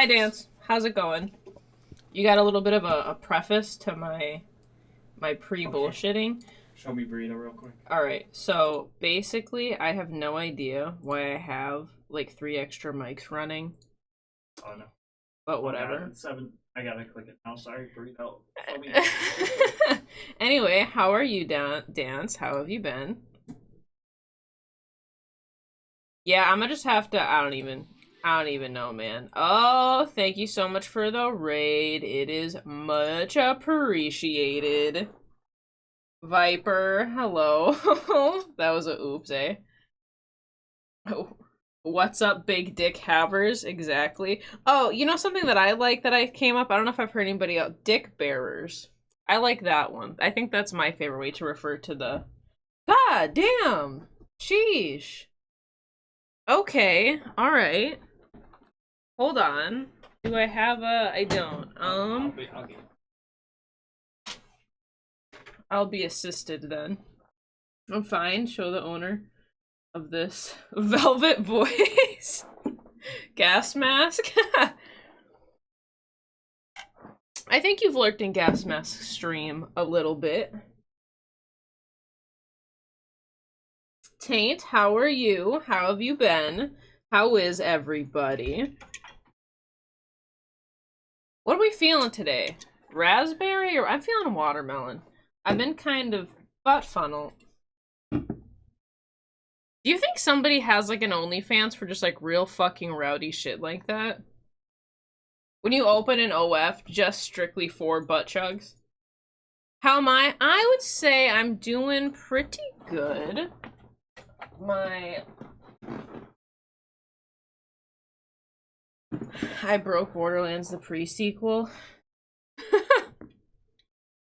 Hi, Dance. How's it going? You got a little bit of a preface to my pre-bullshitting. Show me burrito real quick. All right. So basically, I have no idea why I have like 3 extra mics running, Oh no. but whatever. God, it's 7. I gotta click it now. Sorry, burrito. Show me. Anyway, how are you, Dance? How have you been? Yeah, I'm gonna just have to. I don't even know, man. Oh, thank you so much for the raid. It is much appreciated. Viper, hello. That was a oops, eh? Oh, what's up, big dick havers? Exactly. Oh, you know something that I like that I came up? I don't know if I've heard anybody else. Dick bearers. I like that one. I think that's my favorite way to refer to the... God damn! Sheesh. Okay, alright. Hold on. Do I have a... I don't. I'll be assisted then. I'm fine. Show the owner of this velvet voice. Gas mask. I think you've lurked in Gas Mask stream a little bit. Taint, how are you? How have you been? How is everybody? What are we feeling today? Raspberry or I'm feeling watermelon. I've been kind of butt funnel. Do you think somebody has like an OnlyFans for just like real fucking rowdy shit like that? When you open an OF just strictly for butt chugs? How am I? I would say I'm doing pretty good. I broke Borderlands the pre-sequel.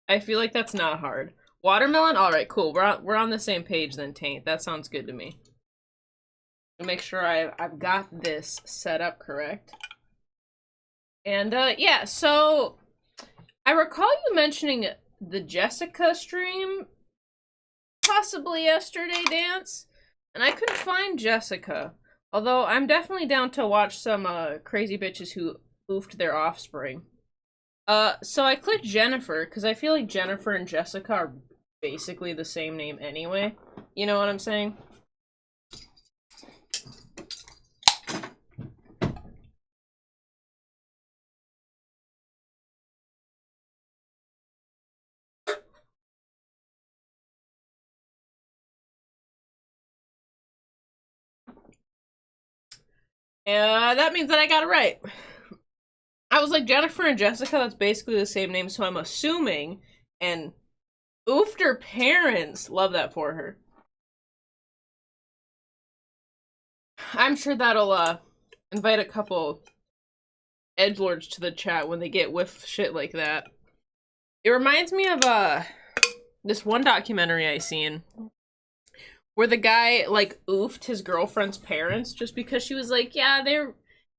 I feel like that's not hard. Watermelon? Alright, cool. We're on the same page then, Taint. That sounds good to me. Make sure I've got this set up correct. And, yeah, so... I recall you mentioning the Jessica stream possibly yesterday, Dance? And I couldn't find Jessica. Although, I'm definitely down to watch some, crazy bitches who oofed their offspring. So I clicked Jennifer, because I feel like Jennifer and Jessica are basically the same name anyway. You know what I'm saying? That means that I got it right. I was like, Jennifer and Jessica, that's basically the same name, so I'm assuming, and oofed her parents. Love that for her. I'm sure that'll, invite a couple edgelords to the chat when they get whiff shit like that. It reminds me of, this one documentary I seen where the guy, like, oofed his girlfriend's parents just because she was like, yeah, they're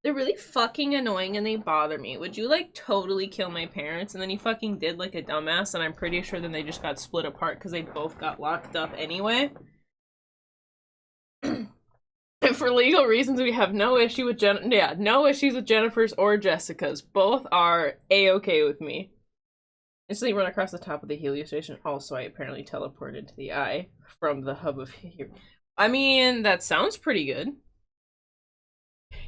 really fucking annoying and they bother me. Would you, like, totally kill my parents? And then he fucking did like a dumbass, and I'm pretty sure then they just got split apart because they both got locked up anyway. And for legal reasons, we have no issue with no issues with Jennifer's or Jessica's. Both are A-okay with me. Instantly run across the top of the Helio station. Also, I apparently teleported to the eye from the hub of here. I mean, that sounds pretty good.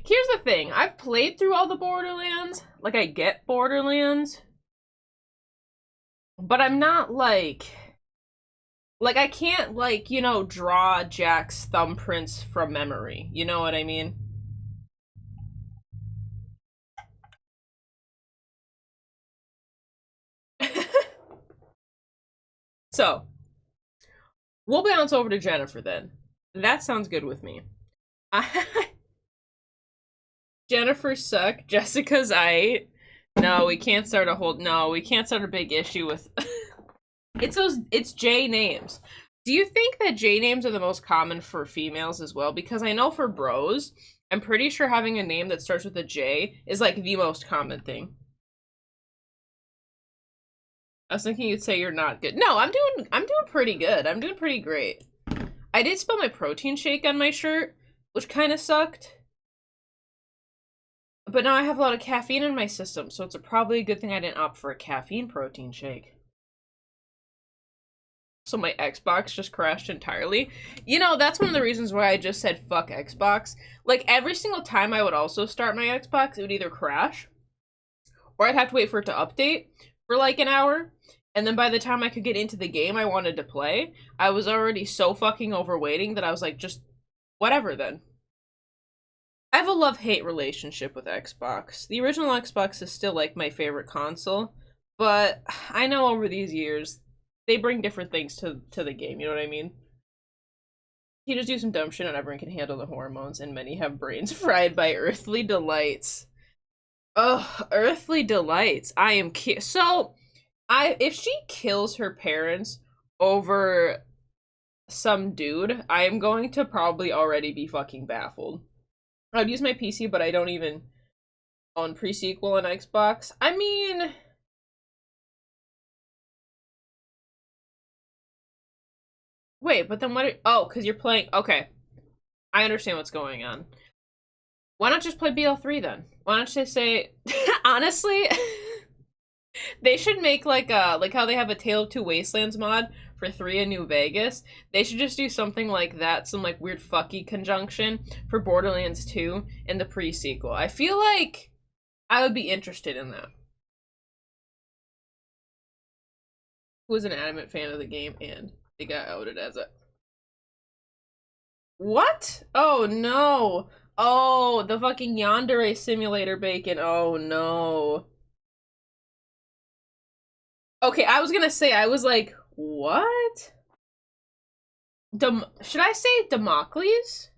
Here's the thing. I've played through all the Borderlands. Like, I get Borderlands. But I'm not, like, I can't, like, you know, draw Jack's thumbprints from memory. You know what I mean? So, we'll bounce over to Jennifer then. That sounds good with me. Jennifer suck. Jessica's aight. No, we can't start a big issue with it's J names. Do you think that J names are the most common for females as well? Because I know for bros, I'm pretty sure having a name that starts with a J is like the most common thing. I was thinking you'd say you're not good. No, I'm doing pretty good. I'm doing pretty great. I did spill my protein shake on my shirt, which kind of sucked. But now I have a lot of caffeine in my system, so it's probably a good thing I didn't opt for a caffeine protein shake. So my Xbox just crashed entirely. You know, that's one of the reasons why I just said fuck Xbox. Like, every single time I would also start my Xbox, it would either crash, or I'd have to wait for it to update for like an hour, and then by the time I could get into the game I wanted to play, I was already so fucking overweighting that I was like, just whatever then. I have a love-hate relationship with Xbox. The original Xbox is still like my favorite console, but I know over these years they bring different things to the game, you know what I mean? You just do some dumb shit and everyone can handle the hormones, and many have brains fried by earthly delights. Ugh, earthly delights. I am so if she kills her parents over some dude, I am going to probably already be fucking baffled. I'd use my PC, but I don't even own pre-sequel on Xbox. I mean, wait, but then what? Oh, because you're playing. Okay, I understand what's going on. Why not just play BL3 then? Why don't you say, honestly, they should make like how they have a Tale of Two Wastelands mod for 3 in New Vegas. They should just do something like that, some like weird fucky conjunction for Borderlands 2 in the pre-sequel. I feel like I would be interested in that. Who was an adamant fan of the game and they got outed as a... What? Oh no. Oh, the fucking Yandere simulator bacon. Oh no. Okay, I was gonna say, I was like, what? Should I say Damocles?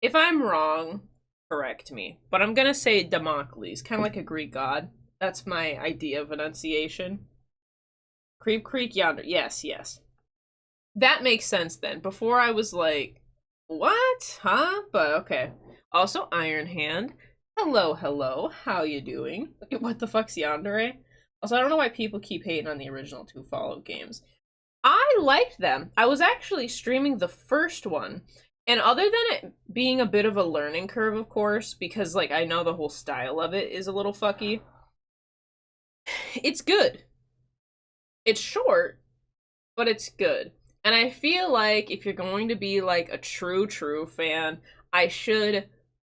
If I'm wrong, correct me. But I'm gonna say Damocles, kind of like a Greek god. That's my idea of enunciation. Creep Creek Yonder. Yes, yes. That makes sense then. Before I was like, what? Huh? But okay. Also, Iron Hand. Hello, hello. How you doing? What the fuck's Yandere? Also, I don't know why people keep hating on the original 2 Fallout games. I liked them. I was actually streaming the first one. And other than it being a bit of a learning curve, of course, because, like, I know the whole style of it is a little fucky, it's good. It's short, but it's good. And I feel like if you're going to be, like, a true fan, I should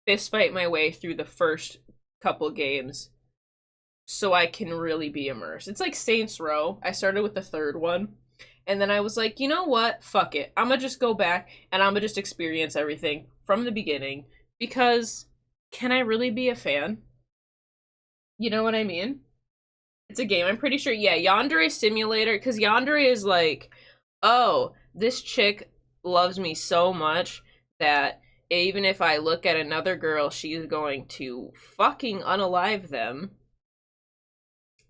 fistfight my way through the first couple games so I can really be immersed. It's like Saints Row. I started with the 3rd one. And then I was like, you know what? Fuck it. I'm gonna just go back and I'm gonna just experience everything from the beginning. Because can I really be a fan? You know what I mean? It's a game. I'm pretty sure, yeah, Yandere Simulator, because Yandere is like, oh, this chick loves me so much that even if I look at another girl, she's going to fucking unalive them.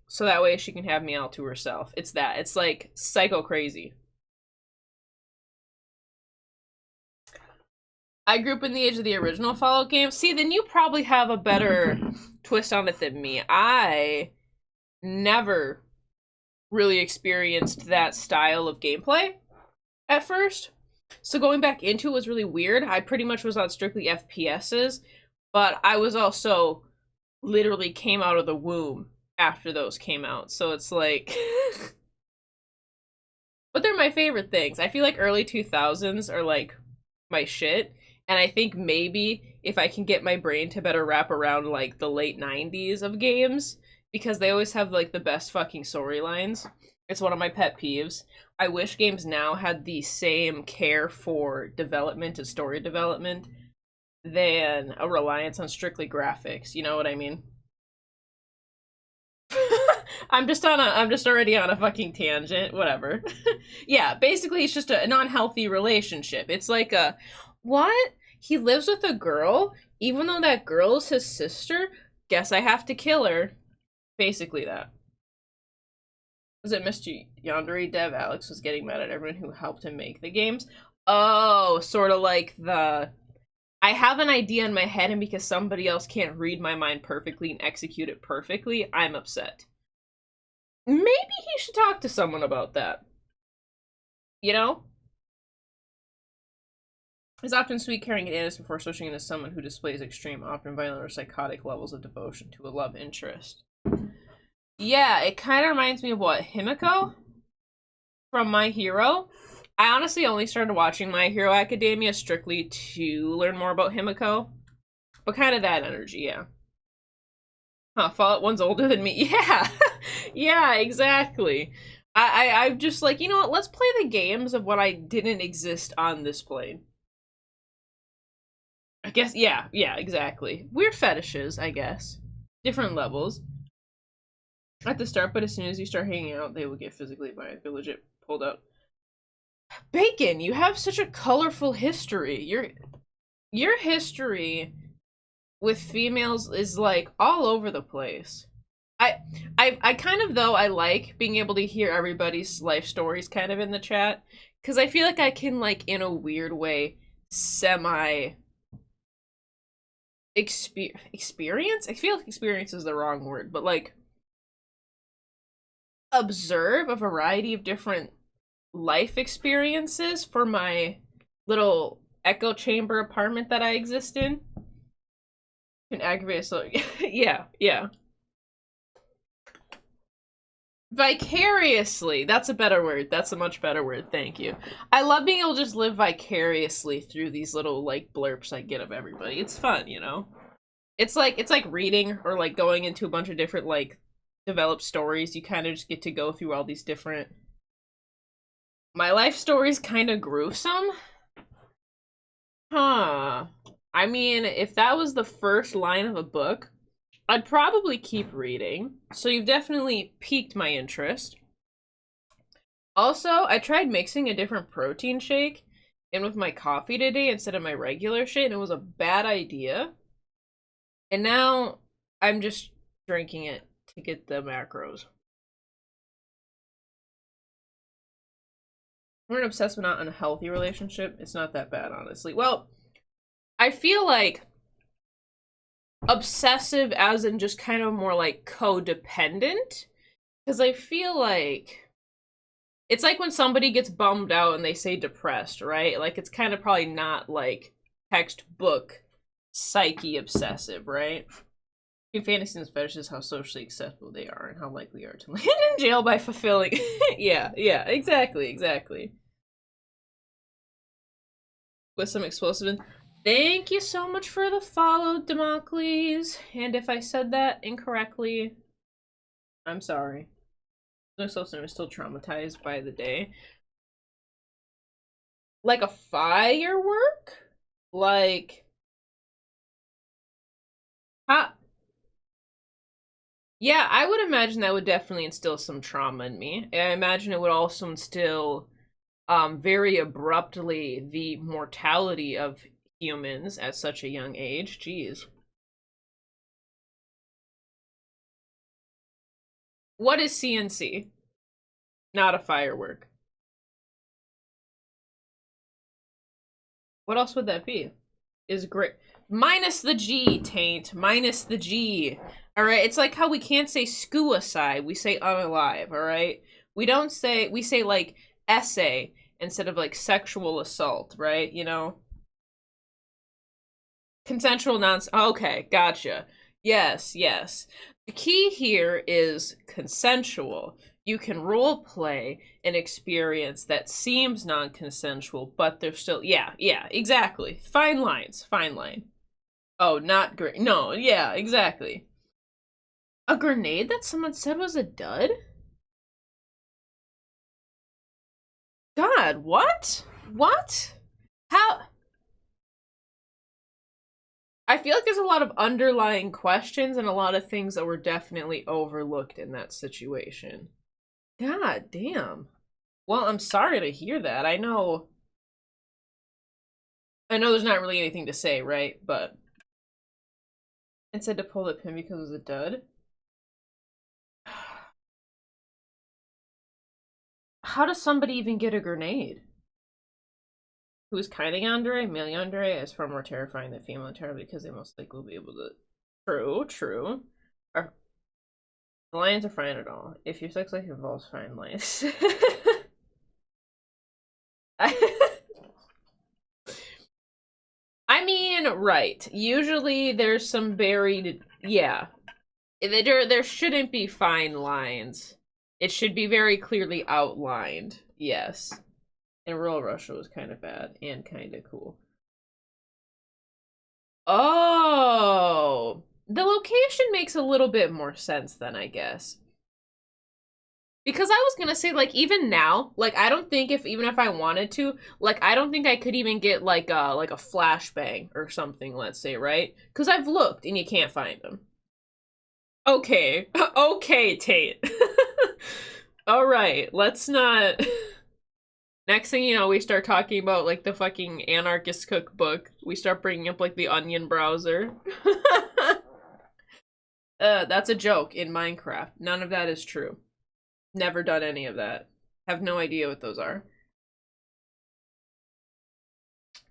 So that way she can have me all to herself. It's that. It's like psycho crazy. I grew up in the age of the original Fallout games. See, then you probably have a better twist on it than me. I never really experienced that style of gameplay at first. So going back into it was really weird. I pretty much was on strictly FPSs, but I was also literally came out of the womb after those came out. So it's like... But they're my favorite things. I feel like early 2000s are like my shit. And I think maybe if I can get my brain to better wrap around like the late 90s of games, because they always have like the best fucking storylines. It's one of my pet peeves. I wish games now had the same care for development and story development than a reliance on strictly graphics. You know what I mean? I'm just already on a fucking tangent. Whatever. Yeah, basically it's just a non-healthy relationship. It's like a, what? He lives with a girl, even though that girl's his sister? Guess I have to kill her. Basically that. Was it Mr. Yandere Dev Alex was getting mad at everyone who helped him make the games? Oh, sort of like the... I have an idea in my head, and because somebody else can't read my mind perfectly and execute it perfectly, I'm upset. Maybe he should talk to someone about that. You know? is often sweet, caring, and innocent before switching into someone who displays extreme, often violent or psychotic levels of devotion to a love interest. Yeah, it kind of reminds me of what? Himiko from My Hero? I honestly only started watching My Hero Academia strictly to learn more about Himiko. But kind of that energy, yeah. Huh, Fallout 1's older than me. Yeah! Yeah, exactly. I'm just like, you know what, let's play the games of what I didn't exist on this plane. I guess, yeah, exactly. Weird fetishes, I guess. Different levels. At the start, but as soon as you start hanging out, they will get physically violent. They're legit pulled out. Bacon, you have such a colorful history. Your history with females is like all over the place. I kind of, though, I like being able to hear everybody's life stories kind of in the chat, because I feel like I can, like, in a weird way, semi experience? I feel like experience is the wrong word, but like observe a variety of different life experiences for my little echo chamber apartment that I exist in. Can aggravate, so yeah. Vicariously. That's a better word. That's a much better word. Thank you. I love being able to just live vicariously through these little, like, blurps I get of everybody. It's fun, you know? It's like reading or, like, going into a bunch of different, like, developed stories. You kind of just get to go through all these different... My life story's kind of gruesome. Huh. I mean, if that was the first line of a book, I'd probably keep reading. So you've definitely piqued my interest. Also, I tried mixing a different protein shake in with my coffee today instead of my regular shit, and it was a bad idea. And now I'm just drinking it to get the macros. We're an obsessed but not unhealthy relationship. It's not that bad, honestly. Well, I feel like obsessive as in just kind of more like codependent, because I feel like it's like when somebody gets bummed out and they say depressed, right? Like, it's kind of probably not like textbook psyche obsessive, right? In fantasy and fetishes, how socially acceptable they are and how likely they are to land in jail by fulfilling. Yeah, exactly. With some explosive. Thank you so much for the follow, Democles. And if I said that incorrectly, I'm sorry. I'm still traumatized by the day. Like a firework? Like... How... Yeah, I would imagine that would definitely instill some trauma in me. I imagine it would also instill, very abruptly, the mortality of humans at such a young age. Jeez. What is CNC? Not a firework. What else would that be? Is great. Minus the G, Taint. Minus the G. Alright, it's like how we can't say suicide, we say unalive, alright? We say, like, essay instead of, like, sexual assault, right? You know? Consensual okay, gotcha. Yes. The key here is consensual. You can role play an experience that seems non-consensual, but they're still, yeah, exactly. Fine line. Oh, not great. No, yeah, exactly. A grenade that someone said was a dud? God, what? What? How? I feel like there's a lot of underlying questions and a lot of things that were definitely overlooked in that situation. God damn. Well, I'm sorry to hear that. I know there's not really anything to say, right? But it said to pull the pin because it was a dud. How does somebody even get a grenade? Who is kiting yandere? Male yandere is far more terrifying than female entirely because they most likely will be able to. True. The lions are fine at all. If your sex life involves fine lions. Canon, right. Usually there's some buried... Yeah. There shouldn't be fine lines. It should be very clearly outlined. Yes. And Rural Russia was kind of bad and kind of cool. Oh! The location makes a little bit more sense then, I guess. Because I was gonna say, like, even now, like, I don't think even if I wanted to, like, I don't think I could even get, like a flashbang or something, let's say, right? Because I've looked, and you can't find them. Okay. Okay, Tate. Alright, let's not... Next thing you know, we start talking about, like, the fucking anarchist cookbook. We start bringing up, like, the Onion browser. That's a joke in Minecraft. None of that is true. Never done any of that. Have no idea what those are.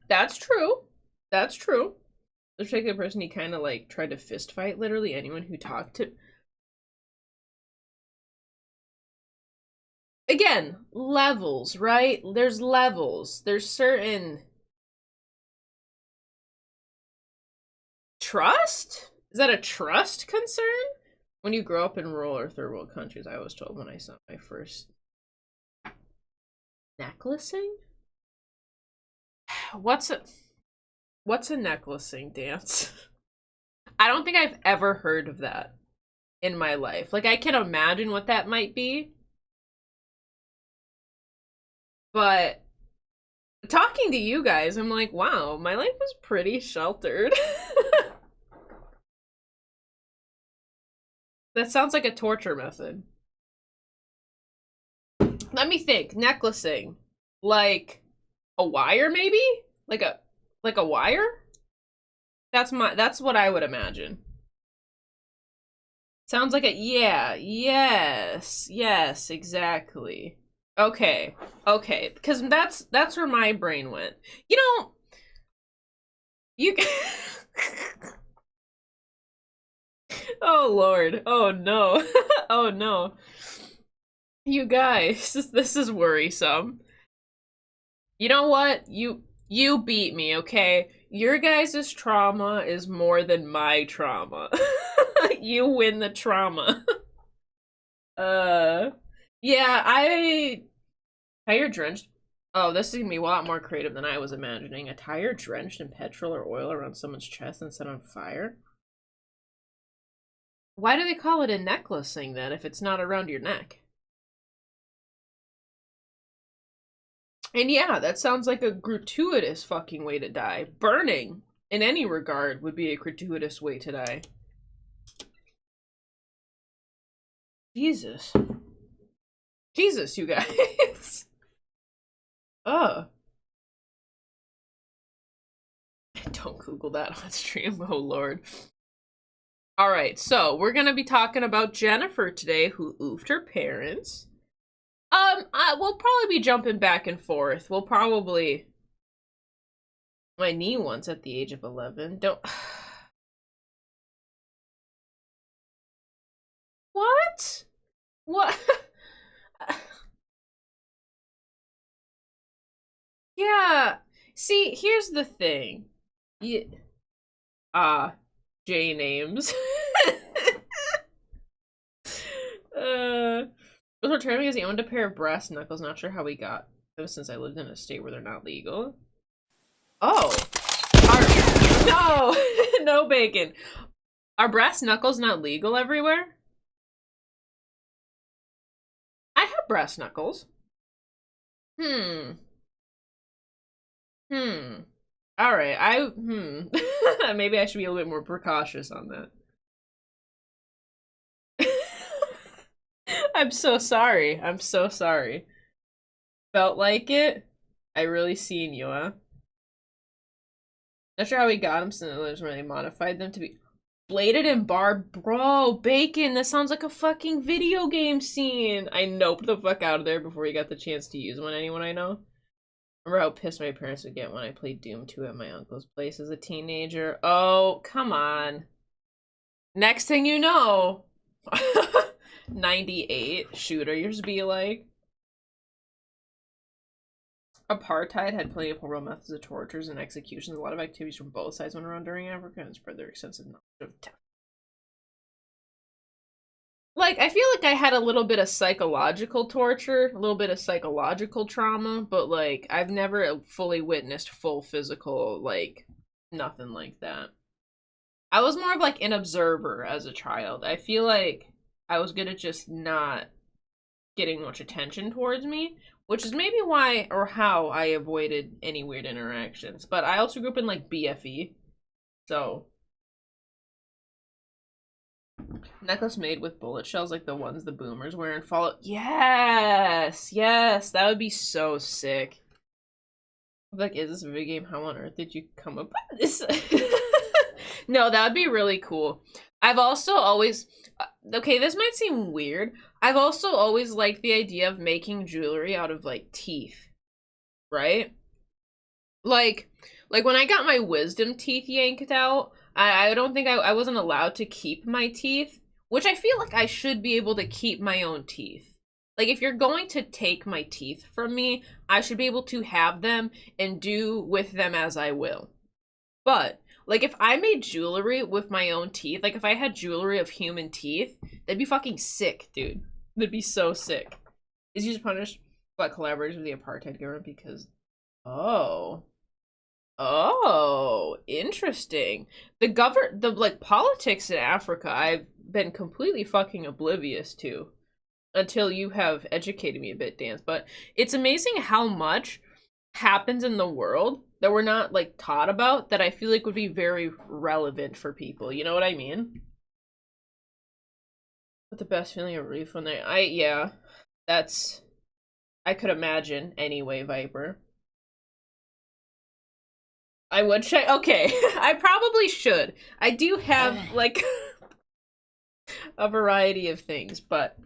That's true. That's true. The particular person he kind of like tried to fist fight literally anyone who talked to. Again, levels, right? There's levels. There's certain trust? Is that a trust concern? When you grow up in rural or third world countries, I was told when I saw my first necklacing? What's a necklacing dance? I don't think I've ever heard of that in my life. Like, I can imagine what that might be. But talking to you guys, I'm like, wow, my life was pretty sheltered. That sounds like a torture method. Let me think. Necklacing. Like a wire, maybe? Like a wire? That's what I would imagine. Sounds like yes, exactly. Okay, because that's where my brain went. You know, you... Oh, Lord. Oh, no. Oh, no. You guys, this is worrisome. You know what? You beat me, okay? Your guys' trauma is more than my trauma. You win the trauma. Yeah, tire drenched. Oh, this is gonna be a lot more creative than I was imagining. A tire drenched in petrol or oil around someone's chest and set on fire? Why do they call it a necklacing then if it's not around your neck? And yeah, that sounds like a gratuitous fucking way to die. Burning, in any regard, would be a gratuitous way to die. Jesus. Jesus, you guys. Don't Google that on stream, oh lord. Alright, so we're gonna be talking about Jennifer today, who oofed her parents. We'll probably be jumping back and forth. We'll probably... My knee once at the age of 11. Don't... What? What? Yeah. See, here's the thing. Yeah. J names. Was returning because he owned a pair of brass knuckles. Not sure how he got them since I lived in a state where they're not legal. Oh. No! No bacon. Are brass knuckles not legal everywhere? I have brass knuckles. Alright, maybe I should be a little bit more precautious on that. I'm so sorry. I'm so sorry. Felt like it? I really seen you, huh? Not sure how we got them since others really modified them to be bladed and barbed. Bro, bacon, that sounds like a fucking video game scene. I noped the fuck out of there before he got the chance to use one. Anyone I know? Remember how pissed my parents would get when I played Doom 2 at my uncle's place as a teenager? Oh, come on. Next thing you know... 98 shooters be like. Apartheid had plenty of horrible methods of tortures and executions. A lot of activities from both sides went around during Africa and spread their extensive knowledge of death. Like, I feel like I had a little bit of psychological torture, a little bit of psychological trauma, but, like, I've never fully witnessed full physical, like, nothing like that. I was more of, like, an observer as a child. I feel like I was good at just not getting much attention towards me, which is maybe why or how I avoided any weird interactions. But I also grew up in, like, BFE, so... Necklace made with bullet shells like the ones the boomers wear in Fallout. Yes! Yes! That would be so sick. Like, is this a video game? How on earth did you come up with this? No, that would be really cool. I've also always... okay, this might seem weird. I've also always liked the idea of making jewelry out of, like, teeth. Right? Like when I got my wisdom teeth yanked out, I don't think I wasn't allowed to keep my teeth, which I feel like I should be able to keep my own teeth. Like, if you're going to take my teeth from me, I should be able to have them and do with them as I will. But, like, if I made jewelry with my own teeth, like, if I had jewelry of human teeth, that'd be fucking sick, dude. That'd be so sick. Is used to punish black collaborators with the apartheid government because... oh... oh, interesting. The like politics in Africa, I've been completely fucking oblivious to until you have educated me a bit, Dan. But it's amazing how much happens in the world that we're not like taught about that I feel like would be very relevant for people. You know what I mean? But the best feeling of relief when yeah, that's I could imagine anyway, Viper. I would check. Okay, I probably should. I do have, like, a variety of things, but...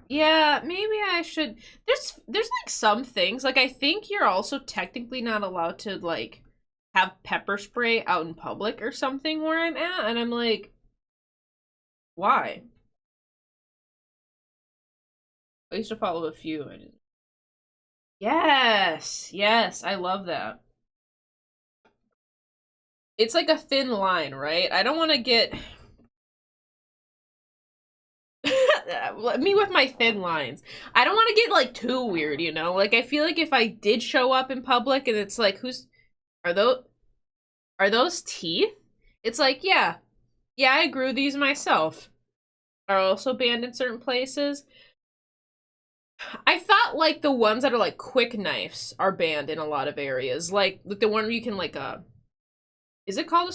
yeah, maybe I should... There's, like, some things. Like, I think you're also technically not allowed to, like, have pepper spray out in public or something where I'm at, and I'm like... why? I used to follow a few. I didn't... yes! Yes, I love that. It's like a thin line, right? I don't want to get... me with my thin lines. I don't want to get, like, too weird, you know? Like, I feel like if I did show up in public and it's like, who's... are those teeth? It's like, yeah. Yeah, I grew these myself. Are also banned in certain places. I thought, like, the ones that are, like, quick knives are banned in a lot of areas. Like the one where you can, like, is it called a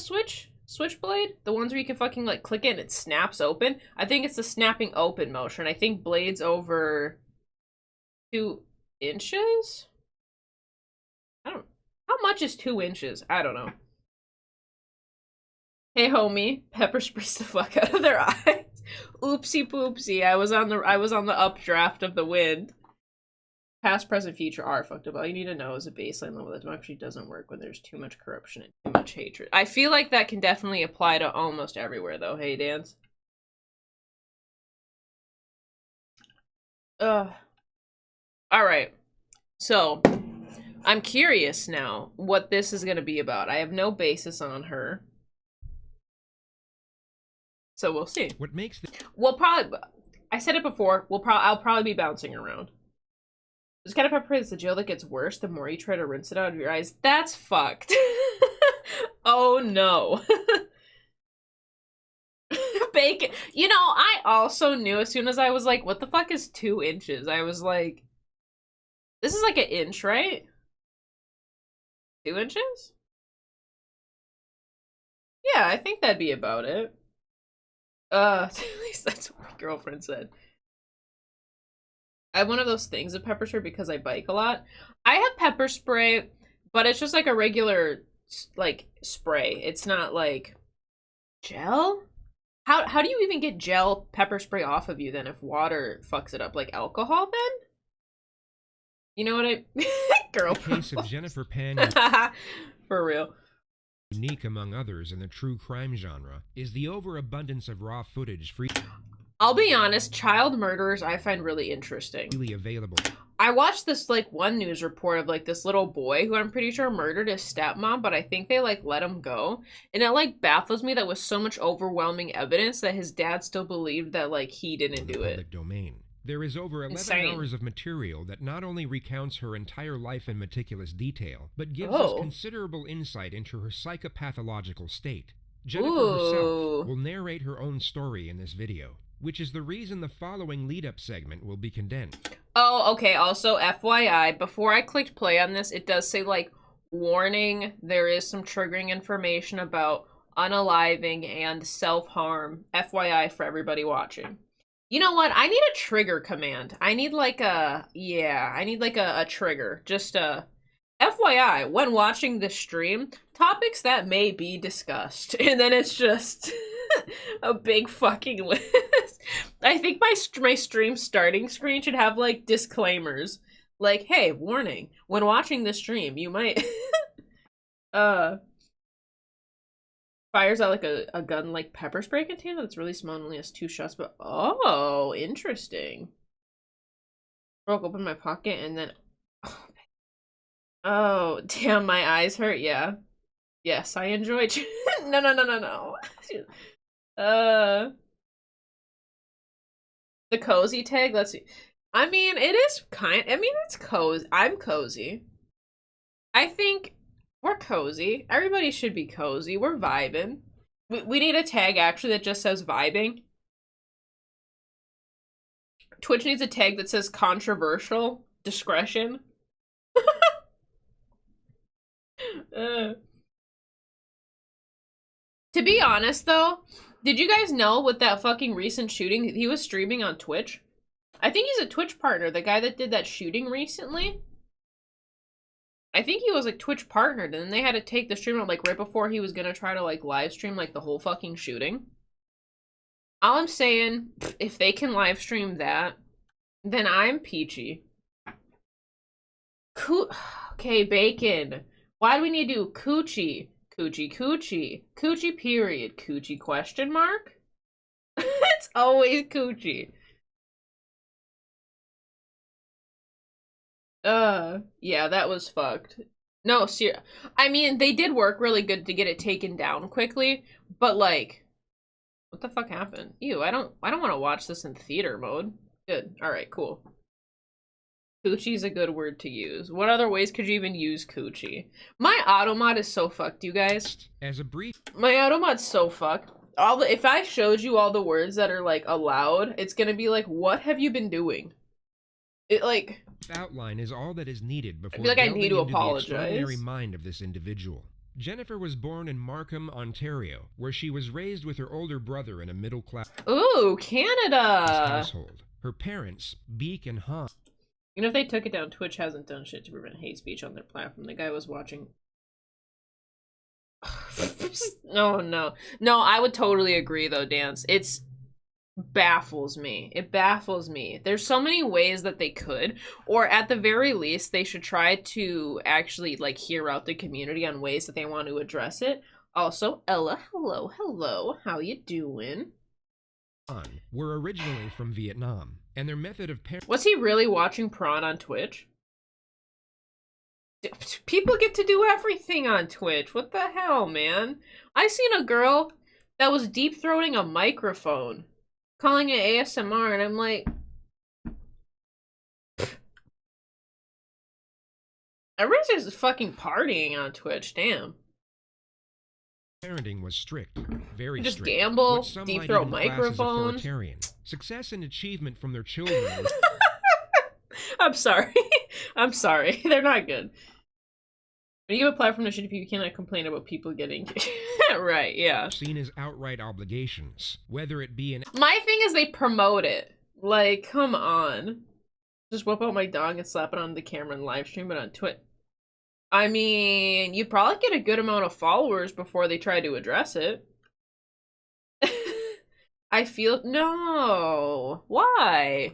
switchblade? The ones where you can fucking, like, click it and it snaps open? I think it's the snapping open motion. I think blades over 2 inches? How much is 2 inches? I don't know. Hey, homie. Pepper sprays the fuck out of their eyes. Oopsie poopsie. I was on the updraft of the wind. Past, present, future are fucked up. All you need to know is a baseline level that democracy doesn't work when there's too much corruption and too much hatred. I feel like that can definitely apply to almost everywhere, though. Hey, Dance. Alright. So, I'm curious now what this is going to be about. I have no basis on her. So we'll see. What makes the... we'll probably... I said it before. I'll probably be bouncing around. This kind of pepper is the gel that gets worse the more you try to rinse it out of your eyes. That's fucked. Oh no. Bacon. You know, I also knew as soon as I was like, what the fuck is 2 inches? I was like, this is like an inch, right? 2 inches? Yeah, I think that'd be about it. At least that's what my girlfriend said. I have one of those things of pepper spray because I bike a lot. I have pepper spray, but it's just like a regular, like, spray. It's not like gel? How do you even get gel pepper spray off of you then if water fucks it up? Like alcohol then? You know what I... girl. The case of Jennifer Penn, for real. unique among others in the true crime genre, is the overabundance of raw footage I'll be honest, child murderers I find really interesting. freely available. I watched this like one news report of like this little boy who I'm pretty sure murdered his stepmom, but I think they like let him go. And it like baffles me that with so much overwhelming evidence that his dad still believed that like he didn't do it. Public domain. There is over 11 Insane. hours of material that not only recounts her entire life in meticulous detail, but gives us considerable insight into her psychopathological state. Jennifer herself will narrate her own story in this video, which is the reason the following lead-up segment will be condensed. Oh, okay. Also, FYI, before I clicked play on this, it does say, like, warning, there is some triggering information about unaliving and self-harm. FYI for everybody watching. You know what? I need a trigger command. I need, like, a trigger. Just, FYI, when watching this stream, topics that may be discussed. And then it's just a big fucking list. I think my stream starting screen should have, like, disclaimers. Like, hey, warning, when watching this stream, you might... fires out, like, a gun, like, pepper spray container that's really small and only has 2 shots, but... Oh, interesting. Broke open my pocket and then... Oh, damn, my eyes hurt, yeah. Yes, I enjoyed... No. The cozy tag, let's see. I mean, it is it's cozy. I'm cozy. I think we're cozy. Everybody should be cozy. We're vibing. We need a tag, actually, that just says vibing. Twitch needs a tag that says controversial discretion. To be honest, though, did you guys know with that fucking recent shooting, he was streaming on Twitch? I think he's a Twitch partner, the guy that did that shooting recently. I think he was, like, Twitch partnered, and then they had to take the stream out, like, right before he was gonna try to, like, live stream, like, the whole fucking shooting. All I'm saying, if they can live stream that, then I'm peachy. Okay, Bacon. Why do we need to do coochie? Coochie period. Coochie question mark? It's always coochie. Yeah, that was fucked. No, I mean, they did work really good to get it taken down quickly, but like, what the fuck happened? Ew, I don't want to watch this in theater mode. Good. Alright, cool. Coochie's a good word to use. What other ways could you even use coochie? My automod is so fucked, you guys. As a brief... My automod's so fucked. If I showed you all the words that are, like, allowed, it's gonna be like, what have you been doing? It, like... outline is all that is needed before I feel like I need to apologize. The extraordinary mind of this individual. Jennifer was born in Markham, Ontario, where she was raised with her older brother in a middle-class... Ooh, Canada! ...household. Her parents, Beak and Han... You know, if they took it down, Twitch hasn't done shit to prevent hate speech on their platform. The guy was watching... No, I would totally agree, though, Dance. It baffles me. It baffles me. There's so many ways that they could, or at the very least, they should try to actually, like, hear out the community on ways that they want to address it. Also, Ella, hello, how you doing? Were originally from Vietnam, and their method of was he really watching Prawn on Twitch? People get to do everything on Twitch. What the hell, man? I seen a girl that was deep-throating a microphone, calling it ASMR, and I'm like... Everyone's just fucking partying on Twitch, damn. Parenting was strict, very just strict. Gamble, deep throat microphones. Success and achievement from their children. I'm sorry. They're not good. When you give a platform to shitty people, you cannot complain about people getting right, yeah. Seen as outright obligations, whether it be an... My thing is they promote it. Like, come on. Just whip out my dog and slap it on the camera and live stream it on Twitch. I mean, you'd probably get a good amount of followers before they try to address it. I feel... No. Why?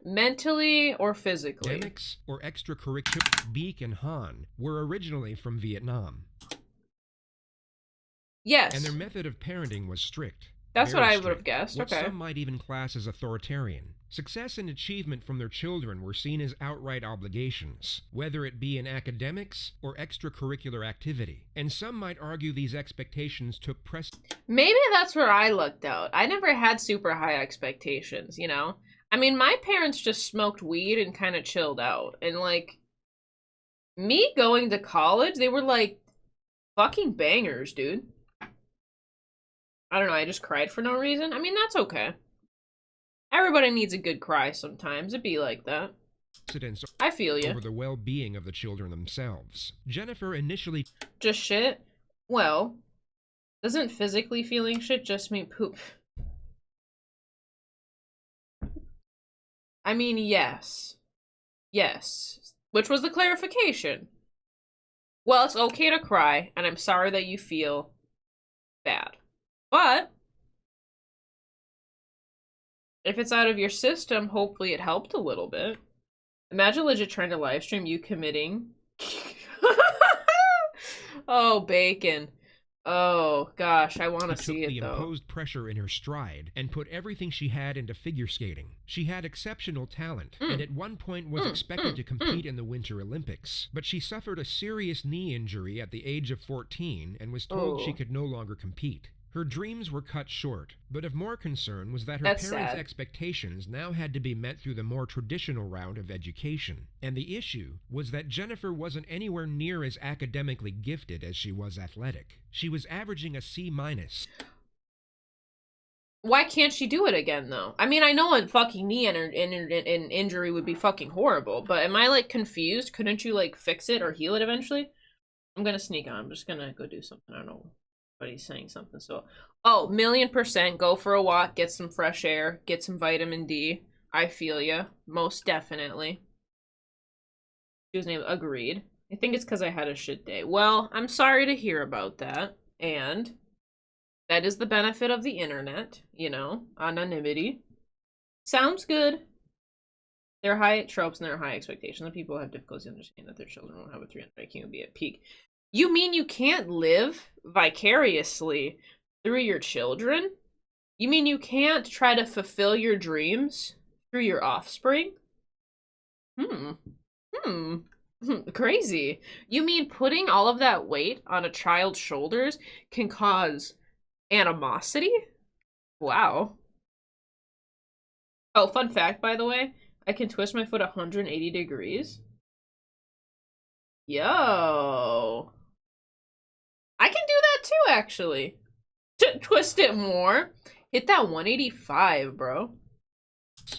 Mentally or physically? Academics or extracurricular. Beak and Han were originally from Vietnam. Yes. And their method of parenting was strict. That's what I would have guessed. What okay. Some might even class as authoritarian. Success and achievement from their children were seen as outright obligations, whether it be in academics or extracurricular activity. And some might argue these expectations took precedence. Maybe that's where I lucked out. I never had super high expectations, you know? I mean, my parents just smoked weed and kind of chilled out. And, like, me going to college, they were, like, fucking bangers, dude. I don't know, I just cried for no reason. I mean, that's okay. Everybody needs a good cry sometimes. It'd be like that. I feel you. Over the well-being of the children themselves. Jennifer initially... Just shit? Well, doesn't physically feeling shit just mean poop? I mean, yes. Yes. Which was the clarification. Well, it's okay to cry, and I'm sorry that you feel bad. But if it's out of your system, hopefully it helped a little bit. Imagine legit trying to live stream you committing. Oh, bacon. Oh, gosh, I want to see it, though. Took the imposed pressure in her stride and put everything she had into figure skating. She had exceptional talent, and at one point was expected to compete in the Winter Olympics. But she suffered a serious knee injury at the age of 14 and was told she could no longer compete. Her dreams were cut short, but of more concern was that her parents' expectations now had to be met through the more traditional route of education. And the issue was that Jennifer wasn't anywhere near as academically gifted as she was athletic. She was averaging a C-. Why can't she do it again, though? I mean, I know a fucking knee injury would be fucking horrible, but am I, like, confused? Couldn't you, like, fix it or heal it eventually? I'm gonna sneak on. I'm just gonna go do something. I don't know. But he's saying something, so... Oh, 1,000,000%. Go for a walk, get some fresh air, get some vitamin D. I feel ya. Most definitely. His name, agreed. I think it's because I had a shit day. Well, I'm sorry to hear about that. And that is the benefit of the internet, you know? Anonymity. Sounds good. There are high tropes and there are high expectations. And people have difficulty understanding that their children won't have a 300 IQ and be at peak. You mean you can't live vicariously through your children? You mean you can't try to fulfill your dreams through your offspring? Crazy. You mean putting all of that weight on a child's shoulders can cause animosity? Wow. Oh, fun fact, by the way, I can twist my foot 180 degrees. Yo. I can do that too, actually. Twist it more. Hit that 185, bro.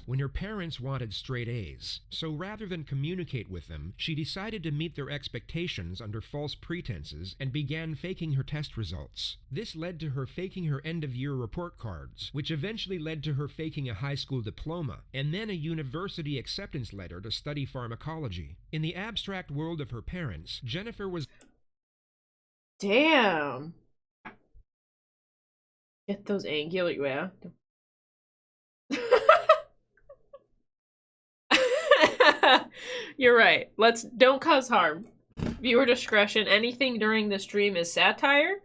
When her parents wanted straight A's, so rather than communicate with them, she decided to meet their expectations under false pretenses and began faking her test results. This led to her faking her end-of-year report cards, which eventually led to her faking a high school diploma, and then a university acceptance letter to study pharmacology. In the abstract world of her parents, Jennifer was... Damn. Get those angular, yeah. You're right. Don't cause harm. Viewer discretion. Anything during this stream is satire.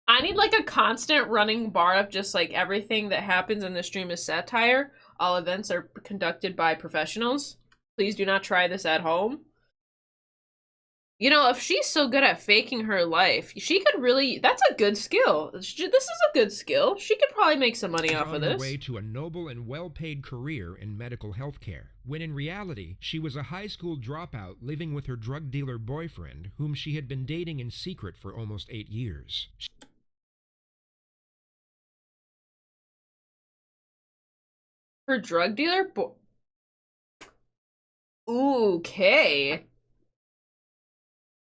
I need like a constant running bar of just like everything that happens in this stream is satire. All events are conducted by professionals. Please do not try this at home. You know, if she's so good at faking her life, she could really... That's a good skill. This is a good skill. She could probably make some money off of this. On her way to a noble and well-paid career in medical health care, when in reality, she was a high school dropout living with her drug dealer boyfriend, whom she had been dating in secret for almost 8 years. Her drug dealer Okay.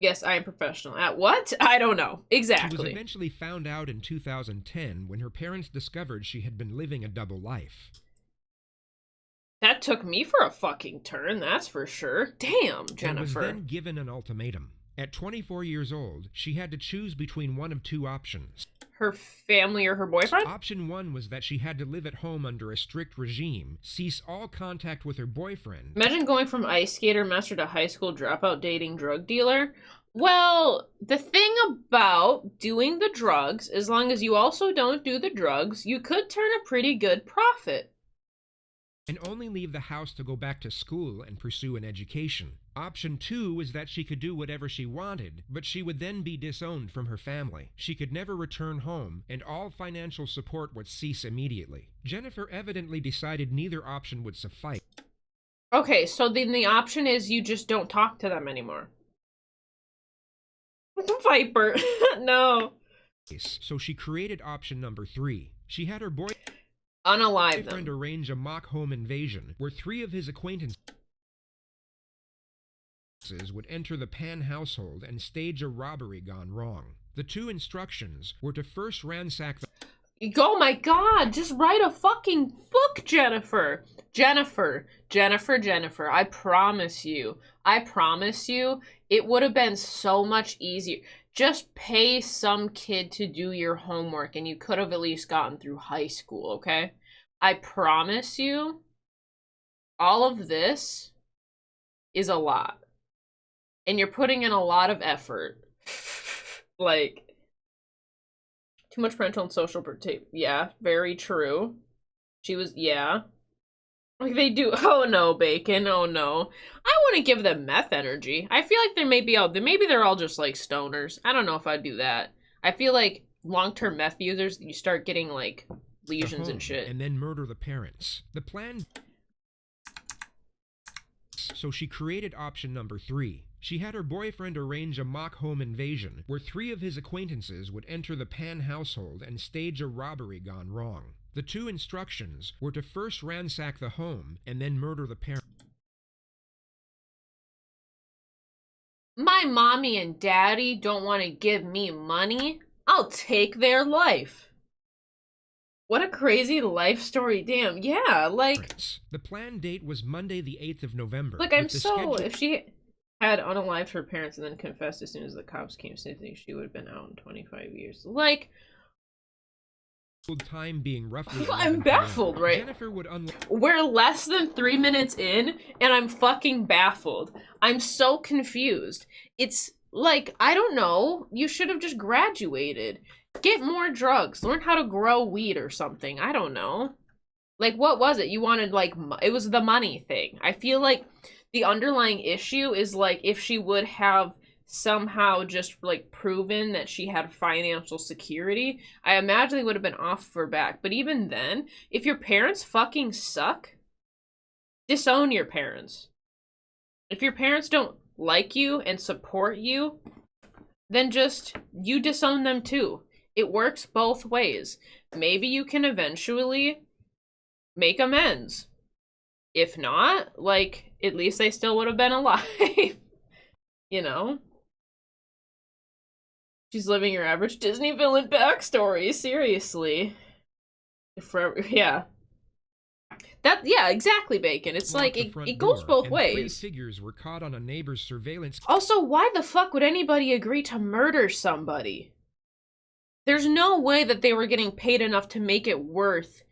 Yes, I am professional. At what? I don't know. Exactly. She was eventually found out in 2010 when her parents discovered she had been living a double life. That took me for a fucking turn, that's for sure. Damn, Jennifer. And was then given an ultimatum. At 24 years old, she had to choose between one of two options. Her family or her boyfriend? Option one was that she had to live at home under a strict regime, cease all contact with her boyfriend. Imagine going from ice skater master to high school dropout dating drug dealer. Well, the thing about doing the drugs, as long as you also don't do the drugs, you could turn a pretty good profit. And only leave the house to go back to school and pursue an education. Option 2 was that she could do whatever she wanted, but she would then be disowned from her family. She could never return home, and all financial support would cease immediately. Jennifer evidently decided neither option would suffice. Okay, so then the option is you just don't talk to them anymore. Viper. No. So she created option number 3. She had her boyfriend arrange a mock home invasion where 3 of his acquaintances would enter the Pan household and stage a robbery gone wrong. The 2 instructions were to first ransack the... Oh my god, just write a fucking book, Jennifer. Jennifer, I promise you, it would have been so much easier. Just pay some kid to do your homework and you could have at least gotten through high school, okay? I promise you, all of this is a lot. And you're putting in a lot of effort. Like, too much parental and social tape. Yeah, very true. She was, yeah. Like they do. Oh no, Bacon. Oh no. I wouldn't give them meth energy. I feel like maybe they're all just like stoners. I don't know if I'd do that. I feel like long-term meth users, you start getting like lesions and shit. And then murder the parents. The plan. So she created option number 3. She had her boyfriend arrange a mock home invasion where 3 of his acquaintances would enter the Pan household and stage a robbery gone wrong. The 2 instructions were to first ransack the home and then murder the parents. My mommy and daddy don't want to give me money. I'll take their life. What a crazy life story. Damn, yeah, like... The planned date was Monday the 8th of November. Like, if she had unalived her parents and then confessed as soon as the cops came sniffing, she would have been out in 25 years. Like... Time being roughly I'm baffled, right? Jennifer would We're less than 3 minutes in, and I'm fucking baffled. I'm so confused. It's like, I don't know. You should have just graduated. Get more drugs. Learn how to grow weed or something. I don't know. Like, what was it? You wanted, like, it was the money thing. I feel like the underlying issue is, like, if she would have somehow just, like, proven that she had financial security, I imagine they would have been off her back. But even then, if your parents fucking suck, disown your parents. If your parents don't like you and support you, then just, you disown them too. It works both ways. Maybe you can eventually make amends. If not, like, at least they still would have been alive. You know? She's living your average Disney villain backstory, seriously. Forever, yeah. Yeah, exactly, Bacon. It's like, it goes both ways. 3 figures were caught on a neighbor's surveillance. Also, why the fuck would anybody agree to murder somebody? There's no way that they were getting paid enough to make it worth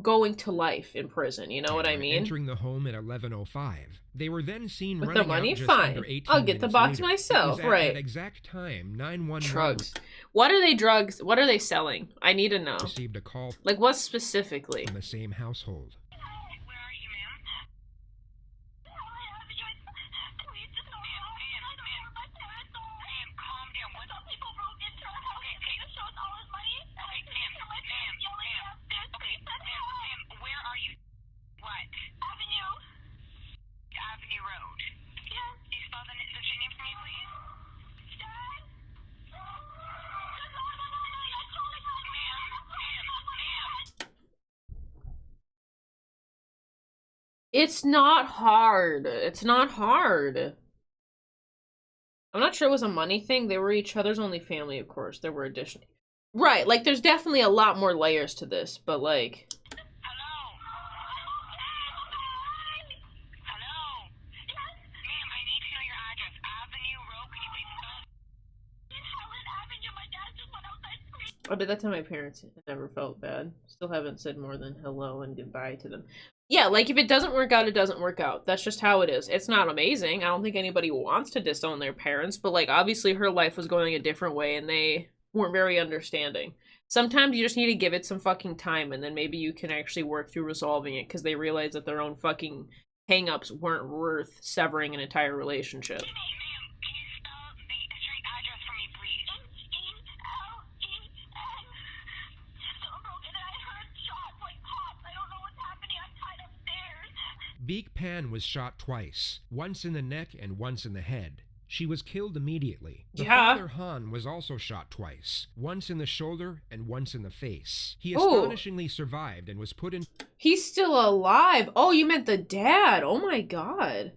going to life in prison, you know what I mean? Entering the home at 11:05. They were then seen with running the money. Out just fine. under 18 I'll get the box later. myself, At right? that exact time, 911 drugs. What are they drugs? What are they selling? I need to know. Received a call. Like what specifically? From the same household. It's not hard. It's not hard. I'm not sure it was a money thing. They were each other's only family, of course. There were additional... Right, like, there's definitely a lot more layers to this, but, like... I bet that to my parents. I never felt bad. Still haven't said more than hello and goodbye to them. Yeah, like, if it doesn't work out, it doesn't work out. That's just how it is. It's not amazing. I don't think anybody wants to disown their parents, but, like, obviously her life was going a different way, and they weren't very understanding. Sometimes you just need to give it some fucking time, and then maybe you can actually work through resolving it, because they realize that their own fucking hang-ups weren't worth severing an entire relationship. Beak Pan was shot twice, once in the neck and once in the head. She was killed immediately. The father Han was also shot twice, once in the shoulder and once in the face. He astonishingly survived and was put in... He's still alive! Oh, you meant the dad! Oh my god.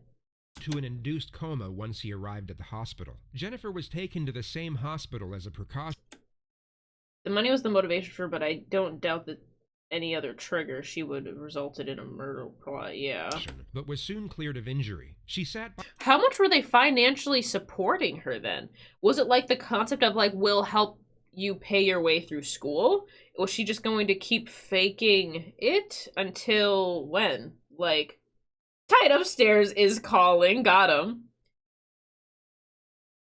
...to an induced coma once he arrived at the hospital. Jennifer was taken to the same hospital as a precaution. The money was the motivation for her, but I don't doubt that any other trigger she would have resulted in a murder plot, yeah. But was soon cleared of injury. She sat by... How much were they financially supporting her then? Was it like the concept of, like, we'll help you pay your way through school? Was she just going to keep faking it until when? Like, Tight Upstairs is calling, got him.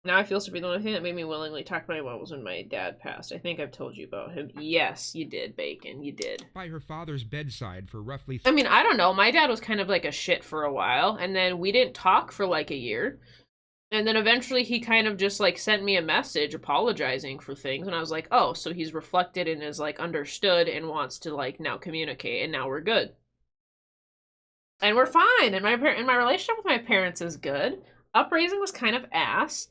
Now I feel sorry. The only thing that made me willingly talk to my mom was when my dad passed. I think I've told you about him. Yes, you did, Bacon. You did. By her father's bedside for roughly... I mean, I don't know. My dad was kind of like a shit for a while, and then we didn't talk for like a year. And then eventually he kind of just like sent me a message apologizing for things, and I was like, oh, so he's reflected and is like understood and wants to like now communicate, and now we're good. And we're fine, and my relationship with my parents is good. Upraising was kind of ass.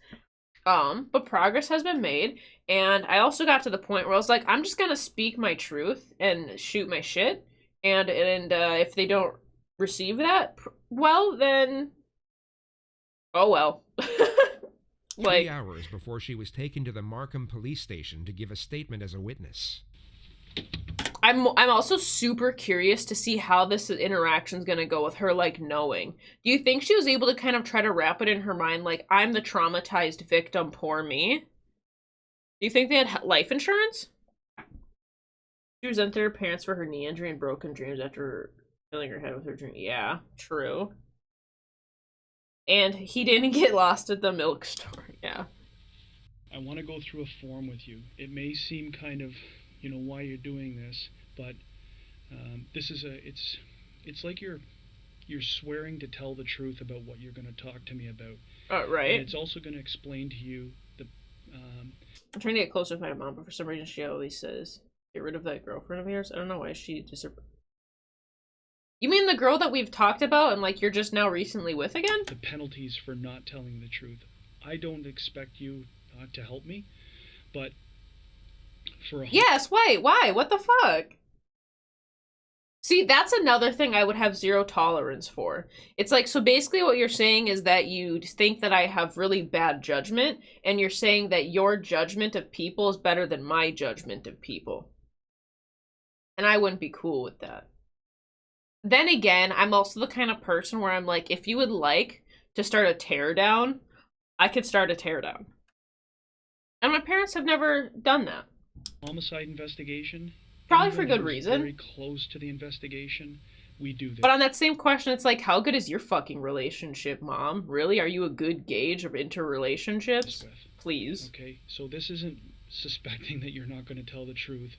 But progress has been made, and I also got to the point where I was like, I'm just gonna speak my truth and shoot my shit, and if they don't receive that, well, then, oh well. Like, 3 hours before she was taken to the Markham police station to give a statement as a witness. I'm also super curious to see how this interaction's gonna go with her, like, knowing. Do you think she was able to kind of try to wrap it in her mind, like, I'm the traumatized victim, poor me? Do you think they had life insurance? She resented her parents for her knee injury and broken dreams after filling her head with her dream. Yeah, true. And he didn't get lost at the milk store, yeah. I want to go through a form with you. It may seem kind of... you know why you're doing this, but this is it's like you're swearing to tell the truth about what you're going to talk to me about. Right. And it's also going to explain to you the I'm trying to get closer with my mom, but for some reason she always says get rid of that girlfriend of yours. I don't know why she just... You mean the girl that we've talked about and like you're just now recently with again? The penalties for not telling the truth. I don't expect you to help me, but yes, why? What the fuck? See, that's another thing I would have zero tolerance for. It's like, so basically what you're saying is that you think that I have really bad judgment, and you're saying that your judgment of people is better than my judgment of people. And I wouldn't be cool with that. Then again, I'm also the kind of person where I'm like, if you would like to start a teardown, I could start a teardown. And my parents have never done that. Homicide investigation. Probably for good reason. Very close to the investigation. We do this. But on that same question, it's like, how good is your fucking relationship, Mom? Really? Are you a good gauge of interrelationships? Please. Okay, so this isn't suspecting that you're not going to tell the truth.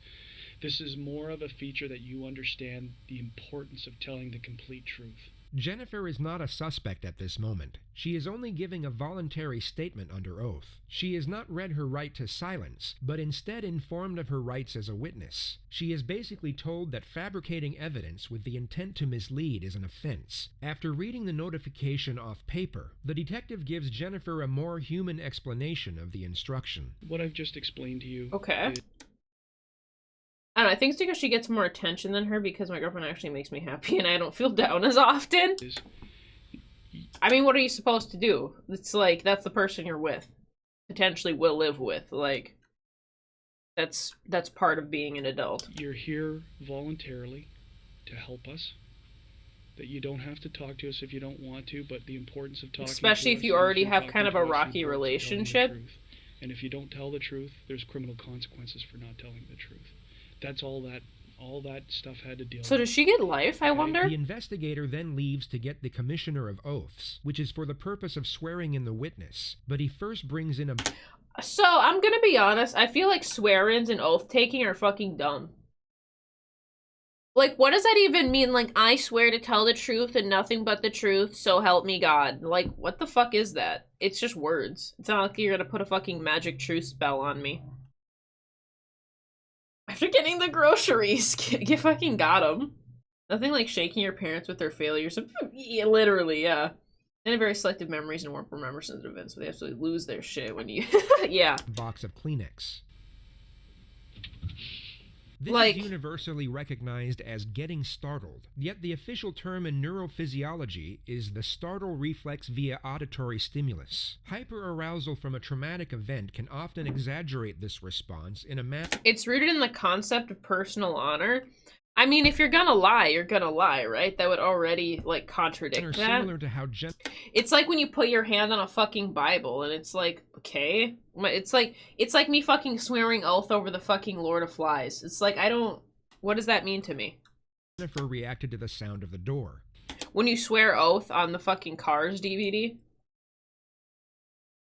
This is more of a feature that you understand the importance of telling the complete truth. Jennifer is not a suspect at this moment. She is only giving a voluntary statement under oath. She has not read her right to silence, but instead informed of her rights as a witness. She is basically told that fabricating evidence with the intent to mislead is an offense. After reading the notification off paper, the detective gives Jennifer a more human explanation of the instruction. What I've just explained to you... Okay. I don't know, I think it's because she gets more attention than her because my girlfriend actually makes me happy and I don't feel down as often. I mean, what are you supposed to do? It's like, that's the person you're with. Potentially will live with. Like, that's part of being an adult. You're here voluntarily to help us. That you don't have to talk to us if you don't want to, but the importance of talking especially to if us you already is have kind of a rocky relationship. And if you don't tell the truth, there's criminal consequences for not telling the truth. That's all that stuff had to deal with. So does she get life, I wonder? The investigator then leaves to get the Commissioner of Oaths, which is for the purpose of swearing in the witness, but he first brings in a... So, I'm gonna be honest, I feel like swear-ins and oath-taking are fucking dumb. Like, what does that even mean? Like, I swear to tell the truth and nothing but the truth, so help me God. Like, what the fuck is that? It's just words. It's not like you're gonna put a fucking magic truth spell on me. After getting the groceries, you fucking got them. Nothing like shaking your parents with their failures. Yeah, literally, yeah. And have very selective memories and won't remember sensitive events, so they absolutely lose their shit when you... yeah. Box of Kleenex. This like, is universally recognized as getting startled, yet the official term in neurophysiology is the startle reflex via auditory stimulus. Hyperarousal from a traumatic event can often exaggerate this response in a manner... It's rooted in the concept of personal honor. I mean, if you're gonna lie, you're gonna lie, right? That would already, like, contradict that. Similar to how it's like when you put your hand on a fucking Bible, and it's like, okay? It's like me fucking swearing oath over the fucking Lord of Flies. It's like, I don't... What does that mean to me? Jennifer reacted to the sound of the door. When you swear oath on the fucking Cars DVD?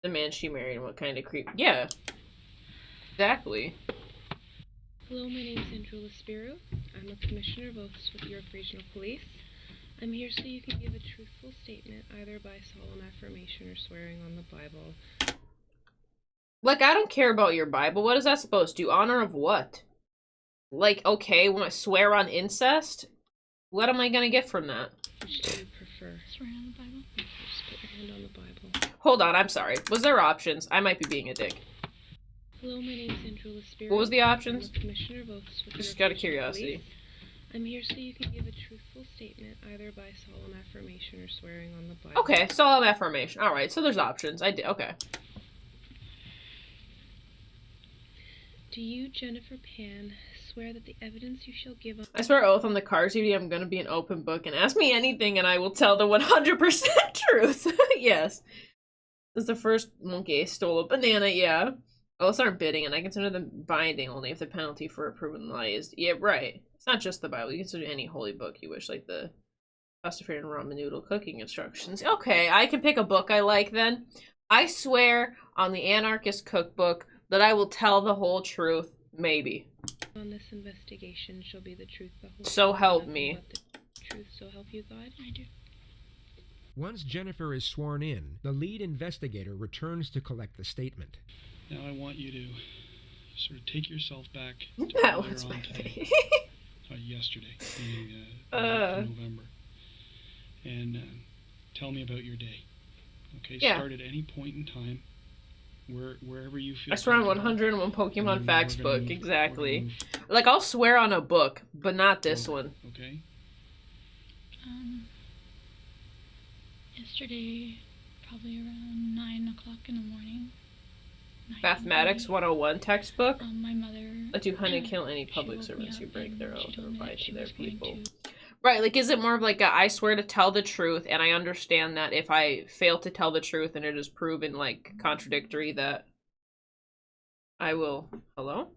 The man she married and what kind of creep... Yeah. Exactly. Hello, my name is Andrew Spiro. I'm a Commissioner of Oaths with York Regional Police. I'm here so you can give a truthful statement, either by solemn affirmation or swearing on the Bible. Like, I don't care about your Bible. What is that supposed to do? Honor of what? Like, okay, when I swear on incest? What am I gonna get from that? Which do you prefer? Swearing on the Bible? Just put your hand on the Bible. Hold on, I'm sorry. Was there options? I might be being a dick. Hello, my name is Andrew Spiro. What was the options? I'm a Commissioner of Oaths with Just York out of Regional curiosity. Police. I'm here so you can give a truthful statement, either by solemn affirmation or swearing on the Bible. Okay, solemn affirmation. Alright, so there's options. I did. Okay. Do you, Jennifer Pan, swear that the evidence you shall give on... I swear oath on the Cars DVD I'm gonna be an open book and ask me anything and I will tell the 100% truth. Yes. This is the first monkey stole a banana, yeah. Oaths aren't bidding, and I consider them binding only if the penalty for a proven lie is... Yeah, right. It's not just the Bible. You consider any holy book you wish, like the Pastafarian ramen noodle cooking instructions. Okay, I can pick a book I like then. I swear on the Anarchist Cookbook that I will tell the whole truth, maybe. On this investigation shall be the truth, the whole So truth, help nothing me. but the truth, so help you God? I do. Once Jennifer is sworn in, the lead investigator returns to collect the statement. Now I want you to sort of take yourself back to That earlier was on my today. face. Yesterday, being November. And tell me about your day. Okay, Yeah. Start at any point in time, wherever you feel. I swear on comfortable. 101 Pokemon And Facts we're gonna book, move- exactly. we're gonna move Like, I'll swear on a book, but not this forward, one. Okay. Yesterday, probably around 9 o'clock in the morning. Mathematics 101 textbook. My mother... Let you hunt and kill any she public woke me servants up who break and their she oath told or me lie that to she their was going people. to... Right, like, is it more of like a, I swear to tell the truth, and I understand that if I fail to tell the truth and it is proven, like, contradictory, that I will... Hello?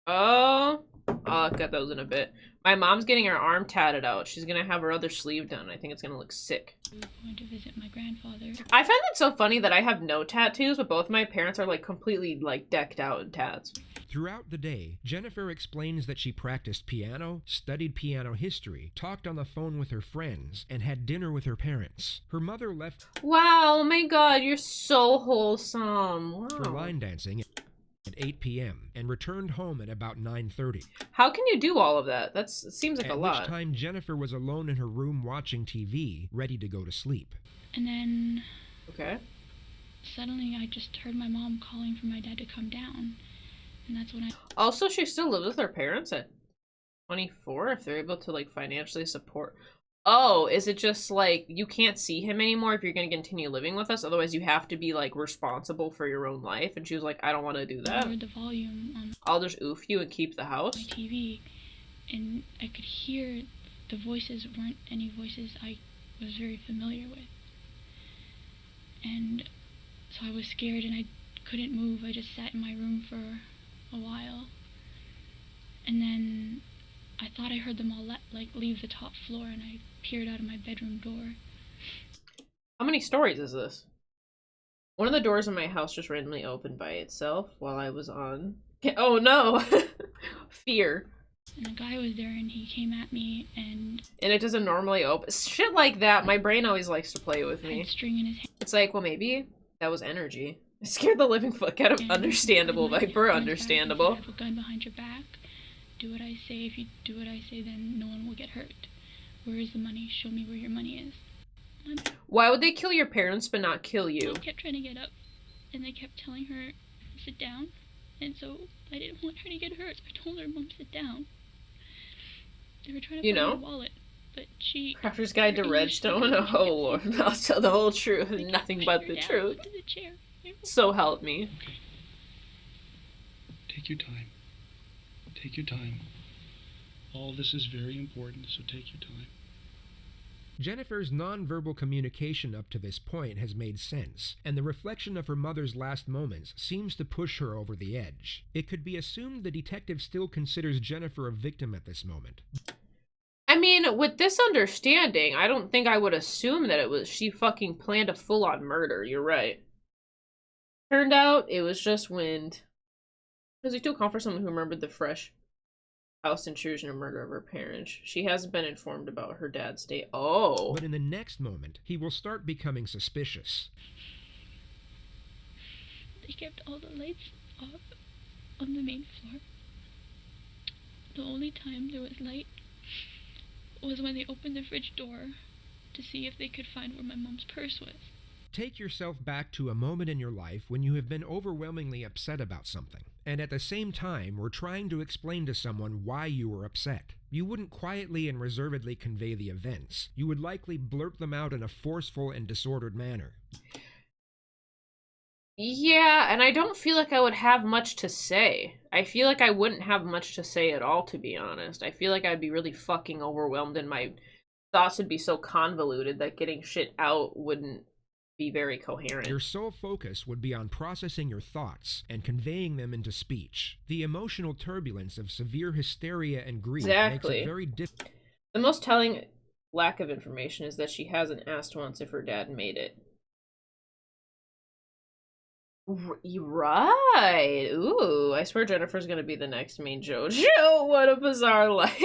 Oh, I'll get those in a bit. My mom's getting her arm tatted out. She's gonna have her other sleeve done. I think it's gonna look sick. I'm going to visit my grandfather. I find it so funny that I have no tattoos, but both my parents are, like, completely, like, decked out in tats. Throughout the day, Jennifer explains that she practiced piano, studied piano history, talked on the phone with her friends, and had dinner with her parents. Her mother left Wow, oh my god, you're so wholesome. Wow. for line dancing at 8 p.m. and returned home at about 9:30. How can you do all of that? It seems like a lot. At which time Jennifer was alone in her room watching TV, ready to go to sleep. And then... Okay. Suddenly, I just heard my mom calling for my dad to come down. And that's when I... Also, she still lives with her parents at 24, if they're able to, like, financially support... Oh, is it just, like, you can't see him anymore if you're gonna continue living with us? Otherwise, you have to be, like, responsible for your own life. And she was like, I don't want to do that. lowered the volume on I'll just oof you and keep the my house. TV. And I could hear the voices weren't any voices I was very familiar with. And So I was scared and I couldn't move. I just sat in my room for a while. And then I thought I heard them all leave the top floor, and I peered out of my bedroom door. How many stories is this? One of the doors in my house just randomly opened by itself while I was on. Oh no! Fear. And a guy was there and he came at me and it doesn't normally open. Shit like that, my brain always likes to play with me. had string in his hand. It's like, well, maybe that was energy. It scared the living fuck out of understandable, Viper, understandable. Have a gun behind your back. Do what I say. If you do what I say, then no one will get hurt. Where is the money? Show me where your money is. Why would they kill your parents but not kill you? Mom kept trying to get up, and they kept telling her, sit down. And so I didn't want her to get hurt, so I told her, Mom, sit down. They were trying to find her wallet, but she... Crafter's Guide to Redstone? Oh lord, I'll tell the whole truth and nothing but the truth. So help me. Okay. Take your time. Take your time. All this is very important, so take your time. Jennifer's nonverbal communication up to this point has made sense, and the reflection of her mother's last moments seems to push her over the edge. It could be assumed the detective still considers Jennifer a victim at this moment. I mean, with this understanding, I don't think I would assume that it was she fucking planned a full-on murder. You're right. Turned out it was just wind. Does it too calm for someone who remembered the fresh house intrusion and murder of her parents? She hasn't been informed about her dad's state. Oh. But in the next moment, he will start becoming suspicious. They kept all the lights off on the main floor. The only time there was light was when they opened the fridge door to see if they could find where my mom's purse was. Take yourself back to a moment in your life when you have been overwhelmingly upset about something, and at the same time were trying to explain to someone why you were upset. You wouldn't quietly and reservedly convey the events. You would likely blurt them out in a forceful and disordered manner. Yeah, and I don't feel like I would have much to say. I feel like I wouldn't have much to say at all, to be honest. I feel like I'd be really fucking overwhelmed and my thoughts would be so convoluted that getting shit out wouldn't be very coherent. Your sole focus would be on processing your thoughts and conveying them into speech. The emotional turbulence of severe hysteria and grief makes it very difficult. The most telling lack of information is that she hasn't asked once if her dad made it. Right. Ooh, I swear Jennifer's gonna be the next main JoJo. What a bizarre life.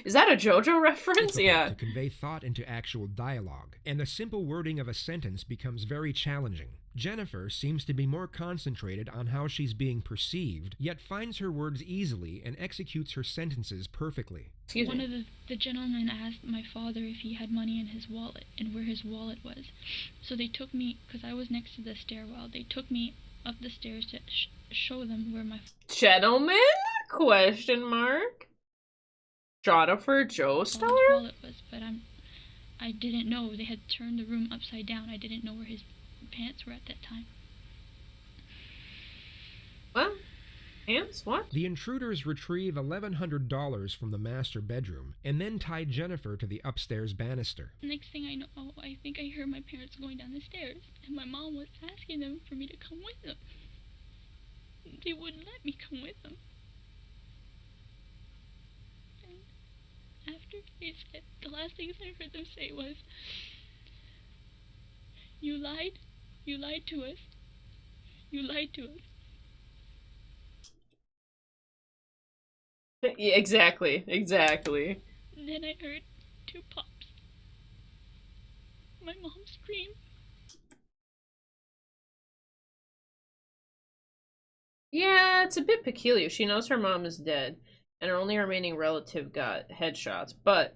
Is that a JoJo reference? Yeah. To convey thought into actual dialogue, and the simple wording of a sentence becomes very challenging. Jennifer seems to be more concentrated on how she's being perceived, yet finds her words easily and executes her sentences perfectly. One of the gentlemen asked my father if he had money in his wallet and where his wallet was. So they took me, because I was next to the stairwell, they took me up the stairs to show them where my... Gentlemen? Question mark? Jonathan Joestar? wallet was, but I didn't know. They had turned the room upside down. I didn't know where his pants were at that time. What? Pants? What? The intruders retrieve $1,100 from the master bedroom and then tie Jennifer to the upstairs banister. Next thing I know, I think I heard my parents going down the stairs, and my mom was asking them for me to come with them. They wouldn't let me come with them. And after they said, the last things I heard them say was, You lied to us. You lied to us. Yeah, exactly. And then I heard 2 pops. My mom screamed. Yeah, it's a bit peculiar. She knows her mom is dead, and her only remaining relative got headshots, but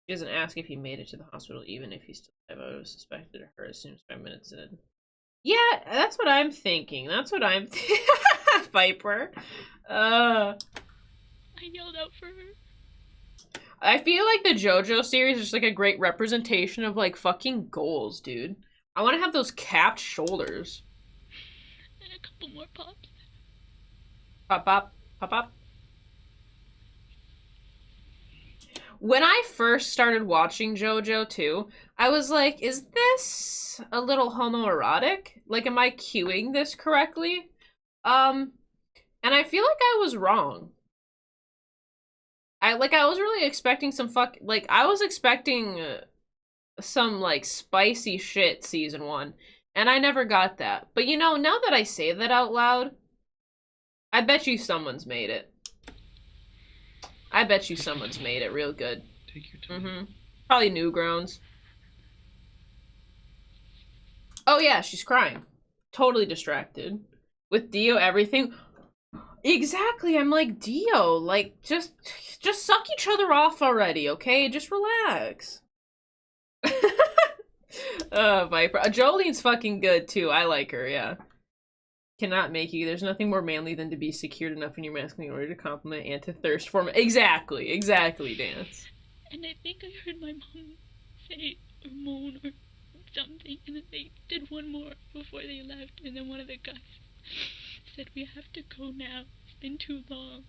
she doesn't ask if he made it to the hospital, even if he's still alive. I would have suspected her as soon as 5 minutes in. Yeah, that's what I'm thinking. Viper. I yelled out for her. I feel like the JoJo series is just like a great representation of like fucking goals, dude. I want to have those capped shoulders. And a couple more pops. Pop, pop, pop, pop. When I first started watching JoJo too, I was like, is this a little homoerotic? Like, am I cueing this correctly? And I feel like I was wrong. I was really expecting some I was expecting some, like, spicy shit season 1, and I never got that. But, you know, now that I say that out loud, I bet you someone's made it. I bet you someone's made it real good. Take your time. Probably Newgrounds. Oh yeah, she's crying. Totally distracted. With Dio, everything. Exactly, I'm like, Dio, like, just suck each other off already, okay? Just relax. Viper. Jolene's fucking good, too. I like her, yeah. Cannot make you. There's nothing more manly than to be secured enough in your masculine in order to compliment and to thirst for. Exactly, Dance. And I think I heard my mom say or moan or something, and then they did one more before they left, and then one of the guys said, "We have to go now. It's been too long."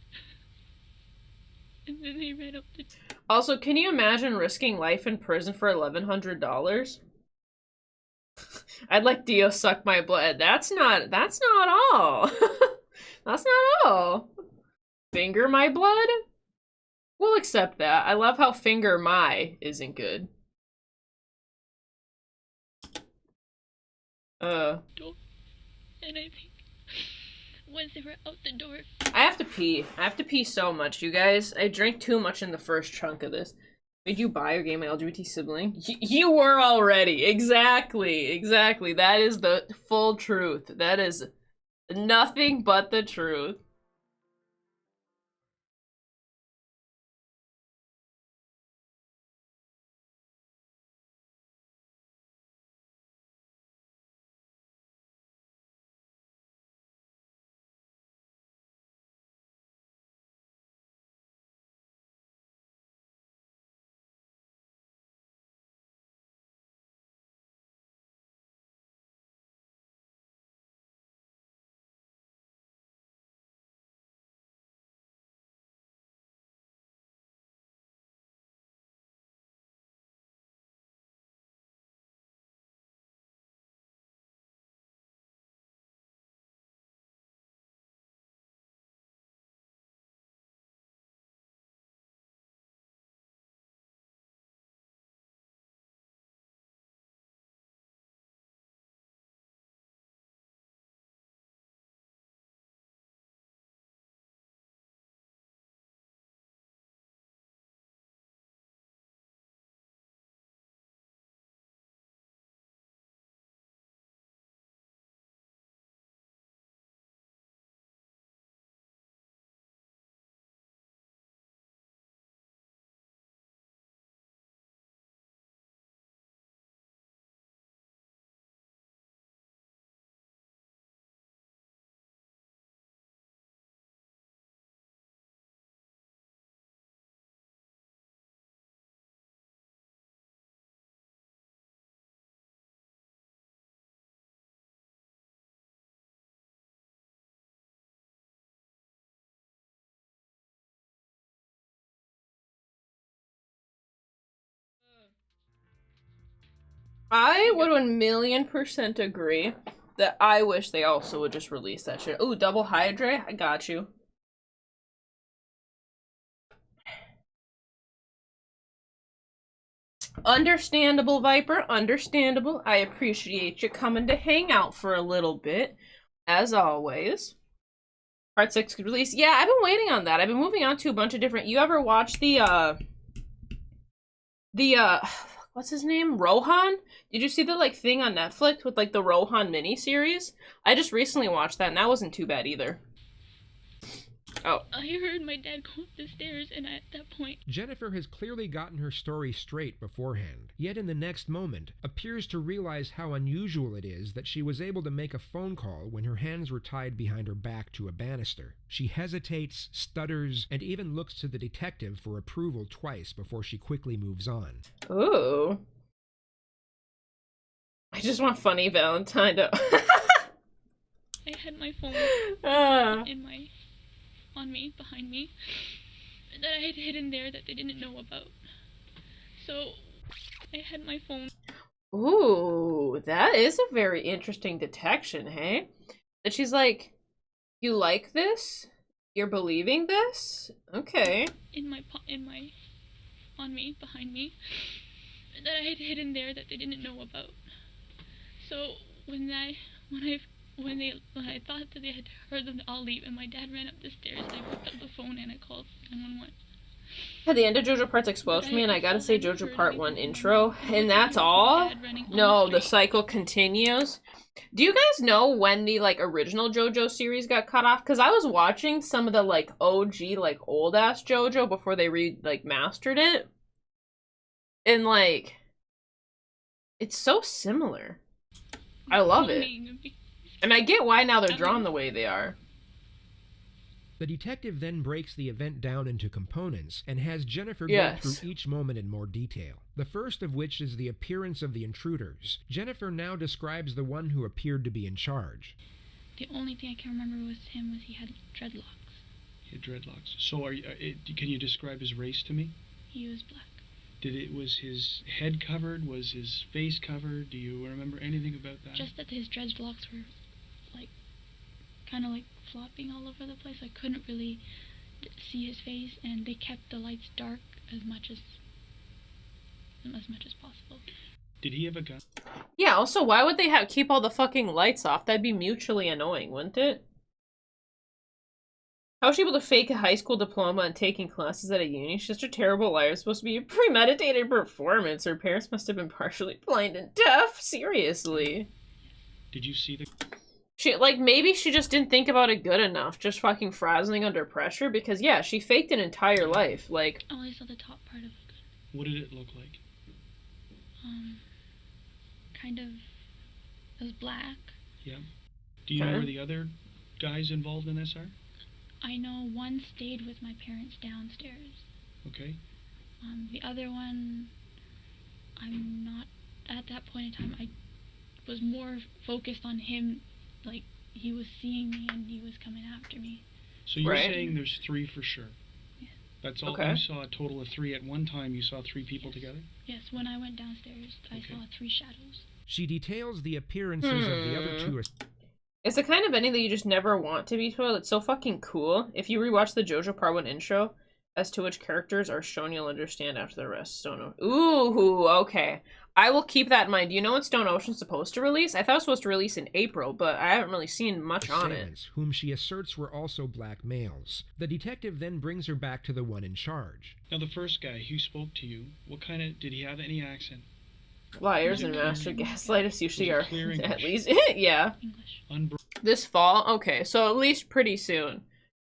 And then they ran up the... Also, can you imagine risking life in prison for $1,100? I'd let Dio suck my blood. That's not all. That's not all. Finger my blood? We'll accept that. I love how finger my isn't good. And I think once they were out the door... I have to pee. I have to pee so much, you guys. I drank too much in the first chunk of this. Did you buy or game an LGBT sibling? You were already. Exactly. That is the full truth. That is nothing but the truth. I would 1,000,000% agree that I wish they also would just release that shit. Ooh, double hydrate? I got you. Understandable, Viper. Understandable. I appreciate you coming to hang out for a little bit, as always. Part 6 could release. Yeah, I've been waiting on that. I've been moving on to a bunch of different... You ever watch the what's his name? Rohan? Did you see the, like, thing on Netflix with, like, the Rohan miniseries? I just recently watched that, and that wasn't too bad either. Oh. I heard my dad go up the stairs, and at that point... Jennifer has clearly gotten her story straight beforehand, yet in the next moment appears to realize how unusual it is that she was able to make a phone call when her hands were tied behind her back to a banister. She hesitates, stutters, and even looks to the detective for approval twice before she quickly moves on. Ooh. I just want funny Valentine to... I had my phone in my... on me, behind me, that I had hidden there that they didn't know about. So I had my phone. Ooh, that is a very interesting detection, hey? That she's like, you like this? You're believing this? Okay. On me, behind me, that I had hidden there that they didn't know about. So when I thought that they had heard them all leave, and my dad ran up the stairs, I picked up the phone and I called 911. At the end of JoJo Parts exposed me, and I gotta say JoJo Part 1 intro, and that's all? No, the cycle continues. Do you guys know when the, like, original JoJo series got cut off? Because I was watching some of the, like, OG, like, old-ass JoJo before they mastered it. And, like, it's so similar. I love it. And I get why now they're drawn the way they are. The detective then breaks the event down into components and has Jennifer go through each moment in more detail. The first of which is the appearance of the intruders. Jennifer now describes the one who appeared to be in charge. The only thing I can remember was he had dreadlocks. He had dreadlocks. So can you describe his race to me? He was black. Was his head covered? Was his face covered? Do you remember anything about that? Just that his dreadlocks were, like, kind of like flopping all over the place. I couldn't really see his face, and they kept the lights dark as much as possible. Did he have a gun? Yeah, also, why would they keep all the fucking lights off? That'd be mutually annoying, wouldn't it? How was she able to fake a high school diploma and taking classes at a uni? She's such a terrible liar. It's supposed to be a premeditated performance. Her parents must have been partially blind and deaf. Seriously. Did you see the... Maybe she just didn't think about it good enough. Just fucking frazzling under pressure. Because, yeah, she faked an entire life. Like... I only saw the top part of it. What did it look like? Kind of... It was black. Yeah. Do you know where the other guys involved in this are? I know one stayed with my parents downstairs. Okay. The other one, I'm not... At that point in time, I was more focused on him. Like, he was seeing me and he was coming after me. So you're saying there's 3 for sure? Yeah. That's all? Okay. You saw a total of 3 at one time? You saw 3 people together? Yes, when I went downstairs, I saw 3 shadows. She details the appearances of the other 2. It's the kind of ending that you just never want to be told. It's so fucking cool. If you rewatch the JoJo Part 1 intro, as to which characters are shown, you'll understand after the rest. Stone Ocean. Ooh, okay. I will keep that in mind. Do you know what Stone Ocean's supposed to release? I thought it was supposed to release in April, but I haven't really seen much on it. Whom she asserts were also black males. The detective then brings her back to the one in charge. Now, the first guy who spoke to you, did he have any accent? Liars and master gaslighters usually are at least yeah. English. This fall? Okay, so at least pretty soon.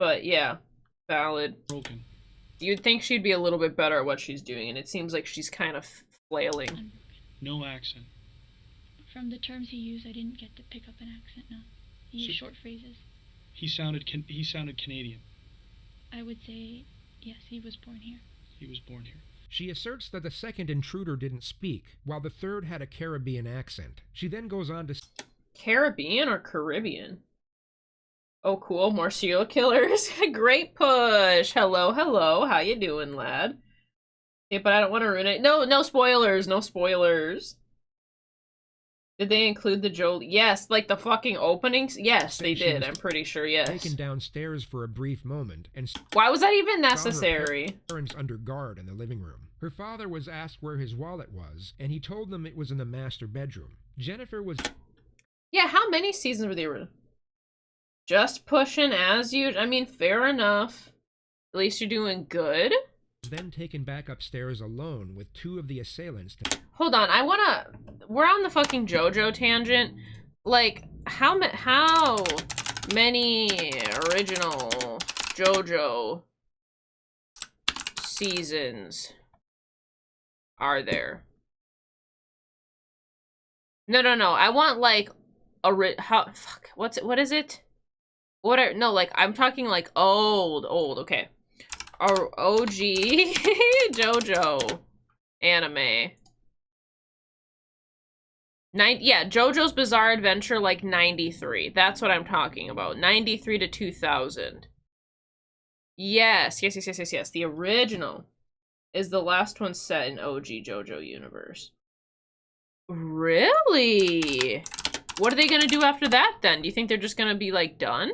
But yeah, valid. Broken. You'd think she'd be a little bit better at what she's doing, and it seems like she's kind of flailing. Unbroken. No accent. From the terms he used, I didn't get to pick up an accent, no. He used short phrases. He sounded Canadian. I would say, yes, he was born here. He was born here. She asserts that the second intruder didn't speak, while the third had a Caribbean accent. She then goes on to... Caribbean or Caribbean? Oh, cool. More serial killers. Great push. Hello, hello. How you doing, lad? Yeah, but I don't want to ruin it. No spoilers. No spoilers. Did they include the Jolie? Yes, like the fucking openings? Yes, they did. I'm pretty sure, yes. Taken downstairs for a brief moment, and why was that even necessary? Her parents under guard in the living room. Her father was asked where his wallet was, and he told them it was in the master bedroom. Jennifer was... Yeah, how many seasons were they in? Just pushing as you... I mean, fair enough. At least you're doing good. Then taken back upstairs alone with 2 of the assailants to... Hold on, we're on the fucking JoJo tangent. Like, how many original JoJo seasons are there? No, I want, like, what is it? I'm talking, like, old, okay. Our OG JoJo anime. JoJo's Bizarre Adventure, like 93. That's what I'm talking about. 93 to 2000. Yes. The original. is the last one set in OG JoJo universe. Really? What are they gonna do after that then? Do you think they're just gonna be like done?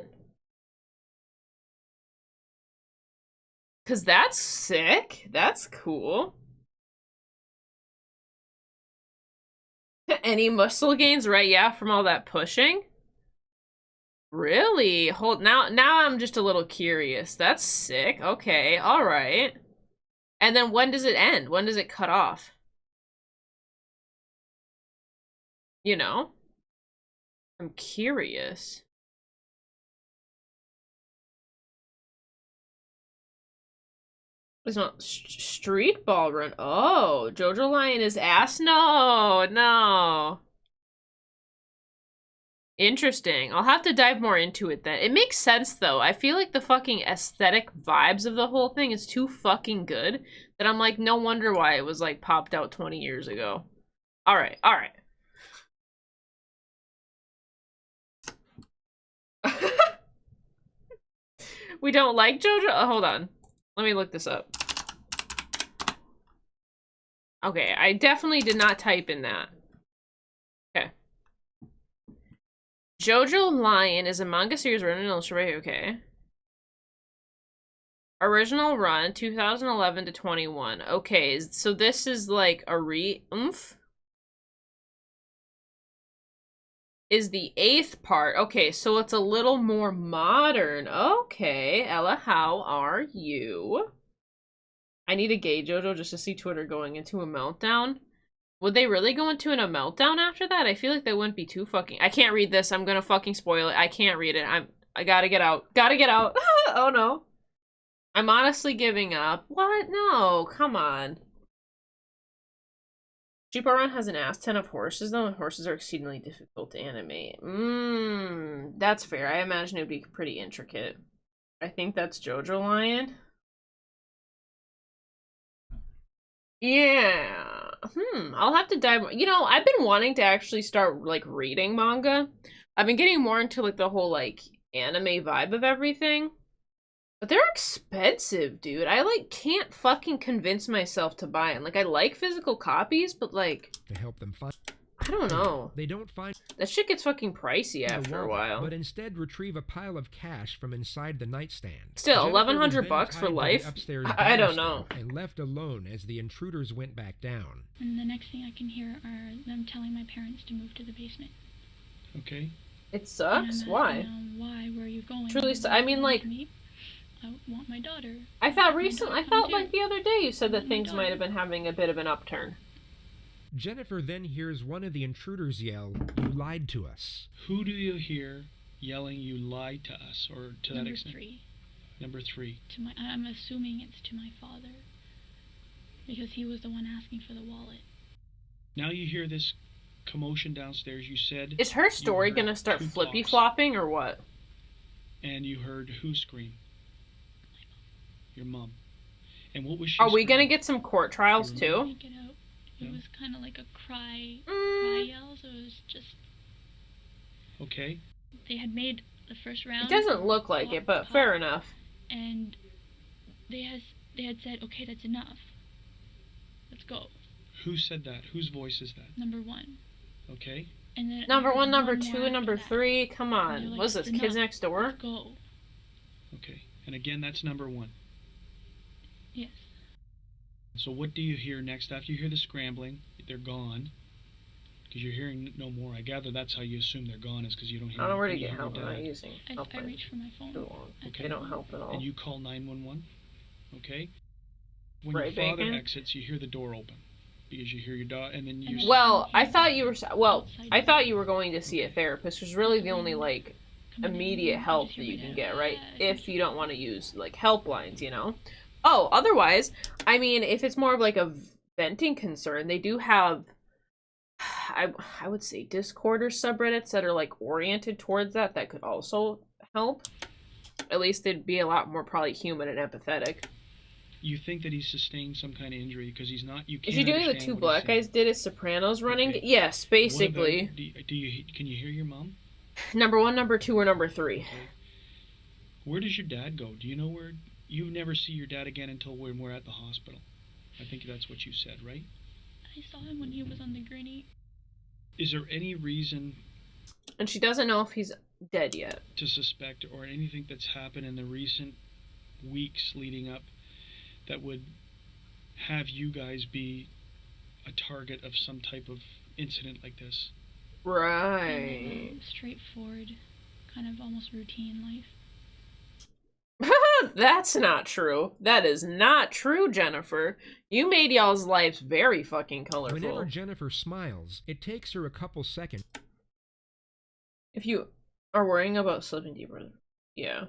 Cause that's sick. That's cool. Any muscle gains, right? Yeah, from all that pushing. Really? Hold now I'm just a little curious. That's sick. Okay, all right. And then when does it end? When does it cut off? You know? I'm curious. It's not street ball run. Oh, Jojo Lion is ass? No, no. Interesting. I'll have to dive more into it then. It makes sense though. I feel like the fucking aesthetic vibes of the whole thing is too fucking good that I'm like, no wonder why it was like popped out 20 years ago. All right, all right. We don't like JoJo? Oh, hold on. Let me look this up. Okay, I definitely did not type in that. Okay. JoJo Lion is a manga series written and illustrated. Okay. Original run 2011 to 21. Okay, so this is like a is the 8th part. Okay, so it's a little more modern. Okay, Ella, how are you? I need a gay JoJo just to see Twitter going into a meltdown. Would they really go into a meltdown after that? I feel like they wouldn't be too fucking... I can't read this. I'm gonna fucking spoil it. I can't read it. I gotta get out. Gotta get out. Oh no. I'm honestly giving up. What? No, come on. Shippo Run has an ass ton of horses, though, and horses are exceedingly difficult to animate. That's fair. I imagine it would be pretty intricate. I think that's JoJo Lion. Yeah. I'll have to dive more. You know, I've been wanting to actually start, like, reading manga. I've been getting more into, like, the whole, like, anime vibe of everything. But they're expensive, dude. I, like, can't fucking convince myself to buy them. Like, I like physical copies, but, like... To help them find... I don't know. They don't find... That shit gets fucking pricey after a while. But instead retrieve a pile of cash from inside the nightstand. Still, $1,100 for life? I don't know. And left alone as the intruders went back down. And the next thing I can hear are them telling my parents to move to the basement. Okay. It sucks? Why? Why? Where are you going? Truly, I mean, like... I want my daughter. I thought like the other day you said that things might have been having a bit of an upturn. Jennifer then hears one of the intruders yell, "You lied to us." Who do you hear yelling, "You lied to us," or to that extent? Number 3. Number 3. I'm assuming it's to my father, because he was the one asking for the wallet. Now you hear this commotion downstairs. You said... Is her story gonna start flippy-flopping or what? And you heard who scream? Your mom. And what was she Are we screaming? gonna get some court trials too? It was kind of like a cry yell, so it was just... Okay. They had made the first round. It doesn't look like it, but fair enough. And they had said, okay, that's enough. Let's go. Who said that? Whose voice is that? Number 1. Okay. And then number 1, number 2, and number 3. Come on. Like, what is this? Kids Next Door? Let's go. Okay. And again, that's number 1. Yes. So what do you hear next after you hear the scrambling? They're gone. Because you're hearing no more. I gather that's how you assume they're gone, is because you don't hear... I don't know where to get help. I'm not using help. I reach for my phone. Okay. They don't help at all. And you call 911. Okay. When your father exits, you hear the door open. Because you hear your dog, and then you... Well, I thought you were going to see a therapist, which is really the only, like, immediate help that you can get, right? If you don't want to use, like, helplines, you know? Oh, otherwise, I mean, if it's more of, like, a venting concern, they do have, I would say, Discord or subreddits that are, like, oriented towards that could also help. At least they'd be a lot more probably human and empathetic. You think that he's sustained some kind of injury because he's not... You can't. Is he doing what 2 black guys did as Sopranos running? Okay. Yes, basically. Can you hear your mom? Number 1, number 2, or number 3. Okay. Where does your dad go? Do you know where... You never see your dad again until when we're at the hospital. I think that's what you said, right? I saw him when he was on the gurney. Is there any reason... And she doesn't know if he's dead yet. ...to suspect, or anything that's happened in the recent weeks leading up that would have you guys be a target of some type of incident like this? Right. Straightforward, kind of almost routine life. That's not true. That is not true, Jennifer. You made y'all's lives very fucking colorful. Whenever Jennifer smiles, it takes her a couple seconds. If you are worrying about slipping deeper, yeah.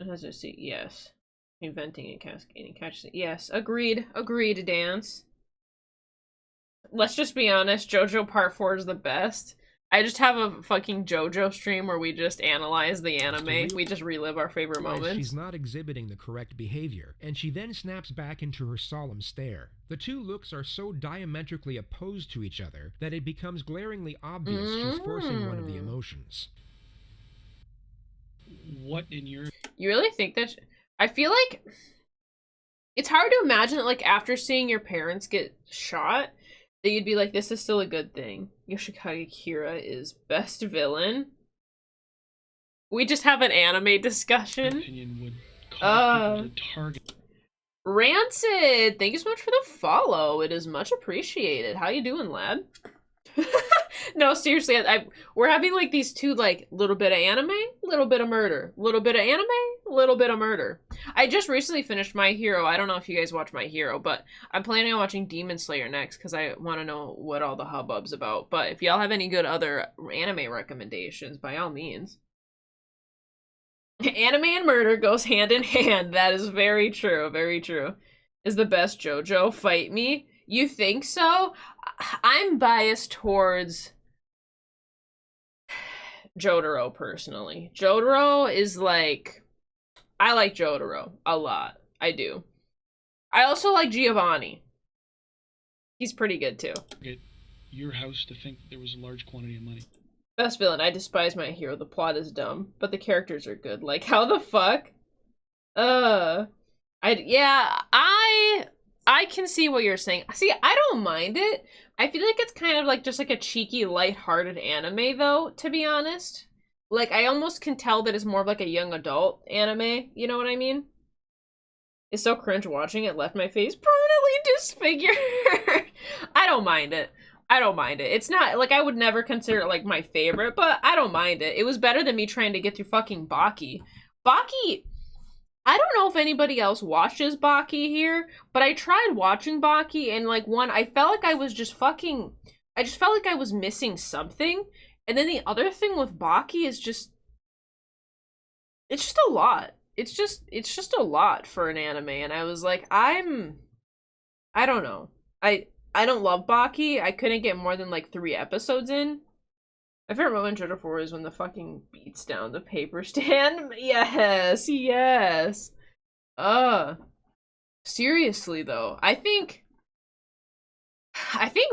It has to see, yes. Inventing and cascading, catch it. Yes, agreed. Agreed, Dance. Let's just be honest, JoJo Part 4 is the best. I just have a fucking JoJo stream where we just analyze the anime. We just relive our favorite moments. She's not exhibiting the correct behavior, and she then snaps back into her solemn stare. The two looks are so diametrically opposed to each other that it becomes glaringly obvious she's forcing one of the emotions. What in your... You really think that... I feel like... It's hard to imagine that, like, after seeing your parents get shot, that you'd be like, this is still a good thing. Yoshikage Kira is best villain. We just have an anime discussion. Opinion would cause people to target. Rancid, thank you so much for the follow. It is much appreciated. How you doing, lad? No, seriously, we're having like these two, like, little bit of anime, little bit of murder. Little bit of anime, little bit of murder. I just recently finished My Hero. I don't know if you guys watch My Hero, but I'm planning on watching Demon Slayer next because I want to know what all the hubbub's about. But if y'all have any good other anime recommendations, by all means. Anime and murder goes hand in hand. That is very true, very true. Is the best JoJo. Fight me. You think so? I'm biased towards Jotaro, personally. Jotaro is like... I like Jotaro a lot. I do. I also like Giovanni. He's pretty good, too. Get your house to think there was a large quantity of money. Best villain. I despise My Hero. The plot is dumb, but the characters are good. Like, how the fuck? I can see what you're saying. See, I don't mind it. I feel like it's kind of like just like a cheeky, lighthearted anime, though, to be honest. Like, I almost can tell that it's more of like a young adult anime. You know what I mean? It's so cringe watching it, left my face permanently disfigured. I don't mind it. I don't mind it. It's not, like, I would never consider it, like, my favorite, but I don't mind it. It was better than me trying to get through fucking Baki. Baki... I don't know if anybody else watches Baki here, but I tried watching Baki, and, like, I felt like I was just fucking... I just felt like I was missing something, and then the other thing with Baki is just... It's just a lot. It's just a lot for an anime, and I was like, I don't know. I don't love Baki. I couldn't get more than, like, 3 episodes in. My favorite moment in JoJo 4 is when the fucking beats down the paper stand. Yes, yes. Seriously though, I think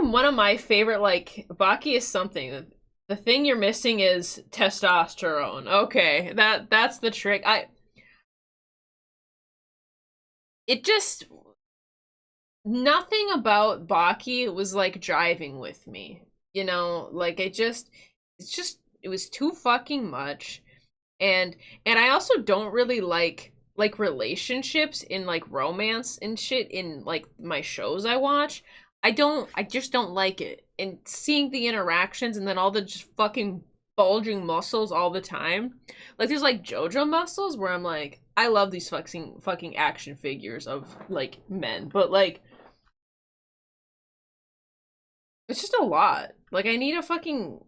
one of my favorite, like, Baki is something. The thing you're missing is testosterone. Okay, that's the trick. Nothing about Baki was, like, driving with me. You know, like, it was too fucking much. And I also don't really like relationships in, like, romance and shit in, like, my shows I watch. I just don't like it. And seeing the interactions and then all the just fucking bulging muscles all the time. Like, there's, like, JoJo muscles where I'm like, I love these fucking action figures of, like, men. But, like, it's just a lot. Like, I need a fucking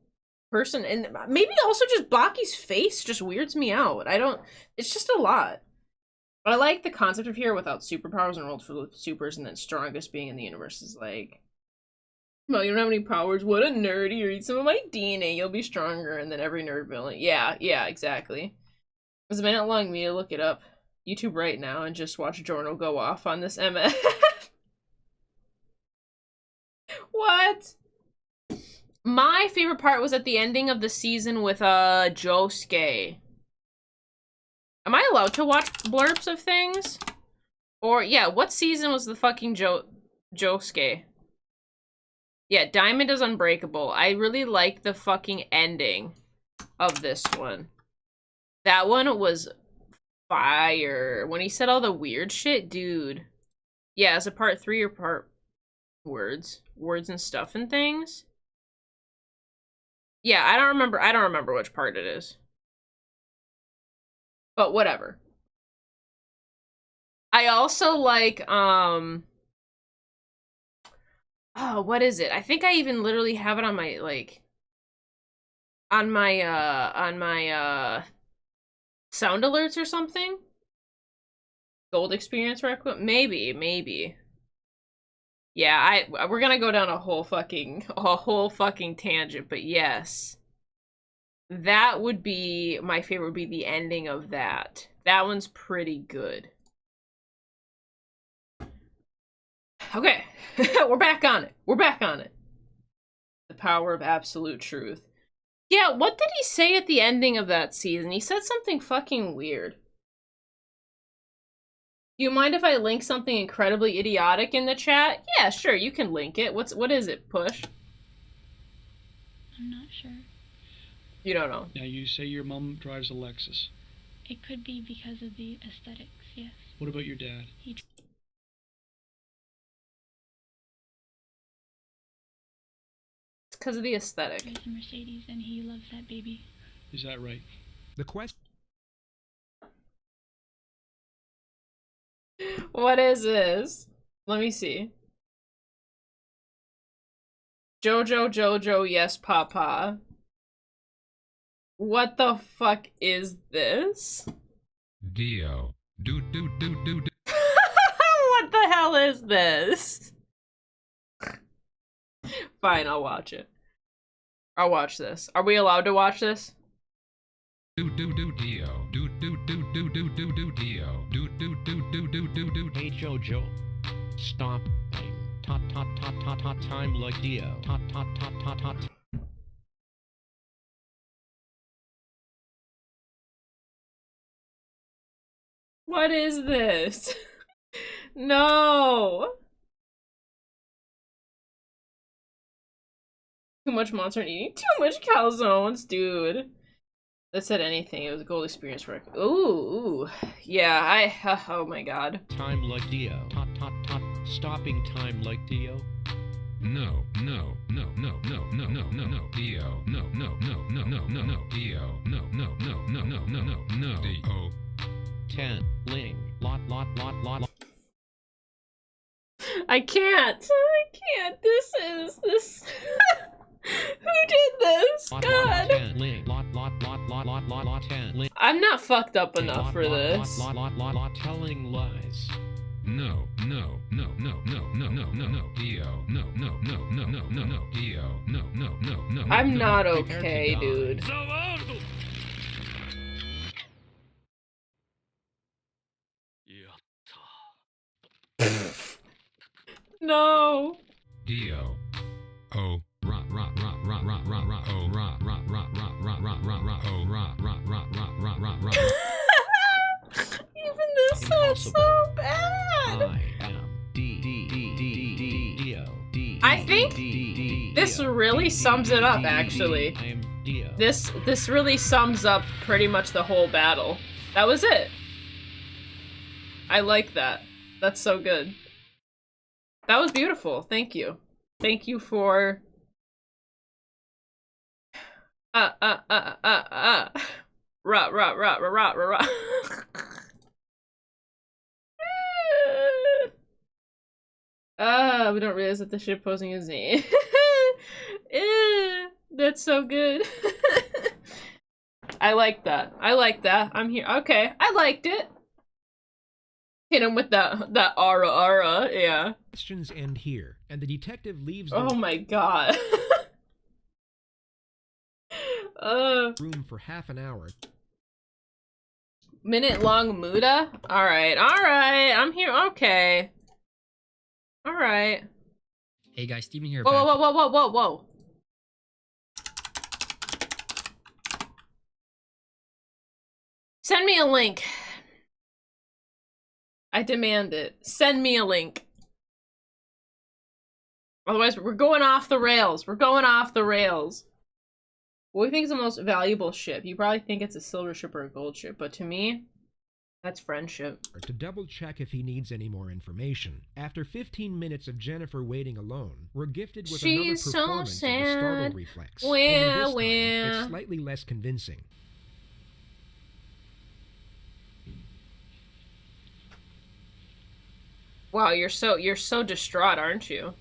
person, and maybe also just Baki's face just weirds me out. It's just a lot. But I like the concept of here without superpowers and world full of supers, and then strongest being in the universe is like, well, you don't have any powers, what a nerd, you eat some of my DNA, you'll be stronger, and then every nerd villain. Yeah, exactly. It's a minute long me to look it up. YouTube right now and just watch Jorno go off on this MF. What? My favorite part was at the ending of the season with Josuke. Am I allowed to watch blurbs of things? Or, yeah, what season was the fucking Josuke. Yeah, Diamond is unbreakable. I really like the fucking ending of this one. That one was fire. When he said all the weird shit, dude. Yeah, is it part 3 or part words? Words and stuff and things? Yeah, I don't remember which part it is. But whatever. I also like, oh, what is it? I think I even literally have it on my, like, on my sound alerts or something? Gold experience requiem? Maybe. Yeah, we're gonna go down a whole fucking tangent, but yes. That would be, my favorite would be the ending of that. That one's pretty good. Okay, we're back on it. The power of absolute truth. Yeah, what did he say at the ending of that season? He said something fucking weird. Do you mind if I link something incredibly idiotic in the chat? Yeah, sure, you can link it. What is it, Push? I'm not sure. You don't know. Now, you say your mom drives a Lexus. It could be because of the aesthetics, yes. What about your dad? He It's because of the aesthetic. drives a Mercedes and he loves that baby. Is that right? The question. What is this? Let me see. Jojo, yes, papa. What the fuck is this? Dio. Do. What the hell is this? Fine, I'll watch it. I'll watch this. Are we allowed to watch this? Dio. Do Dio. Do. Hey Jojo. Stop. Tot time like Dio. Tot. What is this? No. Too much monster and eating too much calzones, dude. That said anything. It was a gold experience for ooh. Yeah, oh my god. Time like Dio. Tot. Stopping time like Dio. No. Dio. No. Dio. No. Dio. 10. Ling. Lot. I can't. This. Who did this? God. 10. Ling. Lot. 10. Ling. I'm not fucked up enough for this. Lot. Telling lies. No. Dio. No. Dio. No. I'm not okay, dude. No. Dio. Oh. Even this sounds so bad. I am Dio. I think this really sums it up, actually. I am Dio. This really sums up pretty much the whole battle. That was it. I like that. That's so good. That was beautiful. Thank you. Thank you for Rah. We don't realize that the ship posing is me. That's so good. I like that. I'm here. Okay, I liked it. Hit him with that ara, yeah. Questions end here, and the detective leaves the my god. room for half an hour. Minute-long Muda? Alright, I'm here, okay. Alright. Hey guys, Steven here. Whoa. Send me a link. I demand it. Send me a link. Otherwise, we're going off the rails. We're going off the rails. What do you think is the most valuable ship? You probably think it's a silver ship or a gold ship, but to me, that's friendship. To double check if he needs any more information. After 15 minutes of Jennifer waiting alone, we're gifted with another performance of the startle reflex. It's slightly less convincing. Wow, you're so distraught, aren't you?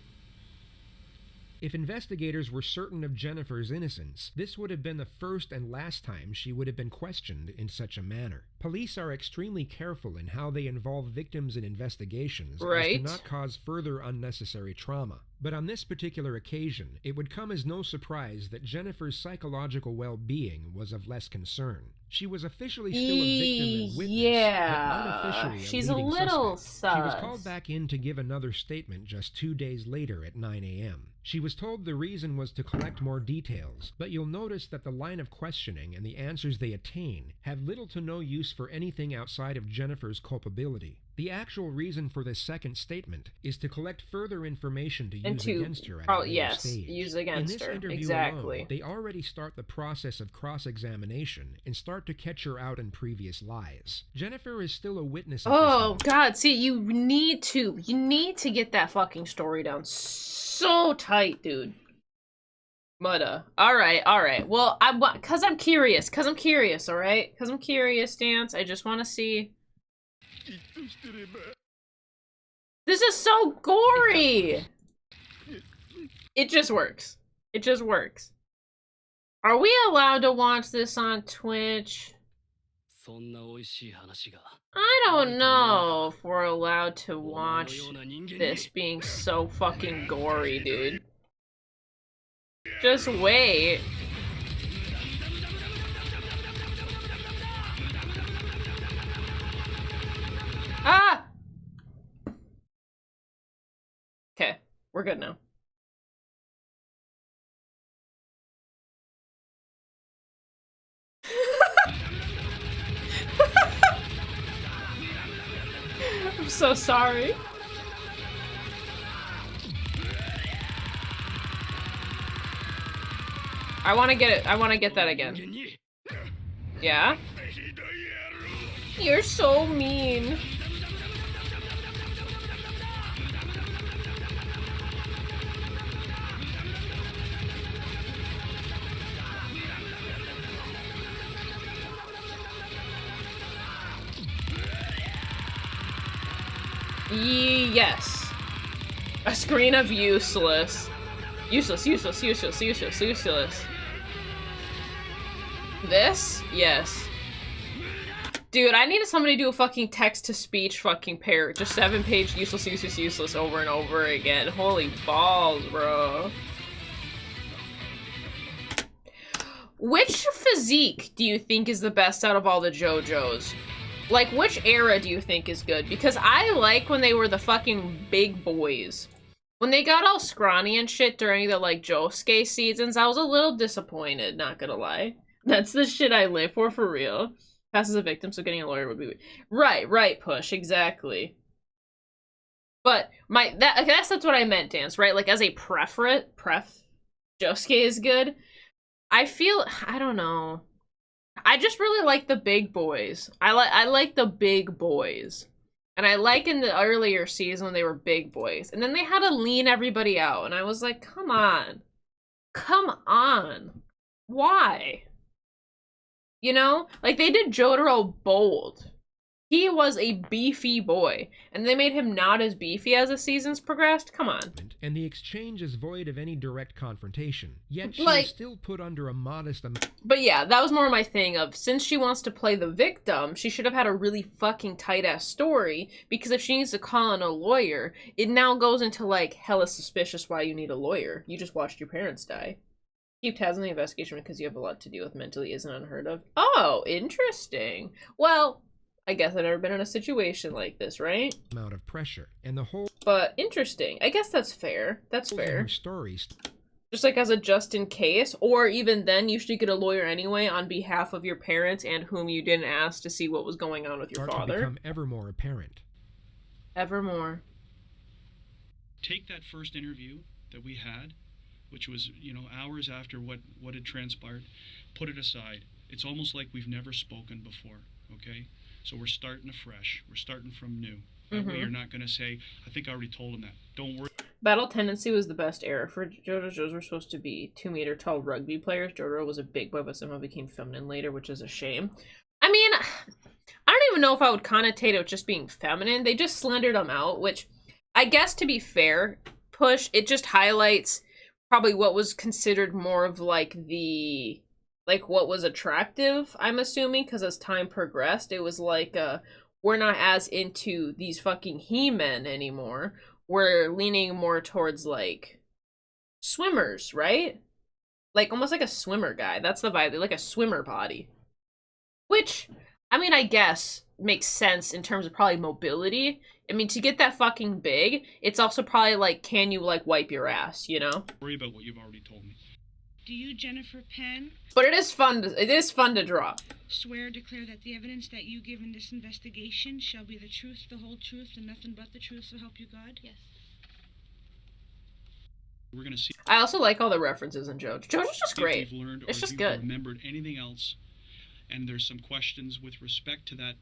If investigators were certain of Jennifer's innocence, this would have been the first and last time she would have been questioned in such a manner. Police are extremely careful in how they involve victims in investigations as to not cause further unnecessary trauma. But on this particular occasion, it would come as no surprise that Jennifer's psychological well-being was of less concern. She was officially still a victim and witness, but unofficially she's a leading a little suspect. She was called back in to give another statement just 2 days later at 9 a.m. She was told the reason was to collect more details, but you'll notice that the line of questioning and the answers they attain have little to no use for anything outside of Jennifer's culpability. The actual reason for this second statement is to collect further information to use against her at a later stage. Use against In this her. interview Exactly. alone, they already start the process of cross-examination and start to catch her out in previous lies. Jennifer is still a witness. Oh God! See, you need to get that fucking story down so tight, dude. Mutta. All right. Well, cause I'm curious. All right. Cause I'm curious, Dance. I just want to see. This is so gory. It just works. Are we allowed to watch this on Twitch? I don't know if we're allowed to watch this being so fucking gory, dude. Just wait. Ah! Okay, we're good now. I'm so sorry. I want to get it. I want to get that again. Yeah? You're so mean. Yes. A screen of useless. Useless. This? Yes. Dude, I needed somebody to do a fucking text-to-speech fucking pair. Just 7-page useless over and over again. Holy balls, bro. Which physique do you think is the best out of all the JoJo's? Like, which era do you think is good? Because I like when they were the fucking big boys. When they got all scrawny and shit during the, like, Josuke seasons, I was a little disappointed, not gonna lie. That's the shit I live for real. Pass as a victim, so getting a lawyer would be... Right, Push, exactly. But, I guess that's what I meant, Dance, right? Like, as a Josuke is good. I don't know. I just really like the big boys. I like the big boys. And I like in the earlier season when they were big boys. And then they had to lean everybody out. And I was like, come on. Come on. Why? You know? Like, they did Jotaro bold. He was a beefy boy. And they made him not as beefy as the seasons progressed? Come on. And the exchange is void of any direct confrontation. Yet she is still put under a modest amount. But yeah, that was more my thing of, since she wants to play the victim, she should have had a really fucking tight-ass story, because if she needs to call in a lawyer, it now goes into, like, hella suspicious why you need a lawyer. You just watched your parents die. Keep tabs on the investigation because you have a lot to deal with mentally isn't unheard of. Oh, interesting. Well, I guess I've never been in a situation like this, right? Amount of pressure and the whole. But interesting. I guess that's fair. That's fair. Stories. Just like as a just in case, or even then you should get a lawyer anyway on behalf of your parents and whom you didn't ask to see what was going on with your father. To become ever more apparent. Ever more. Take that first interview that we had, which was, you know, hours after what had transpired, put it aside. It's almost like we've never spoken before, okay? So we're starting afresh. We're starting from new. That way you're not going to say, I think I already told him that. Don't worry. Battle tendency was the best era for JoJo. JoJo were supposed to be 2-meter tall rugby players. JoJo was a big boy, but somehow became feminine later, which is a shame. I mean, I don't even know if I would connotate it with just being feminine. They just slendered them out, which I guess, to be fair, Push, it just highlights probably what was considered more of like the, like what was attractive, I'm assuming, because as time progressed, it was like, we're not as into these fucking he-men anymore. We're leaning more towards like swimmers, right? Like almost like a swimmer guy. That's the vibe. They're like a swimmer body. Which, I mean, I guess makes sense in terms of probably mobility. I mean, to get that fucking big, it's also probably like, can you like wipe your ass, you know? Worry about what you've already told me. Do you, Jennifer Penn? But it is fun to draw. Swear or declare that the evidence that you give in this investigation shall be the truth, the whole truth, and nothing but the truth, so help you God? Yes. We're going to see. I also like all the references in JoJo. JoJo's just great. If you've learned or it's just if good. you've remembered anything else, and there's some questions with respect to that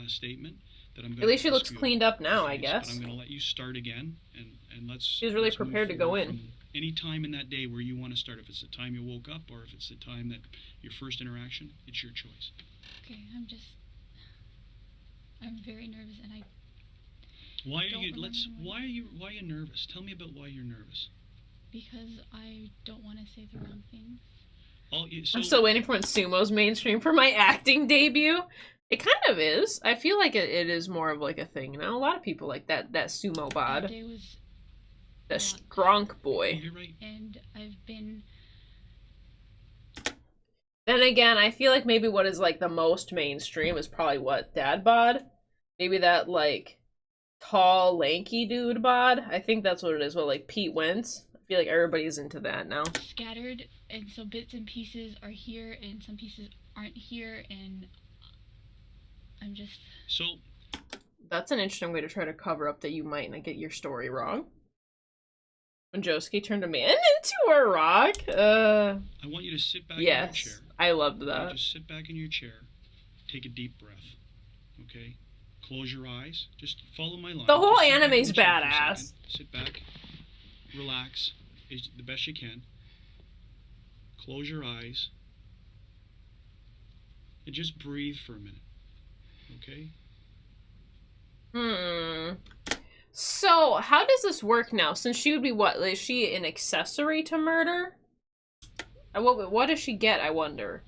statement that I'm going to At least she looks cleaned up now, I but guess. I'm going to let you start again, and let's. She's really let's move prepared to go forward in. from any time in that day where you want to start. If it's the time you woke up, or if it's the time that your first interaction, it's your choice. Okay, I'm very nervous, and I. Why are don't you? remember the Why are you nervous? Tell me about why you're nervous. Because I don't want to say the wrong things. I'm still waiting for when sumo's mainstream for my acting debut. It kind of is. I feel like it is more of like a thing now. A lot of people like that sumo bod. That day was that strong boy. You're right. And I've been. Then again, I feel like maybe what is like the most mainstream is probably what, dad bod? Maybe that like tall, lanky dude bod. I think that's what it is. What, like Pete Wentz? I feel like everybody's into that now. Scattered, and so bits and pieces are here, and some pieces aren't here, and I'm just. So. That's an interesting way to try to cover up that you might not get your story wrong. When Josuke turned a man into a rock. I want you to sit back in your chair. Yes, I loved that. Just sit back in your chair. Take a deep breath. Okay? Close your eyes. Just follow my line. The whole Just sit back in anime's the chair for a badass. second. Sit back. Relax. Is the best you can. Close your eyes. And just breathe for a minute. Okay? So, how does this work now? Since she would be what? Is she an accessory to murder? What does she get, I wonder?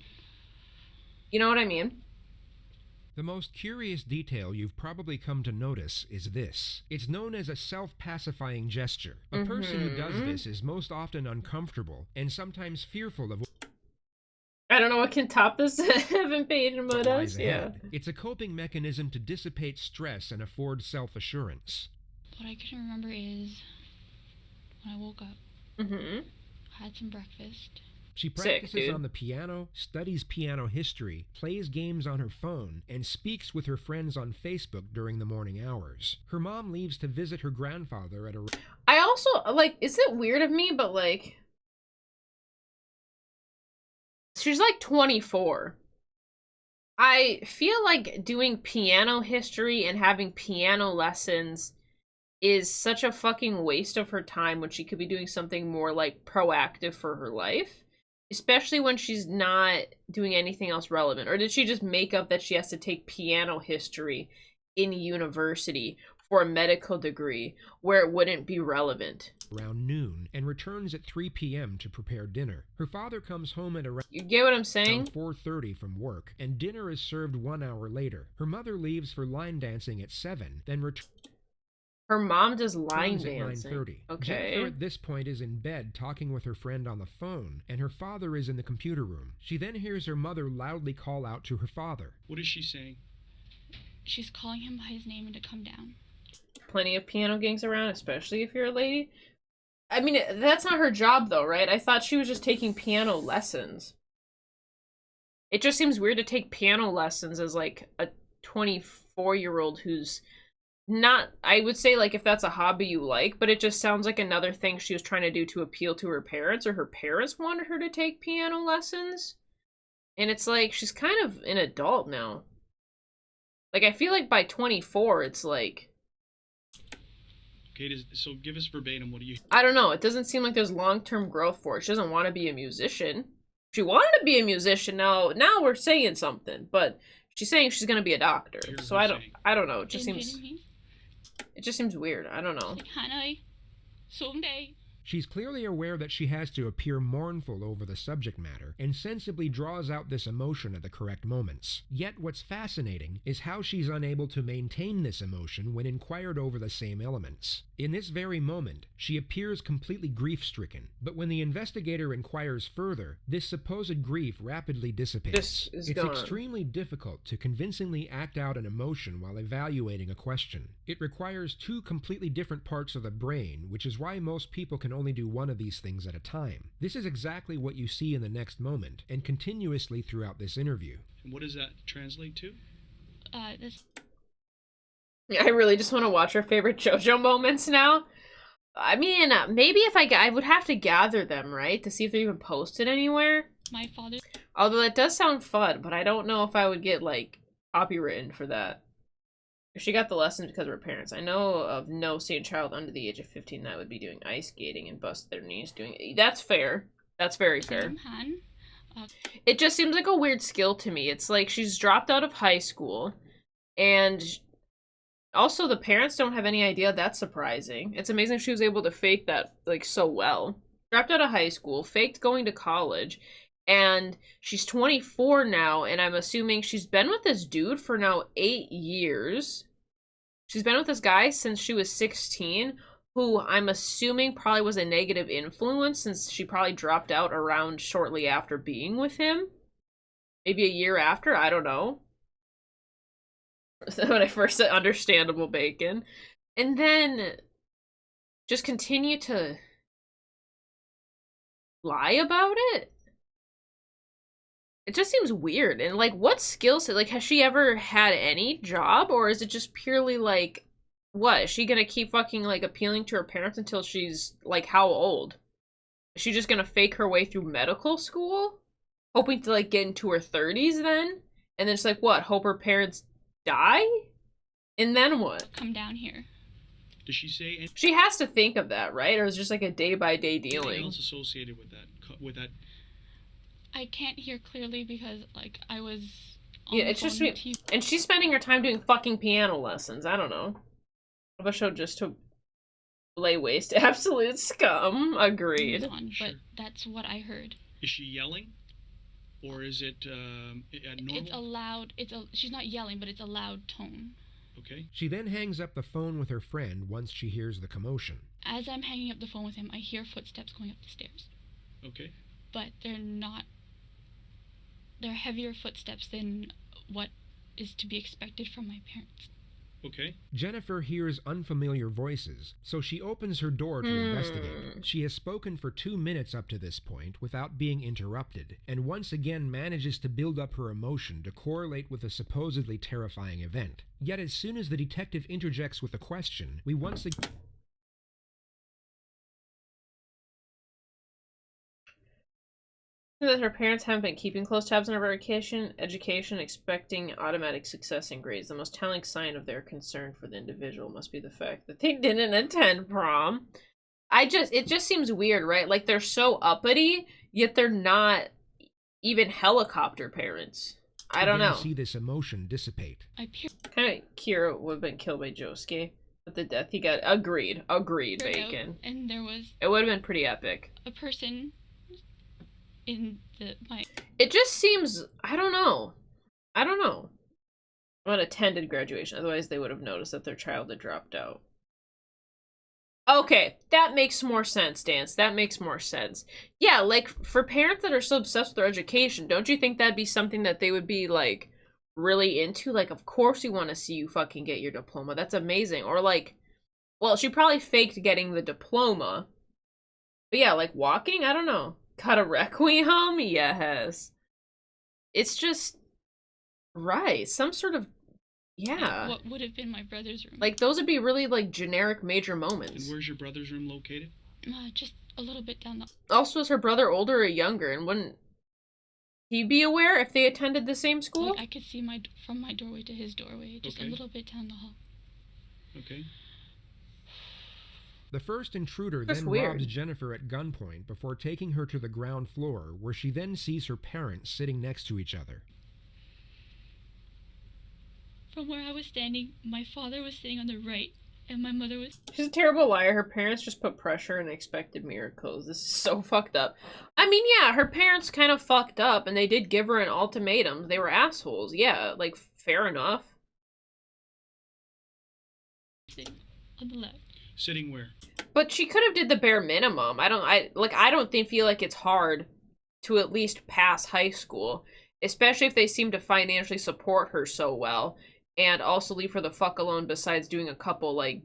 You know what I mean? The most curious detail you've probably come to notice is this. It's known as a self-pacifying gesture. A person who does this is most often uncomfortable and sometimes fearful of I don't know what can top this 7-page what lies yeah. ahead. It's a coping mechanism to dissipate stress and afford self-assurance. What I can remember is when I woke up, had some breakfast. She practices on the piano, studies piano history, plays games on her phone, and speaks with her friends on Facebook during the morning hours. Her mom leaves to visit her grandfather at a... I also, like, is it weird of me, but, like... She's, like, 24. I feel like doing piano history and having piano lessons is such a fucking waste of her time when she could be doing something more, like, proactive for her life. Especially when she's not doing anything else relevant. Or did she just make up that she has to take piano history in university for a medical degree where it wouldn't be relevant? Around noon and returns at 3 p.m. to prepare dinner. Her father comes home at around... You get what I'm saying? 4:30 from work, and dinner is served 1 hour later. Her mother leaves for line dancing at 7, then returns... Her mom does line at dancing. 9:30. Okay. Jennifer at this point is in bed talking with her friend on the phone, and her father is in the computer room. She then hears her mother loudly call out to her father. What is she saying? She's calling him by his name and to come down. Plenty of piano gangs around, especially if you're a lady. I mean, that's not her job though, right? I thought she was just taking piano lessons. It just seems weird to take piano lessons as like a 24-year-old who's not, I would say, like, if that's a hobby you like, but it just sounds like another thing she was trying to do to appeal to her parents, or her parents wanted her to take piano lessons. And it's like, she's kind of an adult now. Like, I feel like by 24, it's like... Okay, so give us verbatim, what do you... I don't know, it doesn't seem like there's long-term growth for her. She doesn't want to be a musician. If she wanted to be a musician, now we're saying something, but she's saying she's gonna be a doctor. So I don't know, it just seems weird. I don't know. Someday. She's clearly aware that she has to appear mournful over the subject matter, and sensibly draws out this emotion at the correct moments. Yet what's fascinating is how she's unable to maintain this emotion when inquired over the same elements. In this very moment, she appears completely grief-stricken, but when the investigator inquires further, this supposed grief rapidly dissipates. It's extremely difficult to convincingly act out an emotion while evaluating a question. It requires two completely different parts of the brain, which is why most people can only do one of these things at a time. This is exactly what you see in the next moment, and continuously throughout this interview. And what does that translate to? I really just want to watch her favorite JoJo moments now. I mean, maybe if I would have to gather them, right? To see if they're even posted anywhere. My father... Although that does sound fun, but I don't know if I would get, like, copywritten for that. She got the lessons because of her parents. I know of no sane child under the age of 15 that would be doing ice skating and bust their knees doing it. That's fair. That's very fair. It just seems like a weird skill to me. It's like she's dropped out of high school, and also the parents don't have any idea. That's surprising. It's amazing she was able to fake that, like, so well. Dropped out of high school, faked going to college, and she's 24 now, and I'm assuming she's been with this dude for now 8 years. She's been with this guy since she was 16, who I'm assuming probably was a negative influence since she probably dropped out around shortly after being with him. Maybe a year after, I don't know. When I first said understandable bacon. And then just continue to lie about it. It just seems weird. And, like, what skill set? Like, has she ever had any job? Or is it just purely, like, what? Is she gonna keep fucking, like, appealing to her parents until she's, like, how old? Is she just gonna fake her way through medical school? Hoping to, like, get into her 30s then? And then it's like, what? Hope her parents die? And then what? Come down here. Does she say anything? She has to think of that, right? Or is it just, like, a day-by-day dealing? Anything else associated with that? I can't hear clearly because, like, I was on yeah, the it's phone just with TV. And she's spending her time doing fucking piano lessons. I don't know. Of a show just to lay waste to absolute scum. Agreed. But that's what I heard. Is she yelling, or is it normal? It's a loud. She's not yelling, but it's a loud tone. Okay. She then hangs up the phone with her friend once she hears the commotion. As I'm hanging up the phone with him, I hear footsteps going up the stairs. Okay. But they're not. They're heavier footsteps than what is to be expected from my parents. Okay. Jennifer hears unfamiliar voices, so she opens her door to investigate. She has spoken for 2 minutes up to this point without being interrupted, and once again manages to build up her emotion to correlate with a supposedly terrifying event. Yet as soon as the detective interjects with a question, we once again... that her parents haven't been keeping close tabs on her education, expecting automatic success in grades. The most telling sign of their concern for the individual must be the fact that they didn't attend prom. It just seems weird, right? Like, they're so uppity, yet they're not even helicopter parents. I don't know. See this emotion dissipate. Kind of Kira would have been killed by Josuke. But the death he got, agreed, bacon. And there was... It would have been pretty epic. A person... It just seems, I don't know. What attended graduation, otherwise they would have noticed that their child had dropped out. Okay, that makes more sense, Dance. That makes more sense. Yeah, like, for parents that are so obsessed with their education, don't you think that'd be something that they would be, like, really into? Like, of course we want to see you fucking get your diploma. That's amazing. Or, like, well, she probably faked getting the diploma. But yeah, like, walking? I don't know. Cut a requiem? Yes. It's just... right. Some sort of Yeah. What would have been my brother's room. Like, those would be really, like, generic major moments. And where's your brother's room located? Just a little bit down the... Also, is her brother older or younger? And wouldn't he be aware if they attended the same school? Like, I could see from my doorway to his doorway, just a little bit down the hall. Okay. The first intruder then robs Jennifer at gunpoint before taking her to the ground floor, where she then sees her parents sitting next to each other. From where I was standing, my father was sitting on the right, and my mother was... She's a terrible liar. Her parents just put pressure and expected miracles. This is so fucked up. I mean, yeah, her parents kind of fucked up, and they did give her an ultimatum. They were assholes. Yeah, like, fair enough. Sitting on the left. Sitting where? But she could have did the bare minimum. I don't feel like it's hard to at least pass high school, especially if they seem to financially support her so well, and also leave her the fuck alone besides doing a couple, like,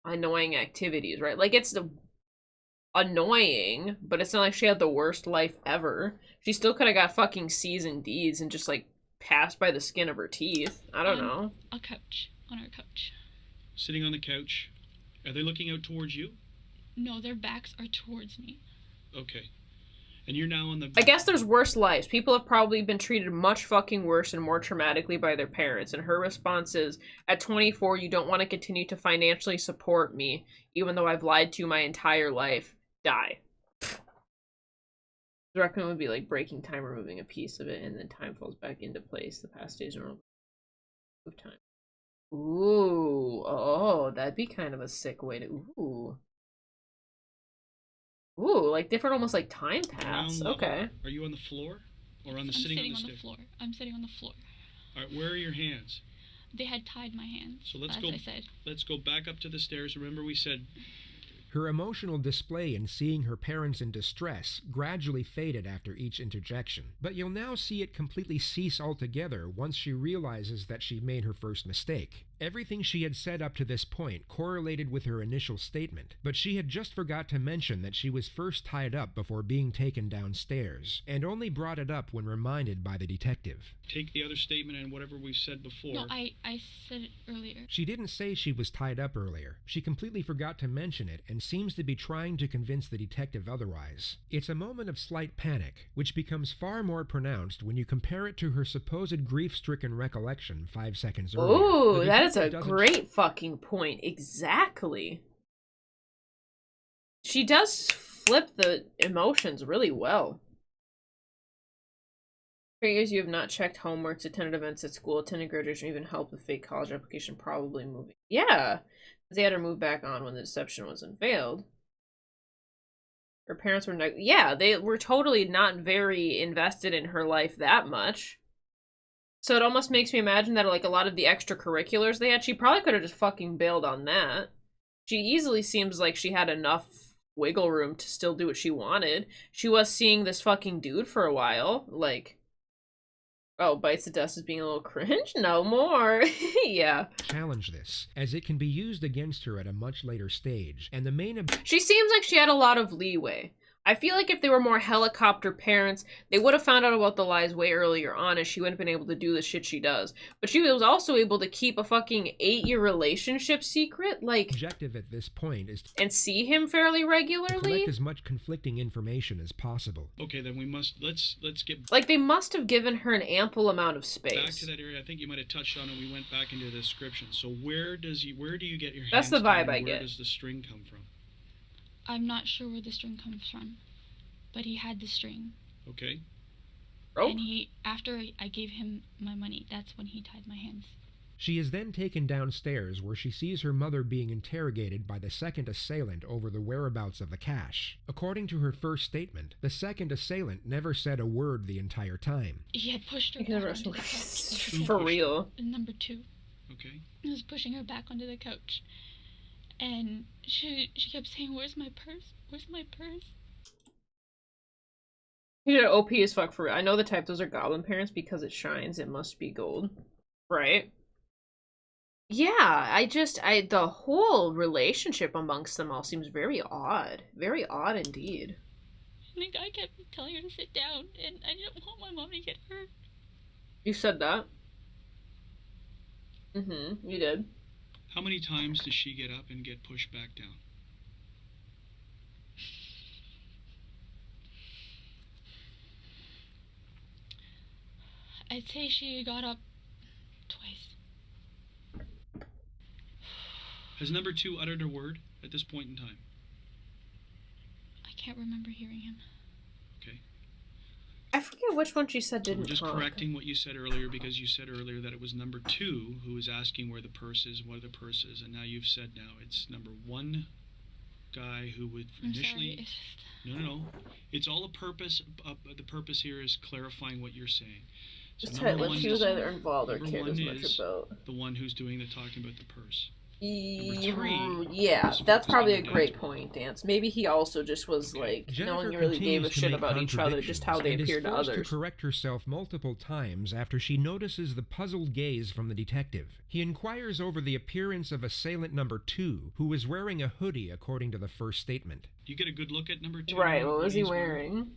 annoying activities, right? Like, it's annoying, but it's not like she had the worst life ever. She still could have got fucking C's and D's and just, like, passed by the skin of her teeth. I don't know. A couch. On our couch. Sitting on the couch. Are they looking out towards you? No, their backs are towards me. Okay. And you're now on the... I guess there's worse lives. People have probably been treated much fucking worse and more traumatically by their parents. And her response is, at 24, you don't want to continue to financially support me, even though I've lied to you my entire life. Die. The recommend would be like breaking time, removing a piece of it, and then time falls back into place. The past days are of time. Ooh, oh, that'd be kind of a sick way to, ooh, like different, almost like time paths. Okay. Are you on the floor or on the I'm sitting on the stairs? Floor. I'm sitting on the floor. All right, where are your hands? They had tied my hands. So let's as go. I said. Let's go back up to the stairs. Remember, we said. Her emotional display in seeing her parents in distress gradually faded after each interjection, but you'll now see it completely cease altogether once she realizes that she made her first mistake. Everything she had said up to this point correlated with her initial statement, but she had just forgot to mention that she was first tied up before being taken downstairs, and only brought it up when reminded by the detective. Take the other statement and whatever we've said before. No, I said it earlier. She didn't say she was tied up earlier. She completely forgot to mention it and seems to be trying to convince the detective otherwise. It's a moment of slight panic, which becomes far more pronounced when you compare it to her supposed grief-stricken recollection 5 seconds earlier. Ooh, that is a great fucking point. Exactly. She does flip the emotions really well. For years you have not checked homeworks, attended events at school, attended graduation, even helped with fake college application, probably moving. Yeah, they had her move back on when the deception was unveiled. Her parents were yeah, they were totally not very invested in her life that much. So it almost makes me imagine that, like, a lot of the extracurriculars they had, she probably could have just fucking bailed on that. She easily seems like she had enough wiggle room to still do what she wanted. She was seeing this fucking dude for a while. Like, oh, bites the dust as being a little cringe? No more. Yeah. Challenge this, as it can be used against her at a much later stage, and the main... She seems like she had a lot of leeway. I feel like if they were more helicopter parents, they would have found out about the lies way earlier on, and she wouldn't have been able to do the shit she does. But she was also able to keep a fucking 8-year relationship secret, like... objective at this point is and see him fairly regularly? Collect as much conflicting information as possible. Okay, then we must... Let's get... Like, they must have given her an ample amount of space. Back to that area. I think you might have touched on it. We went back into the description. So where do you get your hands? That's the vibe I get. Where does the string come from? I'm not sure where the string comes from, but he had the string. Okay. Oh. And after I gave him my money, that's when he tied my hands. She is then taken downstairs where she sees her mother being interrogated by the second assailant over the whereabouts of the cash. According to her first statement, the second assailant never said a word the entire time. He had pushed her back onto the couch. For real. Number 2. Okay. He was pushing her back onto the couch. And she kept saying, "Where's my purse? Where's my purse?" You know, OP as fuck for real. I know the type, those are goblin parents because it shines, it must be gold. Right? Yeah, the whole relationship amongst them all seems very odd. Very odd indeed. And the guy kept telling her to sit down, and I didn't want my mom to get hurt. You said that? Mm-hmm. You did. How many times does she get up and get pushed back down? I'd say she got up twice. Has number 2 uttered a word at this point in time? I can't remember hearing him. Okay. I forget which one she said didn't We're just talk. correcting what you said earlier, because you said earlier that it was number 2 who was asking where the purse is, what the purse is, and now you've said now it's number 1 guy who would initially... I'm sorry, No. It's all a purpose. The purpose here is clarifying what you're saying. So Just let you guys are involved or number cared as 1 much is about. the one who's doing the talking about the purse. Number 3 yeah, is that's focused probably on a your great dad's point, Dance. Maybe he also just was like, no Jennifer one really gave a continues to shit make about each other, just how they contradictions, appeared to and is others. forced to correct herself multiple times after she notices the puzzled gaze from the detective. He inquires over the appearance of assailant number 2, who was wearing a hoodie according to the first statement. Do you get a good look at number 2? Right, what was he wearing?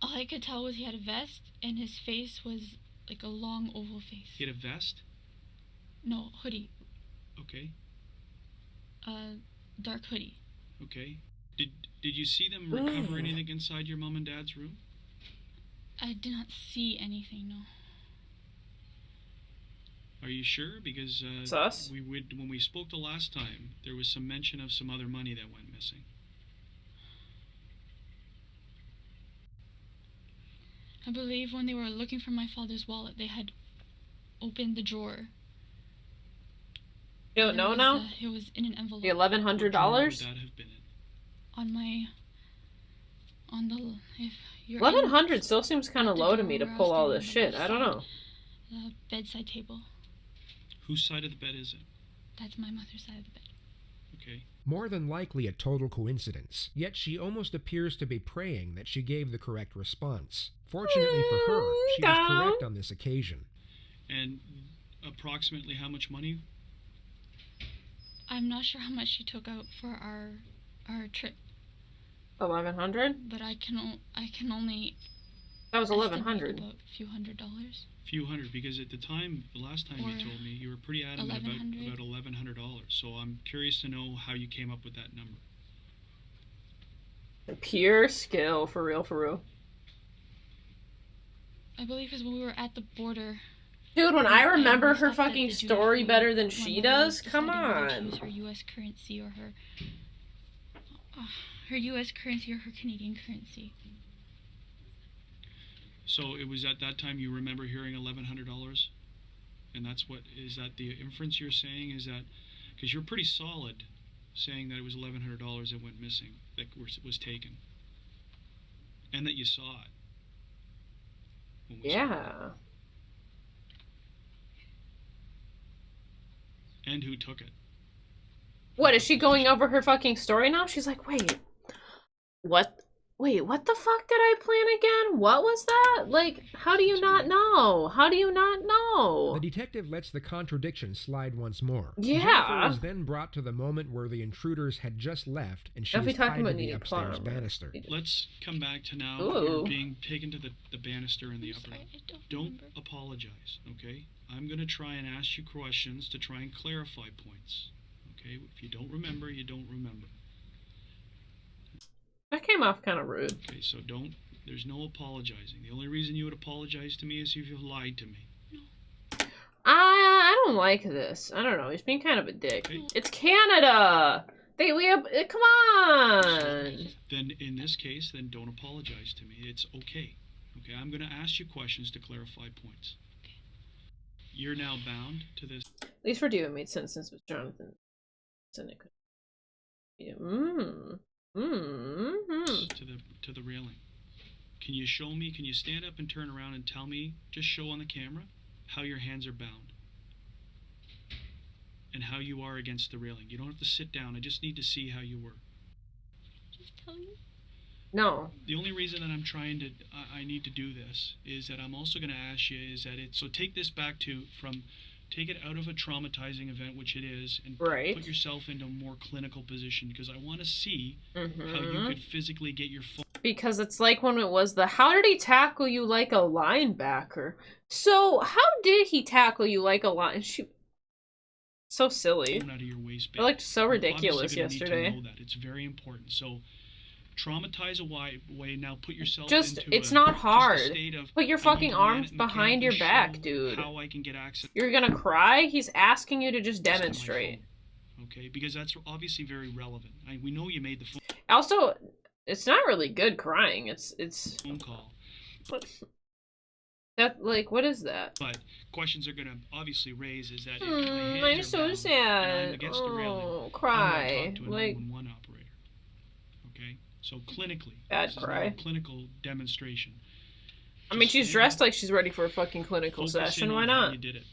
All I could tell was he had a vest, and his face was like a long oval face. He had a vest? No, hoodie. Okay. Dark hoodie. Okay. Did you see them recover anything inside your mom and dad's room? I did not see anything, no. Are you sure? Because Sus? when we spoke the last time, there was some mention of some other money that went missing. I believe when they were looking for my father's wallet, they had opened the drawer. You don't know now? It was in an envelope. The $1,100? What drawer would that have been in? On the, if you're 1,100 still seems kind of the low to me to drawer, pull all I this was shit. doing I don't know. the bedside table. Whose side of the bed is it? That's my mother's side of the bed. Okay. More than likely a total coincidence, yet she almost appears to be praying that she gave the correct response. Fortunately for her, she was correct on this occasion. And approximately how much money? I'm not sure how much she took out for our trip, 1,100? but I can only. That was estimate 1,100. About a few $100s. Few hundred, because at the time, the last time you told me, you were pretty adamant about $1,100. So I'm curious to know how you came up with that number. Pure skill, for real, for real. I believe because when we were at the border. Dude, when I remember her stuff that fucking the duty story free, better than my she mother does, was come deciding whether to on. use her U.S. currency or her U.S. currency or her Canadian currency. So it was at that time you remember hearing $1,100? And that's what, is that the inference you're saying? Is that, because you're pretty solid saying that it was $1,100 that went missing, that was taken. And that you saw it. Yeah. And who took it? What, is she going over her fucking story now? She's like, wait, what the fuck did I plan again? What was that? Like, how do you not know? How do you not know? The detective lets the contradiction slide once more. Yeah. Jennifer is then brought to the moment where the intruders had just left, and she is tied to the upstairs banister. Let's come back to now. Ooh. You're being taken to the banister in the upper room. Don't remember. apologize, okay? I'm going to try and ask you questions to try and clarify points. Okay? If you don't remember, you don't remember. That came off kind of rude. Okay, so there's no apologizing. The only reason you would apologize to me is if you lied to me. I don't like this. I don't know. He's being kind of a dick. Okay. It's Canada. Come on. Then in this case, then don't apologize to me. It's okay. Okay, I'm going to ask you questions to clarify points. You're now bound to this. At least for you, it made sense since it was Jonathan. Yeah. To the railing. Can you show me? Can you stand up and turn around and tell me? Just show on the camera how your hands are bound and how you are against the railing. You don't have to sit down. I just need to see how you were. Just tell you. No. The only reason that I'm trying to, I need to do this is that I'm also going to ask you is that so take this back take it out of a traumatizing event, which it is, and put yourself into a more clinical position, because I want to see how you could physically get your phone. Because it's like when it was how did he tackle you like a linebacker? So how did he tackle you like a So silly. Out of your waistband. They looked so ridiculous yesterday. Need to know that. It's very important. So traumatize away. Now put yourself just into it's not hard. Of, put your fucking arms behind your back, dude. How I can get access. You're gonna cry? He's asking you to just demonstrate. Okay, because that's obviously very relevant. We know you made the phone. Also, it's not really good crying. It's phone call. But that, like, what is that? But questions are gonna obviously raise is that if I'm so sad. The railing, cry. I'm like 911 operator. Okay, so clinically, bad cry. Clinical demonstration. I mean, she's dressed like she's ready for a fucking clinical session. Why not? You did it.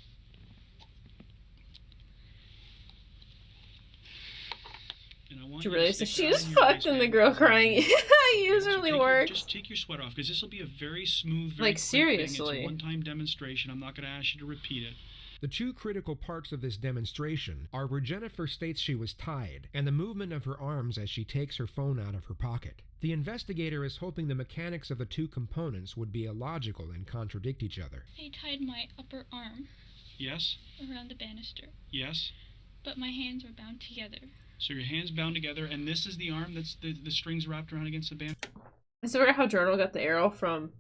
She really said she was fucked and the girl crying. It usually works. Just take your sweat off, because this will be a very smooth, very like seriously. It's a one-time demonstration. I'm not going to ask you to repeat it. The two critical parts of this demonstration are where Jennifer states she was tied, and the movement of her arms as she takes her phone out of her pocket. The investigator is hoping the mechanics of the two components would be illogical and contradict each other. I tied my upper arm. Yes. Around the banister. Yes. But my hands were bound together. So your hands bound together, and this is the arm that's the strings wrapped around against the band. Is it how Journal got the arrow from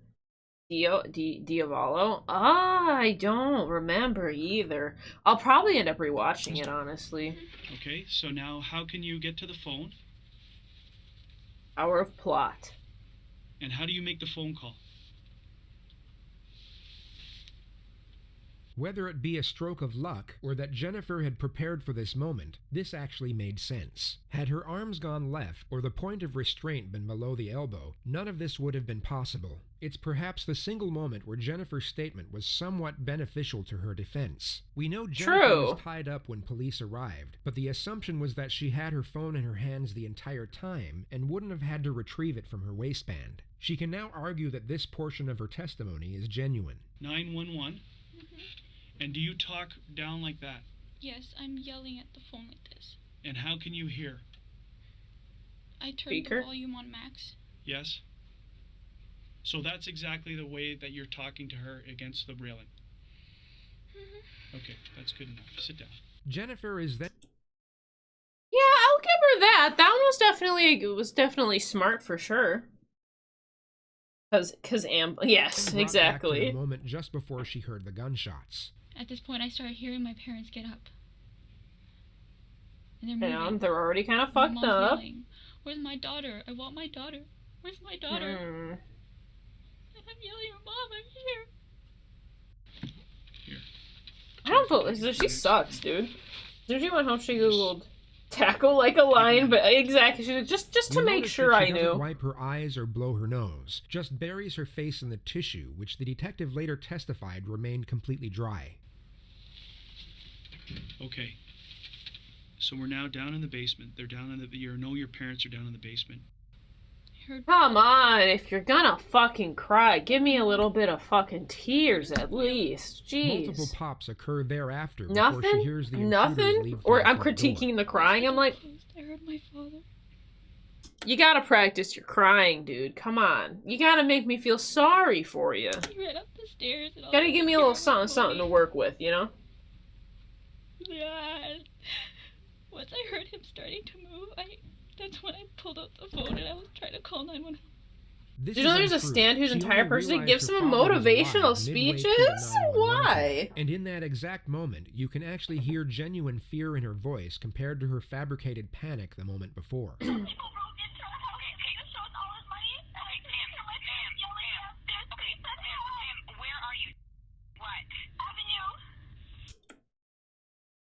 Diavolo? I don't remember either. I'll probably end up rewatching it, honestly. Okay, so now how can you get to the phone? Hour of plot. And how do you make the phone call? Whether it be a stroke of luck or that Jennifer had prepared for this moment, this actually made sense. Had her arms gone left or the point of restraint been below the elbow, none of this would have been possible. It's perhaps the single moment where Jennifer's statement was somewhat beneficial to her defense. We know Jennifer was tied up when police arrived, but the assumption was that she had her phone in her hands the entire time and wouldn't have had to retrieve it from her waistband. She can now argue that this portion of her testimony is genuine. 911? And do you talk down like that? Yes, I'm yelling at the phone like this. And how can you hear? I turned the volume on max. Yes. So that's exactly the way that you're talking to her against the railing. Okay, that's good enough. Sit down. Jennifer is then... Yeah, I'll give her that. That one was definitely smart for sure. Yes, exactly. Back to the moment just before she heard the gunshots. At this point, I started hearing my parents get up. And they're already kind of fucked up. Yelling, "Where's my daughter? I want my daughter. Where's my daughter?" And I'm yelling, "Mom, I'm here." Here. I don't believe she sucks, dude. She went home, she googled tackle like a lion, but exactly, she just to make sure I knew. She doesn't wipe her eyes or blow her nose, just buries her face in the tissue, which the detective later testified remained completely dry. Okay. So we're now down in the basement. They're down in the... You know your parents are down in the basement. Come on, if you're gonna fucking cry, give me a little bit of fucking tears at least. Jeez. Multiple pops occur thereafter before she hears the Nothing? leave Or I'm critiquing the crying, I'm like... I heard my father. You gotta practice your crying, dude. Come on. You gotta make me feel sorry for you. He ran up the stairs and gotta give me a little something to work with, you know? Yeah. Once I heard him starting to move, that's when I pulled out the phone and I was trying to call 911. Did you know there's a stand whose entire person gives some motivational speeches? Why? And in that exact moment, you can actually hear genuine fear in her voice compared to her fabricated panic the moment before.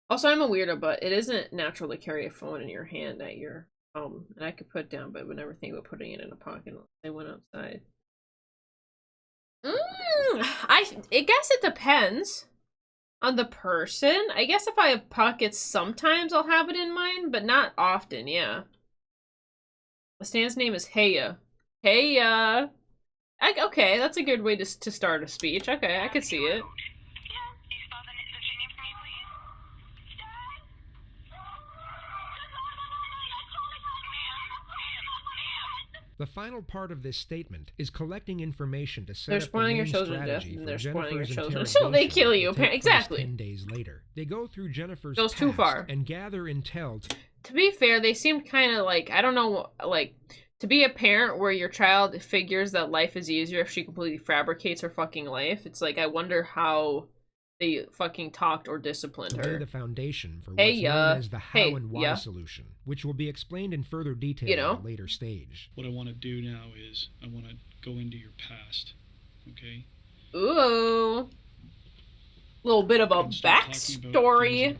Also, I'm a weirdo, but it isn't natural to carry a phone in your hand at your home. And I could put it down, but I would never think about putting it in a pocket unless I went outside. I guess it depends on the person. I guess if I have pockets, sometimes I'll have it in mine, but not often, yeah. The stand's name is Heya. Heya! Okay, that's a good way to start a speech. Okay, I could see it. The final part of this statement is collecting information to set They're up the spoiling your main children's death, strategy and for they're spoiling your Jennifer's children. So they kill you. interrogation Exactly. 10 days later. They go through Jennifer's Goes past too far. and gather intel. To be fair, they seemed kind of like, I don't know, like, to be a parent where your child figures that life is easier if she completely fabricates her fucking life. It's like, I wonder how they fucking talked or disciplined her. Lay the foundation for what's known as the how and why solution, which will be explained in further detail at a later stage. What I want to do now is I want to go into your past, okay? Ooh. Little bit of a backstory.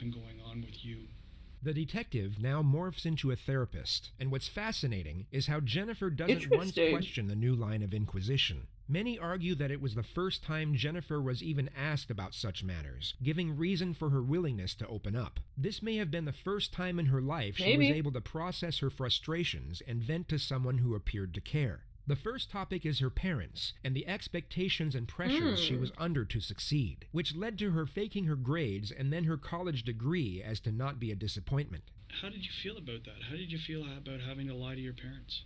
The detective now morphs into a therapist, and what's fascinating is how Jennifer doesn't once question the new line of inquisition. Many argue that it was the first time Jennifer was even asked about such matters, giving reason for her willingness to open up. This may have been the first time in her life she was able to process her frustrations and vent to someone who appeared to care. The first topic is her parents, and the expectations and pressures she was under to succeed, which led to her faking her grades and then her college degree as to not be a disappointment. How did you feel about that? How did you feel about having to lie to your parents?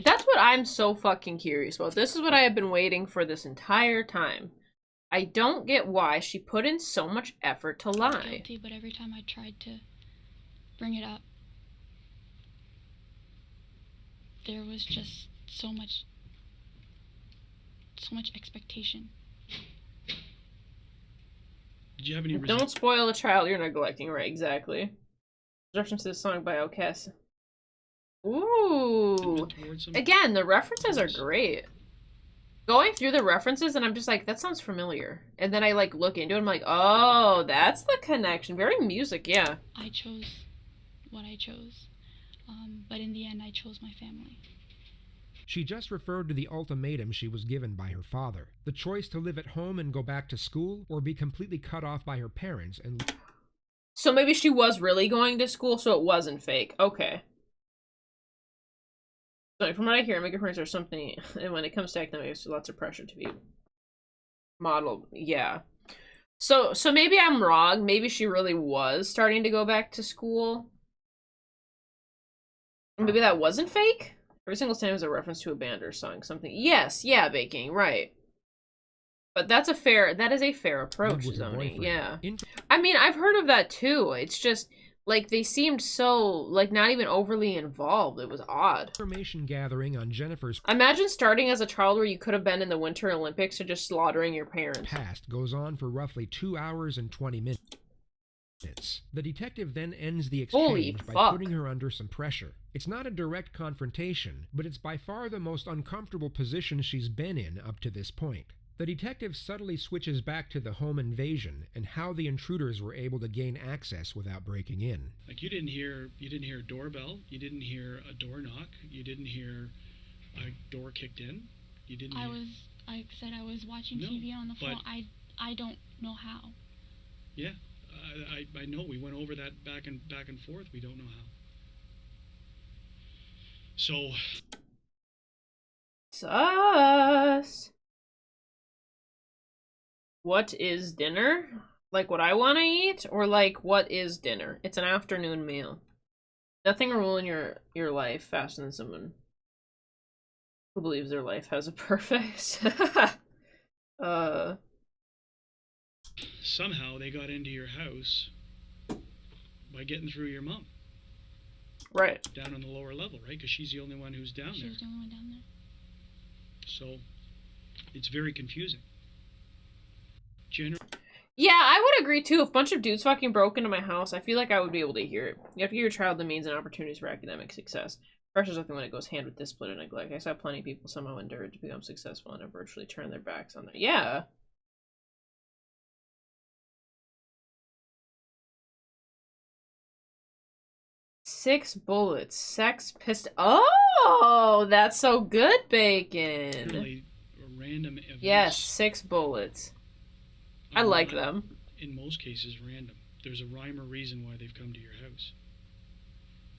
That's what I'm so fucking curious about. This is what I have been waiting for this entire time. I don't get why she put in so much effort to lie. Guilty, but every time I tried to bring it up, there was just so much expectation. Did you have any Don't spoil a child you're neglecting, right? Exactly. Reference to the song by Outcast. Ooh. Again, the references are great. Going through the references and I'm just like, that sounds familiar. And then I like look into it and I'm like, oh, that's the connection. Very music, yeah. I chose what I chose. But in the end, I chose my family. She just referred to the ultimatum she was given by her father. The choice to live at home and go back to school, or be completely cut off by her parents and... So maybe she was really going to school, so it wasn't fake. Okay. So from what I hear, immigrant parents are something, and when it comes to academics, lots of pressure to be modeled. Yeah. So maybe I'm wrong. Maybe she really was starting to go back to school. Maybe that wasn't fake? Every single time is a reference to a band or song, something. Yes, yeah, baking, right. But that is a fair approach, Zoni, yeah. I mean, I've heard of that too. It's just, like, they seemed so, like, not even overly involved. It was odd. Information gathering on Jennifer's... Imagine starting as a child where you could have been in the Winter Olympics to just slaughtering your parents. ...past goes on for roughly 2 hours and 20 minutes. The detective then ends the exchange by putting her under some pressure. It's not a direct confrontation, but it's by far the most uncomfortable position she's been in up to this point. The detective subtly switches back to the home invasion and how the intruders were able to gain access without breaking in. Like you didn't hear a doorbell, you didn't hear a door knock, you didn't hear a door kicked in, you didn't. I said I was watching TV on the phone. I don't know how. Yeah. I know we went over that back and forth. We don't know how. So. Sus. What is dinner? Like what I want to eat, or like what is dinner? It's an afternoon meal. Nothing will ruin your life faster than someone who believes their life has a purpose. Somehow they got into your house by getting through your mom. Right. Down on the lower level, right? Because she's the only one who's down there. She's the only one down there. So, it's very confusing. Yeah, I would agree too. If a bunch of dudes fucking broke into my house, I feel like I would be able to hear it. You have to give your child the means and opportunities for academic success. Pressure's nothing when it goes hand with discipline and neglect. I saw plenty of people somehow endured to become successful and have virtually turned their backs on that. Yeah. Six bullets. Sex pistol. Oh, that's so good, Bacon. Really random events. Yes, 6 bullets. I like them. In most cases, random. There's a rhyme or reason why they've come to your house.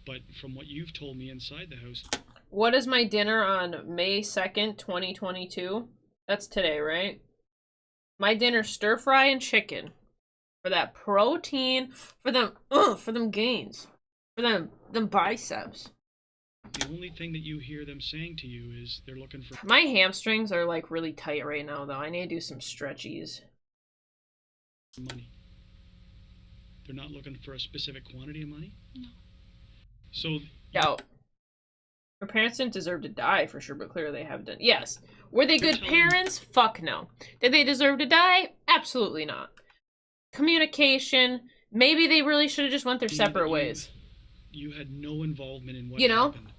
But from what you've told me inside the house... What is my dinner on May 2nd, 2022? That's today, right? My dinner, stir fry and chicken. For that protein, for them gains. For them biceps. The only thing that you hear them saying to you is they're looking for... My hamstrings are like really tight right now though. I need to do some stretchies. Money. They're not looking for a specific quantity of money? No. So... Doubt. Her parents didn't deserve to die for sure, but clearly they have done. Yes. Were they good parents? Fuck no. Did they deserve to die? Absolutely not. Communication. Maybe they really should have just went their separate ways. You had no involvement in what happened.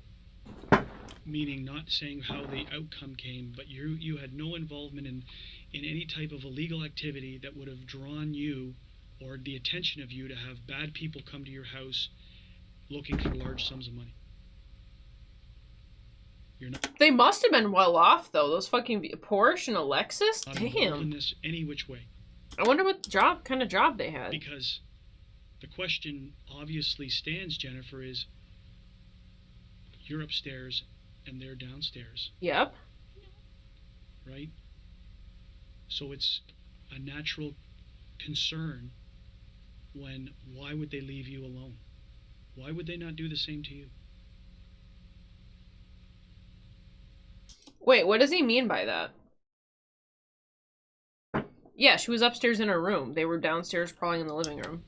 Meaning not saying how the outcome came, but you had no involvement in any type of illegal activity that would have drawn you or the attention of you to have bad people come to your house looking for large sums of money. You're not. They must have been well off though. Those fucking Porsche and a Lexus. Damn. In this any which way. I wonder what kind of job they had. Because the question obviously stands, Jennifer, is you're upstairs and they're downstairs. Yep. Right? So it's a natural concern when why would they leave you alone? Why would they not do the same to you? Wait, what does he mean by that? Yeah, she was upstairs in her room. They were downstairs prowling in the living room.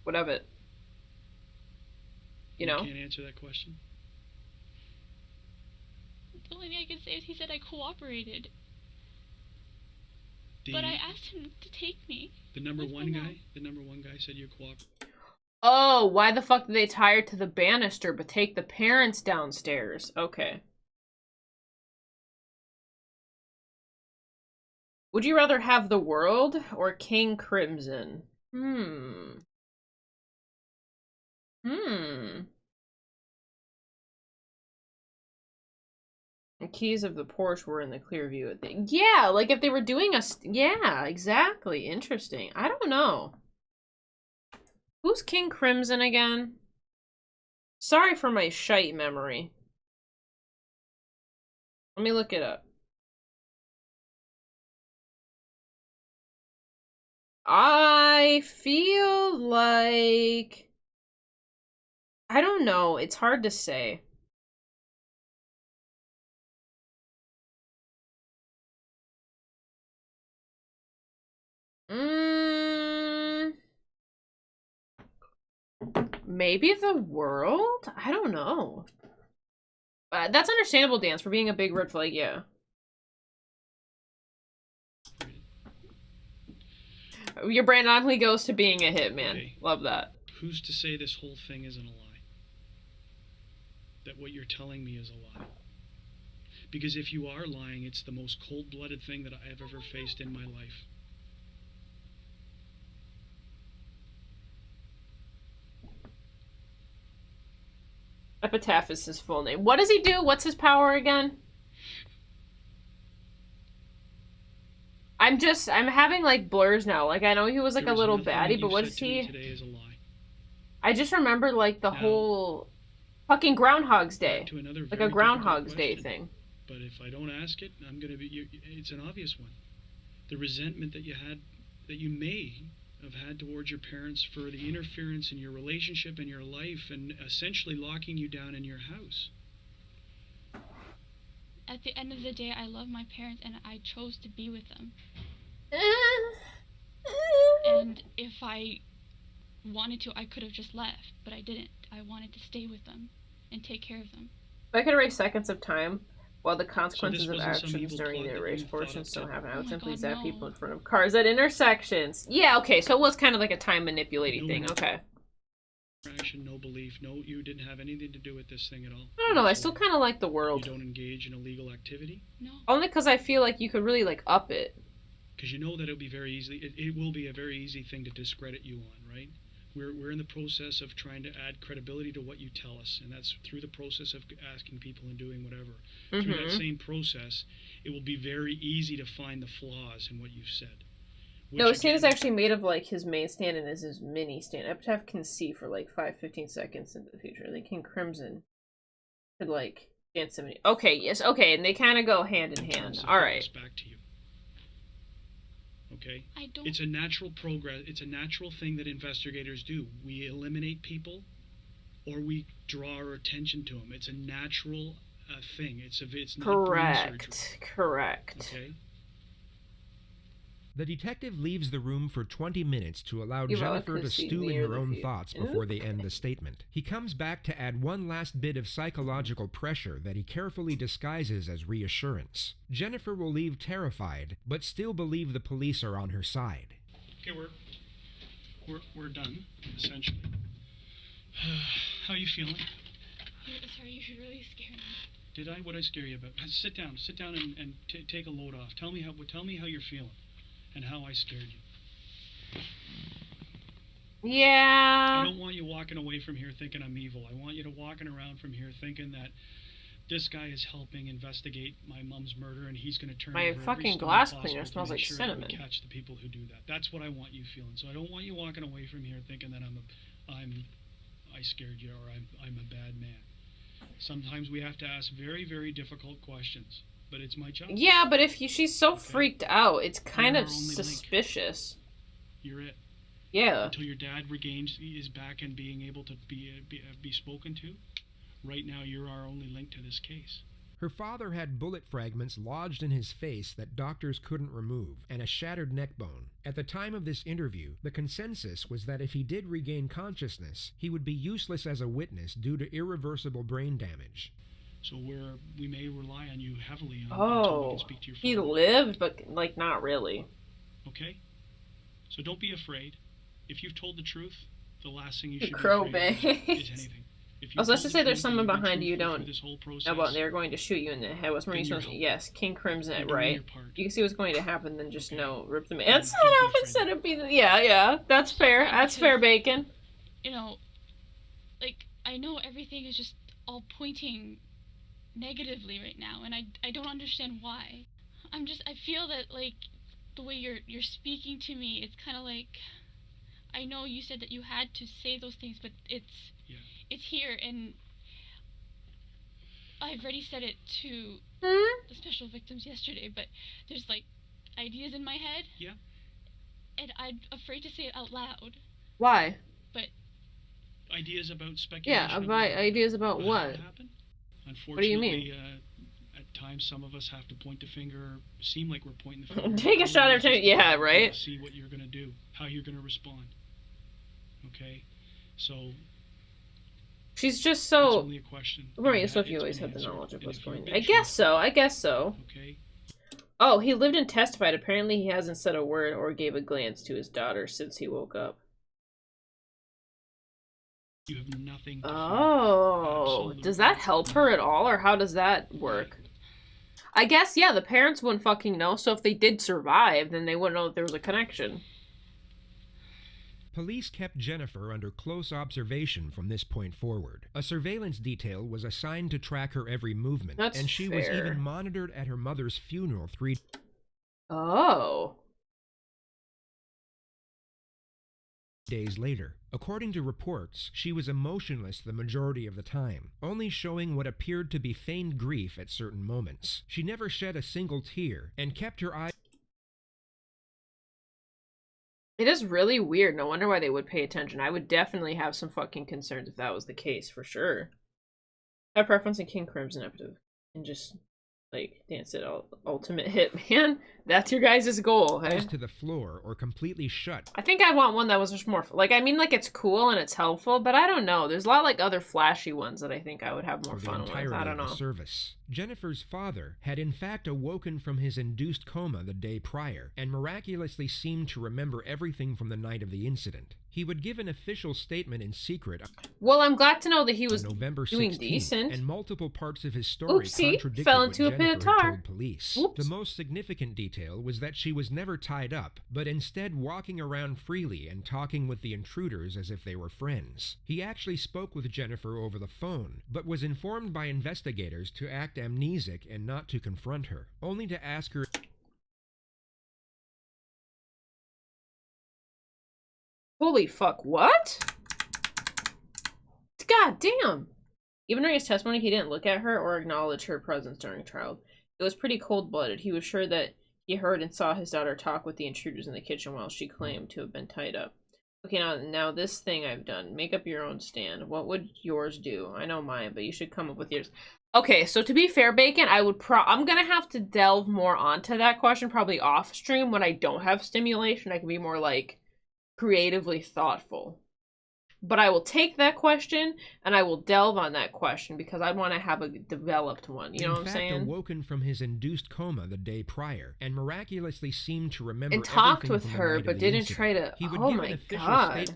What of it? You know? Can't answer that question. The only thing I can say is he said I cooperated. But I asked him to take me. The number one guy said you cooperated. Oh, why the fuck did they tie her to the banister but take the parents downstairs? Okay. Would you rather have the world or King Crimson? The keys of the Porsche were in the clear view. Yeah, like if they were doing a... Yeah, exactly. Interesting. I don't know. Who's King Crimson again? Sorry for my shite memory. Let me look it up. I feel like... I don't know. It's hard to say. Maybe the world? I don't know. That's understandable, Dance, for being a big red flag, yeah. Your brand automatically goes to being a hitman. Okay. Love that. Who's to say this whole thing isn't a lie? That what you're telling me is a lie? Because if you are lying, it's the most cold-blooded thing that I have ever faced in my life. Epitaph is his full name. What does he do? What's his power again? I'm having like blurs now. Like I know he was like a little baddie, but what is he? Today is a lie. I just remember like the whole fucking Groundhog's Day. Like a Groundhog's Day thing. But if I don't ask it, I'm gonna be. It's an obvious one. The resentment that you may have had towards your parents for the interference in your relationship and your life, and essentially locking you down in your house. At the end of the day, I love my parents and I chose to be with them. And if I wanted to, I could have just left, but I didn't. I wanted to stay with them and take care of them. If I could erase seconds of time while the consequences of actions during the erase portion still happen, I would simply zap people in front of cars at intersections. Yeah, okay, so it was kind of like a time manipulating thing, okay. Action, no belief, no, you didn't have anything to do with this thing at all. I don't know, I still kind of like the world. You don't engage in illegal activity? No. Only because I feel like you could really, like, up it. Because you know that it'll be very easily, it will be a very easy thing to discredit you on, right? We're in the process of trying to add credibility to what you tell us, and that's through the process of asking people and doing whatever. Through that same process, it will be very easy to find the flaws in what you've said. No, his stand is actually made of, like, his main stand and his mini stand. Epitaph can see for, like, 15 seconds into the future. They King Crimson could, like, dance some... Okay, yes, okay, and they kind of go hand in hand. Alright. Back to you. Okay? I don't... It's a natural progress. It's a natural thing that investigators do. We eliminate people or we draw our attention to them. It's a natural thing. It's not correct. Surgery. Correct. Okay. The detective leaves the room for 20 minutes to allow Jennifer to stew in her own thoughts before they end the statement. He comes back to add one last bit of psychological pressure that he carefully disguises as reassurance. Jennifer will leave terrified, but still believe the police are on her side. Okay, we're done, essentially. How you feeling? Sorry, you really scared me. Did I? What did I scare you about? Sit down and take a load off. Tell me how you're feeling. And how I scared you. Yeah. I don't want you walking away from here thinking I'm evil. I want you to walking around from here thinking that this guy is helping investigate my mom's murder, and he's going to turn my over fucking every glass stone cleaner possible smells to make like sure cinnamon. that we catch the people who do that. That's what I want you feeling. So I don't want you walking away from here thinking that I scared you or I'm a bad man. Sometimes we have to ask very, very difficult questions. But it's my job. Yeah, but if she's so freaked out, it's kind of suspicious. You're it. Yeah. Until your dad is back and being able to be spoken to. Right now, you're our only link to this case. Her father had bullet fragments lodged in his face that doctors couldn't remove, and a shattered neck bone. At the time of this interview, the consensus was that if he did regain consciousness, he would be useless as a witness due to irreversible brain damage. So we may rely on you heavily until we can speak to your father. He lived, but like not really. Okay? So don't be afraid. If you've told the truth, the last thing you should be afraid of is anything. I was supposed to say there's someone behind you don't know about they're going to shoot you in the head. What's more you supposed to? Yes, King Crimson, right? You can see what's going to happen, then just rip them in. That's not off instead of being. Yeah, that's fair. That's fair, Bacon. You know, like I know everything is just all pointing negatively right now, and I don't understand why. I feel that like the way you're speaking to me, it's kind of like, I know you said that you had to say those things, but it's here, and I've already said it to the special victims yesterday, but there's like ideas in my head. Yeah. And I'm afraid to say it out loud. Why? But ideas about speculation. Yeah, about ideas about what? Unfortunately, what do you mean? At times, some of us have to point the finger, seem like we're pointing the finger. Take a shot or two. Yeah, right? See what you're going to do, how you're going to respond. Okay? So... She's just so... It's only a question. Right, so if you always had the knowledge of what's going on. I guess so. Okay. Oh, he lived and testified. Apparently he hasn't said a word or gave a glance to his daughter since he woke up. You have nothing to fear. Does that help her at all, or how does that work? I guess, yeah, the parents wouldn't fucking know, so if they did survive, then they wouldn't know that there was a connection. Police kept Jennifer under close observation from this point forward. A surveillance detail was assigned to track her every movement, and she was even monitored at her mother's funeral 3 days later. According to reports, she was emotionless the majority of the time, only showing what appeared to be feigned grief at certain moments. She never shed a single tear, and kept her eyes... It is really weird. No wonder why they would pay attention. I would definitely have some fucking concerns if that was the case, for sure. I have preference in King Crimson and just, like, dance it ultimate hit, man. That's your guys' goal, hey? to the floor or completely shut. I think I'd want one that was just more, like, I mean, like, it's cool and it's helpful, but I don't know. There's a lot, like, other flashy ones that I think I would have more fun with. I don't know. Service. Jennifer's father had in fact awoken from his induced coma the day prior, and miraculously seemed to remember everything from the night of the incident. He would give an official statement in secret. Well, I'm glad to know that he was November 16th, doing decent. And multiple parts of his story contradicted fell into what a Jennifer pit of tar. had told police. The most significant detail was that she was never tied up, but instead walking around freely and talking with the intruders as if they were friends. He actually spoke with Jennifer over the phone, but was informed by investigators to act amnesic and not to confront her, only to ask her... Holy fuck, what? God damn! Even during his testimony, he didn't look at her or acknowledge her presence during trial. It was pretty cold-blooded. He was sure that he heard and saw his daughter talk with the intruders in the kitchen while she claimed to have been tied up. Okay, now this thing I've done. Make up your own stand. What would yours do? I know mine, but you should come up with yours. Okay, so to be fair, Bacon, I'm gonna have to delve more onto that question, probably off stream when I don't have stimulation. I can be more like creatively thoughtful. But I will take that question and I will delve on that question because I want to have a developed one. You know what I'm saying? In fact, awoken from his induced coma the day prior and miraculously seemed to remember and talked everything with from the her, night but of the didn't incident. try to. He would Oh give my an official god!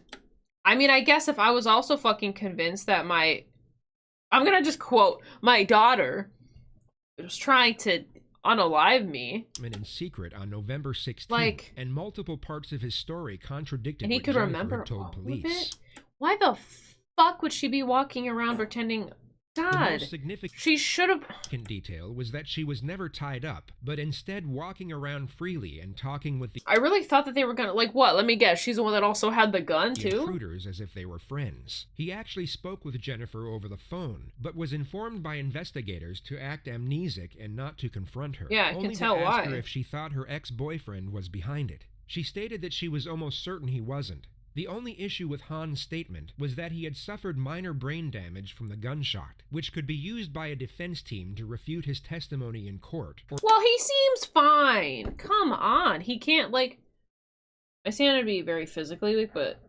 I mean, I guess if I was also fucking convinced that I'm gonna just quote my daughter was trying to unalive me. In secret on November 16th, like, and multiple parts of his story contradicted and he what could Jennifer remember had told all police. Of it? Why the fuck would she be walking around pretending? God, the most significant she should have. Detail was that she was never tied up, but instead walking around freely and talking with the. I really thought that they were gonna what? Let me guess. She's the one that also had the gun too. Intruders, as if they were friends. He actually spoke with Jennifer over the phone, but was informed by investigators to act amnesic and not to confront her. Yeah, I can tell to ask why. her if she thought her ex-boyfriend was behind it. She stated that she was almost certain he wasn't. The only issue with Hahn's statement was that he had suffered minor brain damage from the gunshot, which could be used by a defense team to refute his testimony in court. Well, he seems fine. Come on. He can't, I see him to be very physically weak, but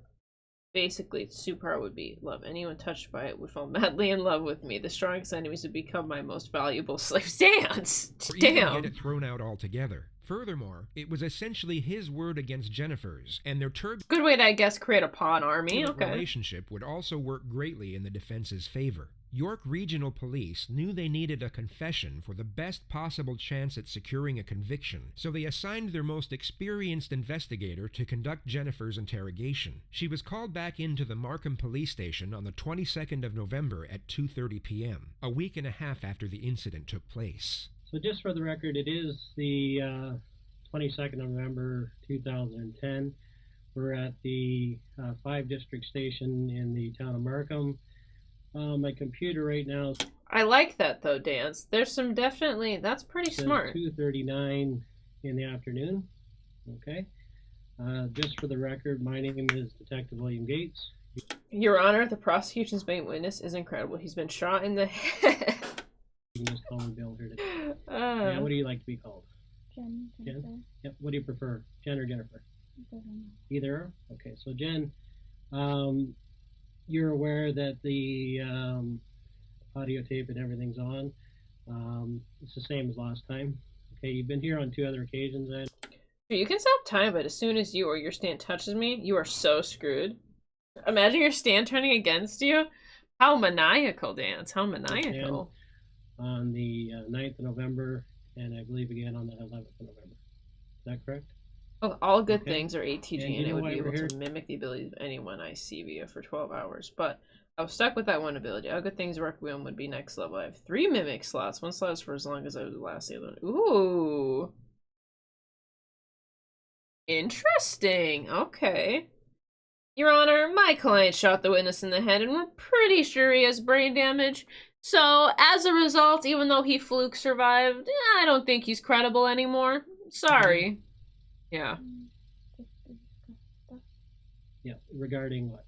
basically, superpower would be love. Anyone touched by it would fall madly in love with me. The strongest enemies would become my most valuable slaves. Dance! Or even Damn! get it thrown out altogether. Furthermore, it was essentially his word against Jennifer's, and their good way to, I guess, create a pawn army. Okay. Relationship would also work greatly in the defense's favor. York Regional Police knew they needed a confession for the best possible chance at securing a conviction, so they assigned their most experienced investigator to conduct Jennifer's interrogation. She was called back into the Markham Police Station on the 22nd of November at 2:30 p.m., a week and a half after the incident took place. So just for the record, it is the 22nd of November 2010. We're at the 5-district station in the town of Markham. My computer right now... I like that, though, Dance. There's some definitely... That's pretty smart. 2:39 in the afternoon. Okay. Just for the record, my name is Detective William Gates. Your Honor, the prosecution's main witness is incredible. He's been shot in the head. You can just call me Bill here today. Yeah, what do you like to be called? Jen. Jen? Yep. What do you prefer, Jen or Jennifer? Doesn't. Either. Okay. So Jen, you're aware that the audio tape and everything's on. It's the same as last time. Okay. You've been here on 2 other occasions. And you can stop time, but as soon as you or your stand touches me, you are so screwed. Imagine your stand turning against you. How maniacal, Dance. How maniacal. On the 9th of November, and I believe again on the 11th of November. Is that correct? Well, all good things are ATG, and it would be able here? to mimic the abilities of anyone I see via for 12 hours. But I was stuck with that one ability. All good things Requiem would be next level. I have 3 mimic slots. 1 slot is for as long as I was last the other one. Ooh. Interesting. Okay. Your Honor, my client shot the witness in the head, and we're pretty sure he has brain damage. So, as a result, even though he fluke survived, I don't think he's credible anymore. Sorry. Yeah. Yeah, regarding what?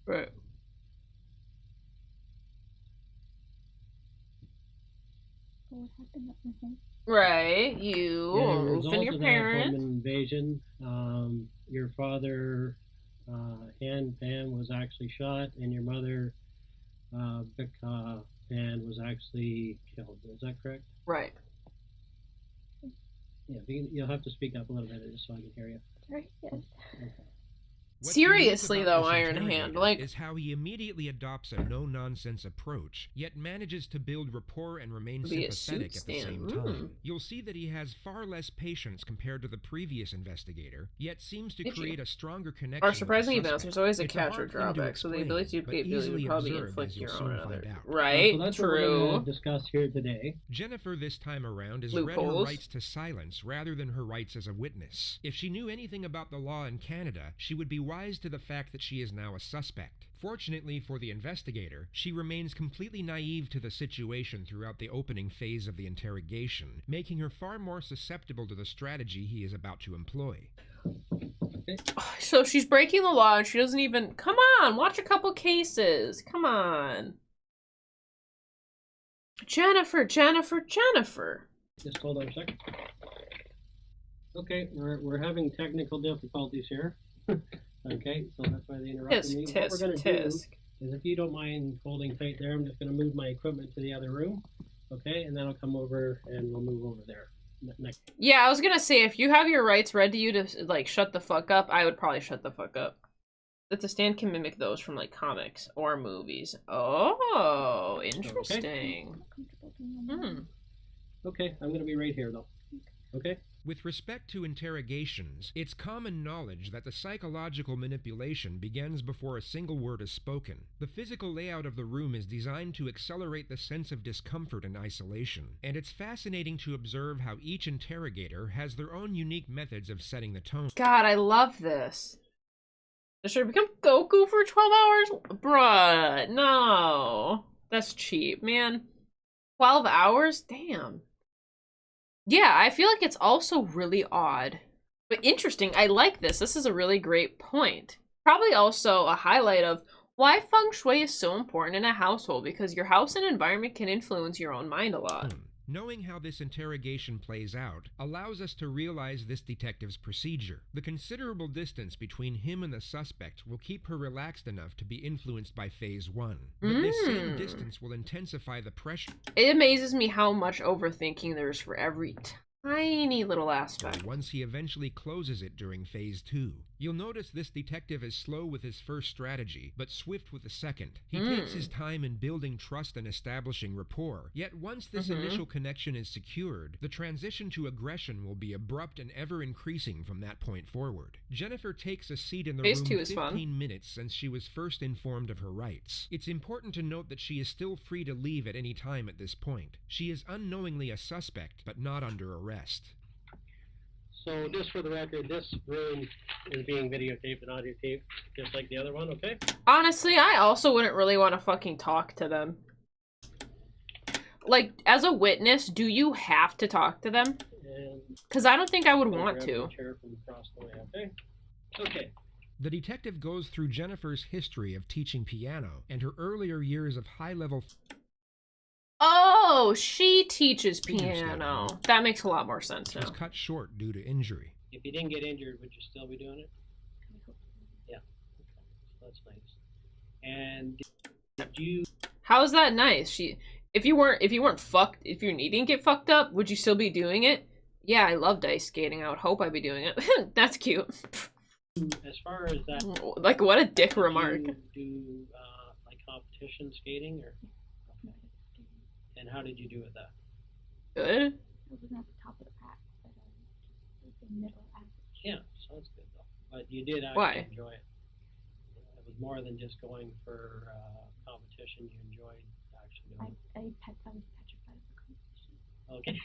Right. What happened at my home? Right, you and your parent. Home invasion. Your father, Pam, was actually shot, and your mother, Becca, was actually killed. Is that correct? Right. Yeah, you'll have to speak up a little bit just so I can hear you. Sorry, yes. Okay. Seriously, though, Iron Hand, is how he immediately adopts a no-nonsense approach, yet manages to build rapport and remain sympathetic at the same time. You'll see that he has far less patience compared to the previous investigator, yet seems to create a stronger connection. Or surprisingly balanced. There's always a catch or drawback, so the ability to duplicate ability would probably inflict your own other. Right, so that's true. What we're going to discuss here today. Jennifer this time around has read her rights to silence rather than her rights as a witness. If she knew anything about the law in Canada, she would be wise to the fact that she is now a suspect. Fortunately for the investigator, she remains completely naive to the situation throughout the opening phase of the interrogation, making her far more susceptible to the strategy he is about to employ. Okay. So she's breaking the law and she doesn't even... Come on, watch a couple cases. Come on. Jennifer. Just hold on a second. Okay, we're having technical difficulties here. Okay, so that's why they interrupted me. What we're going to do is, if you don't mind holding tight there, I'm just going to move my equipment to the other room. Okay, and then I'll come over and we'll move over there. Next. Yeah, I was going to say, if you have your rights read to you to, like, shut the fuck up, I would probably shut the fuck up. That the stand can mimic those from, like, comics or movies. Oh, interesting. Okay, okay, I'm going to be right here, though. Okay? With respect to interrogations, it's common knowledge that the psychological manipulation begins before a single word is spoken. The physical layout of the room is designed to accelerate the sense of discomfort and isolation, and it's fascinating to observe how each interrogator has their own unique methods of setting the tone. God, I love this. Should I become Goku for 12 hours? Bruh, no. That's cheap, man. 12 hours? Damn. Yeah, I feel like it's also really odd. But interesting, I like this. This is a really great point. Probably also a highlight of why feng shui is so important in a household, because your house and environment can influence your own mind a lot. Knowing how this interrogation plays out allows us to realize this detective's procedure. The considerable distance between him and the suspect will keep her relaxed enough to be influenced by phase 1. But this same distance will intensify the pressure. It amazes me how much overthinking there is for every tiny little aspect. Once he eventually closes it during phase 2. You'll notice this detective is slow with his first strategy, but swift with the second. He takes his time in building trust and establishing rapport. Yet once this initial connection is secured, the transition to aggression will be abrupt and ever increasing from that point forward. Jennifer takes a seat in the phase room 2 is 15 fun. minutes since she was first informed of her rights. It's important to note that she is still free to leave at any time at this point. She is unknowingly a suspect, but not under arrest. So just for the record, this room is being videotaped and audio taped, just like the other one, okay? Honestly, I also wouldn't really want to fucking talk to them. Like, as a witness, do you have to talk to them? Because I don't think I would want to. Okay. The detective goes through Jennifer's history of teaching piano and her earlier years of high-level... Oh, she teaches piano. That makes a lot more sense now. Was cut short due to injury. If you didn't get injured, would you still be doing it? Yeah. Okay. So that's nice. And did you... How is that nice? If you didn't get fucked up, would you still be doing it? Yeah, I loved ice skating. I would hope I'd be doing it. That's cute. As far as that... Like, what a dick remark. Do you like competition skating or... And how did you do with that? Good. It wasn't at the top of the pack, but it was the middle average. Yeah, so that's good though. But you did actually enjoy it. It was more than just going for competition. You enjoyed actually doing it. I was petrified of the competition. Okay.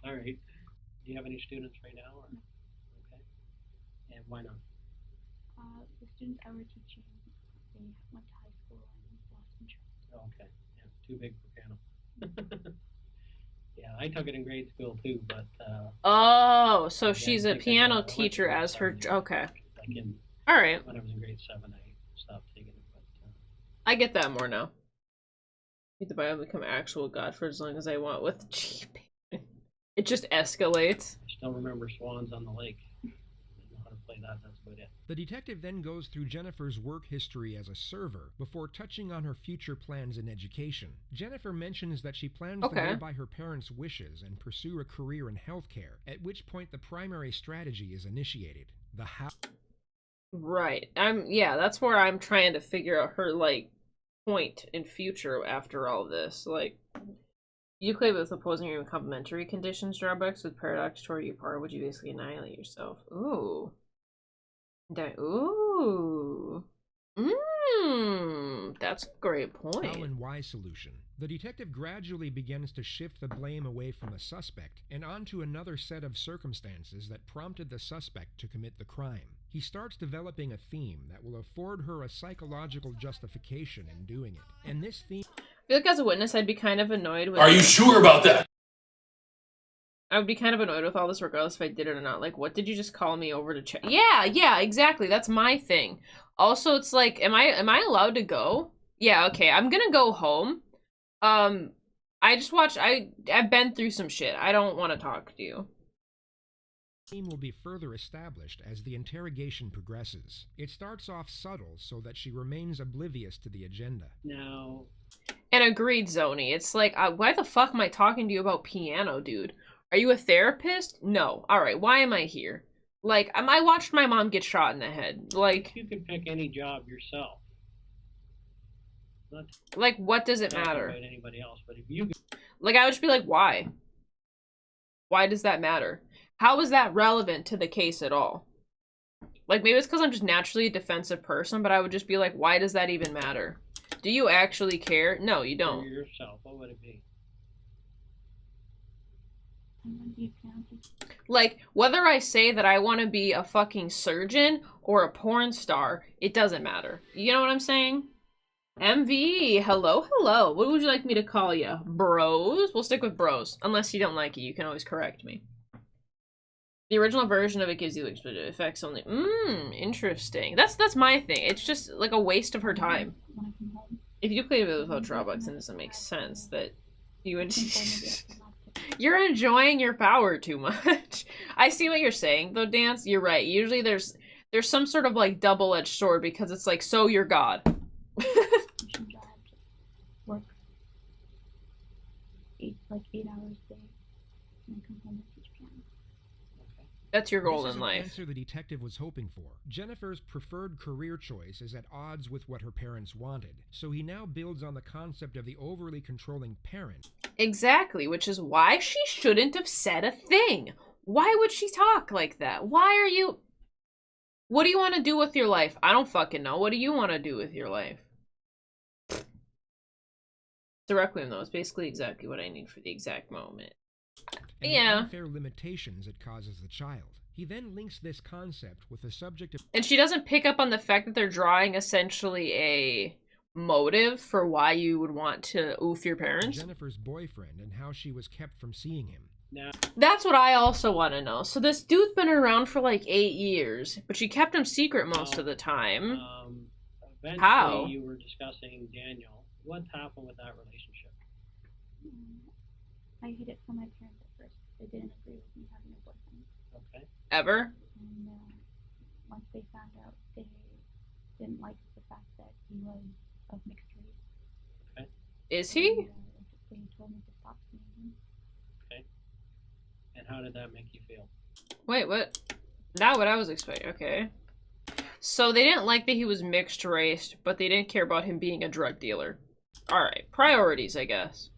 All right. Do you have any students right now? Or? No. Okay. And why not? The students I were teaching, they went to high school and lost interest. Okay. Too big for piano. Yeah, I took it in grade school too, but... oh, so she's a piano teacher as her... Okay. Like alright. When I was in grade 7, I stopped taking it, but... I get that more now. Need the Bible become actual God for as long as I want with... It just escalates. I still remember Swans on the Lake. I know how to play that, that's about it. The detective then goes through Jennifer's work history as a server before touching on her future plans in education. Jennifer mentions that she plans to live by her parents' wishes and pursue a career in healthcare, at which point the primary strategy is initiated. The how. Right. Yeah, that's where I'm trying to figure out her, like, point in future after all this. Like, you play with opposing or complementary conditions drawbacks with paradox toward you part, would you basically annihilate yourself? Ooh. Ooh. That's a great point. How and why solution. The detective gradually begins to shift the blame away from the suspect and onto another set of circumstances that prompted the suspect to commit the crime. He starts developing a theme that will afford her a psychological justification in doing it. And this theme... I feel like as a witness, I'd be kind of annoyed with... Are you sure about that? I would be kind of annoyed with all this regardless if I did it or not. Like, what did you just call me over to check? Yeah, exactly. That's my thing. Also, it's like, am I allowed to go? Yeah, okay. I'm gonna go home. I just watched, I've been through some shit. I don't want to talk to you. Theme will be further established as the interrogation progresses. It starts off subtle so that she remains oblivious to the agenda. Now... And agreed, Zoni. It's like, why the fuck am I talking to you about piano, dude? Are you a therapist? No. Alright, why am I here? Like, I watched my mom get shot in the head. Like... You can pick any job yourself. Like, what does it matter? About anybody else, but if you... Like, I would just be like, why? Why does that matter? How is that relevant to the case at all? Like, maybe it's because I'm just naturally a defensive person, but I would just be like, why does that even matter? Do you actually care? No, you don't. For yourself, what would it be? Like, whether I say that I want to be a fucking surgeon or a porn star, it doesn't matter. You know what I'm saying? MV, hello. What would you like me to call you? Bros? We'll stick with bros. Unless you don't like it, you can always correct me. The original version of it gives you explicit effects only. Interesting. That's my thing. It's just like a waste of her time. If you play it without drawbacks, then it doesn't make sense that you would... You're enjoying your power too much. I see what you're saying, though, Dance. You're right. Usually there's some sort of, like, double-edged sword because it's like, so you're God. Work 8 hours a day and come home and teach piano. That's your goal in This is life. the answer the detective was hoping for. Jennifer's preferred career choice is at odds with what her parents wanted, so he now builds on the concept of the overly controlling parent. Exactly, which is why she shouldn't have said a thing. Why would she talk like that? Why are you... What do you want to do with your life? I don't fucking know. What do you want to do with your life? The Requiem, though, is basically exactly what I need for the exact moment. And Yeah. the unfair limitations it causes the child. He then links this concept with the subject of... And she doesn't pick up on the fact that they're drawing essentially a motive for why you would want to oof your parents. Jennifer's boyfriend and how she was kept from seeing him. Now, that's what I also want to know. So this dude's been around for like 8 years, but she kept him secret most of the time. How? You were discussing Daniel. What happened with that relationship? I hid it from my parents at first. They didn't agree with me having a boyfriend. Okay. Ever? And once they found out, they didn't like the fact that he was of mixed race. Okay. Is he? And, they told me to stop seeing him. Okay. And how did that make you feel? Wait, what? Not what I was expecting. Okay. So they didn't like that he was mixed race, but they didn't care about him being a drug dealer. Alright, priorities, I guess.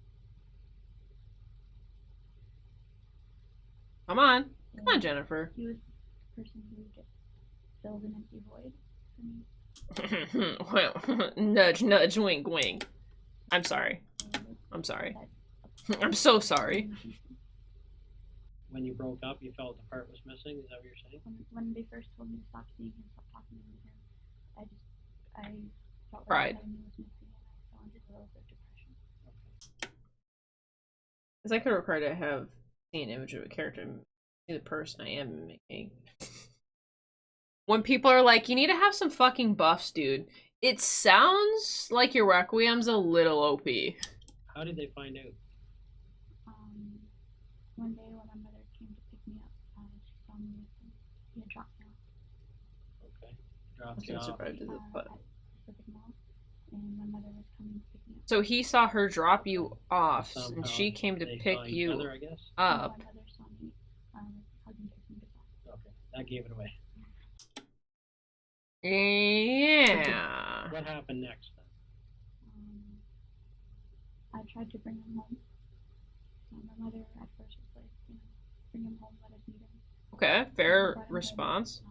Come on. Come on, Jennifer. He was the person who just filled an empty void for me. Well, nudge, nudge, wink, wink. I'm sorry. I'm sorry. I'm so sorry. When you broke up, you felt the part was missing? Is that what you're saying? When they first told me to stop seeing him, stop talking to him, I felt Pride. like something was missing, and I fell into a little bit of depression. Because I could require to have seen an image of a character and see the person I am making. When people are like, you need to have some fucking buffs, dude. It sounds like your Requiem's a little OP. How did they find out? One day when my mother came to pick me up, she saw me with him. He had dropped me off. Okay. Dropped you off. At Pacific Mall, and my mother was coming to pick me up. So he saw her drop you off, Somehow and she came to they pick saw each you other, I guess? up. My mother saw me hugging, kissing goodbye. Okay, that gave it away. Yeah. What happened next then? I tried to bring him home. My mother at first was like, bring him home, let us meet him. Okay, fair response.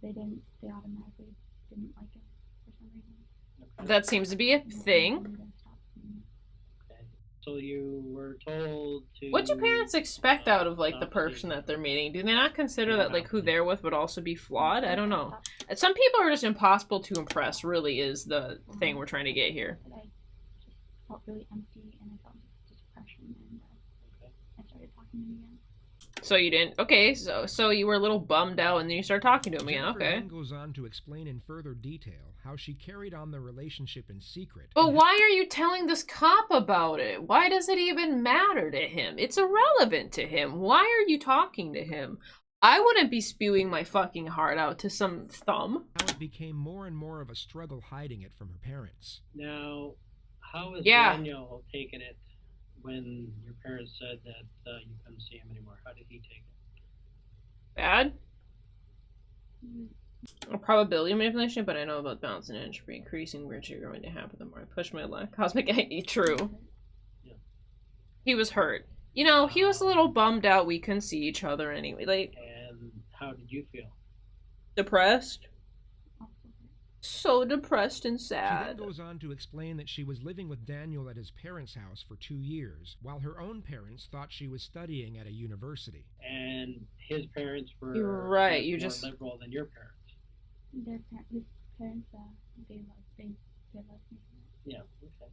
They automatically didn't like him for some reason. That seems to be a thing. Okay. So you were told to... What do parents expect out of, like, the person that they're meeting? Do they not consider that, like, who they're with would also be flawed? I don't know. Some people are just impossible to impress, really, is the thing we're trying to get here. I just felt really empty, and I felt depression, to him again. So you didn't? Okay, so you were a little bummed out, and then you started talking to him again. Jennifer Okay. then goes on to explain in further detail how she carried on the relationship in secret. But why are you telling this cop about it? Why does it even matter to him? It's irrelevant to him. Why are you talking to him? I wouldn't be spewing my fucking heart out to some thumb. How it became more and more of a struggle hiding it from her parents. Now, how has Yeah. Daniel taken it when your parents said that you couldn't see him anymore? How did he take it? Bad? A probability manipulation, but I know about balancing entropy. Increasing which are going to happen the more I push my luck. Cosmic true. Yeah. He was hurt. You know, he was a little bummed out we couldn't see each other anyway. Like, And how did you feel? depressed. So depressed and She sad. then goes on to explain that she was living with Daniel at his parents' house for 2 years, while her own parents thought she was studying at a university. And his parents were You're right, much you more just- liberal than your parents. His parents, they loved me. Yeah, okay.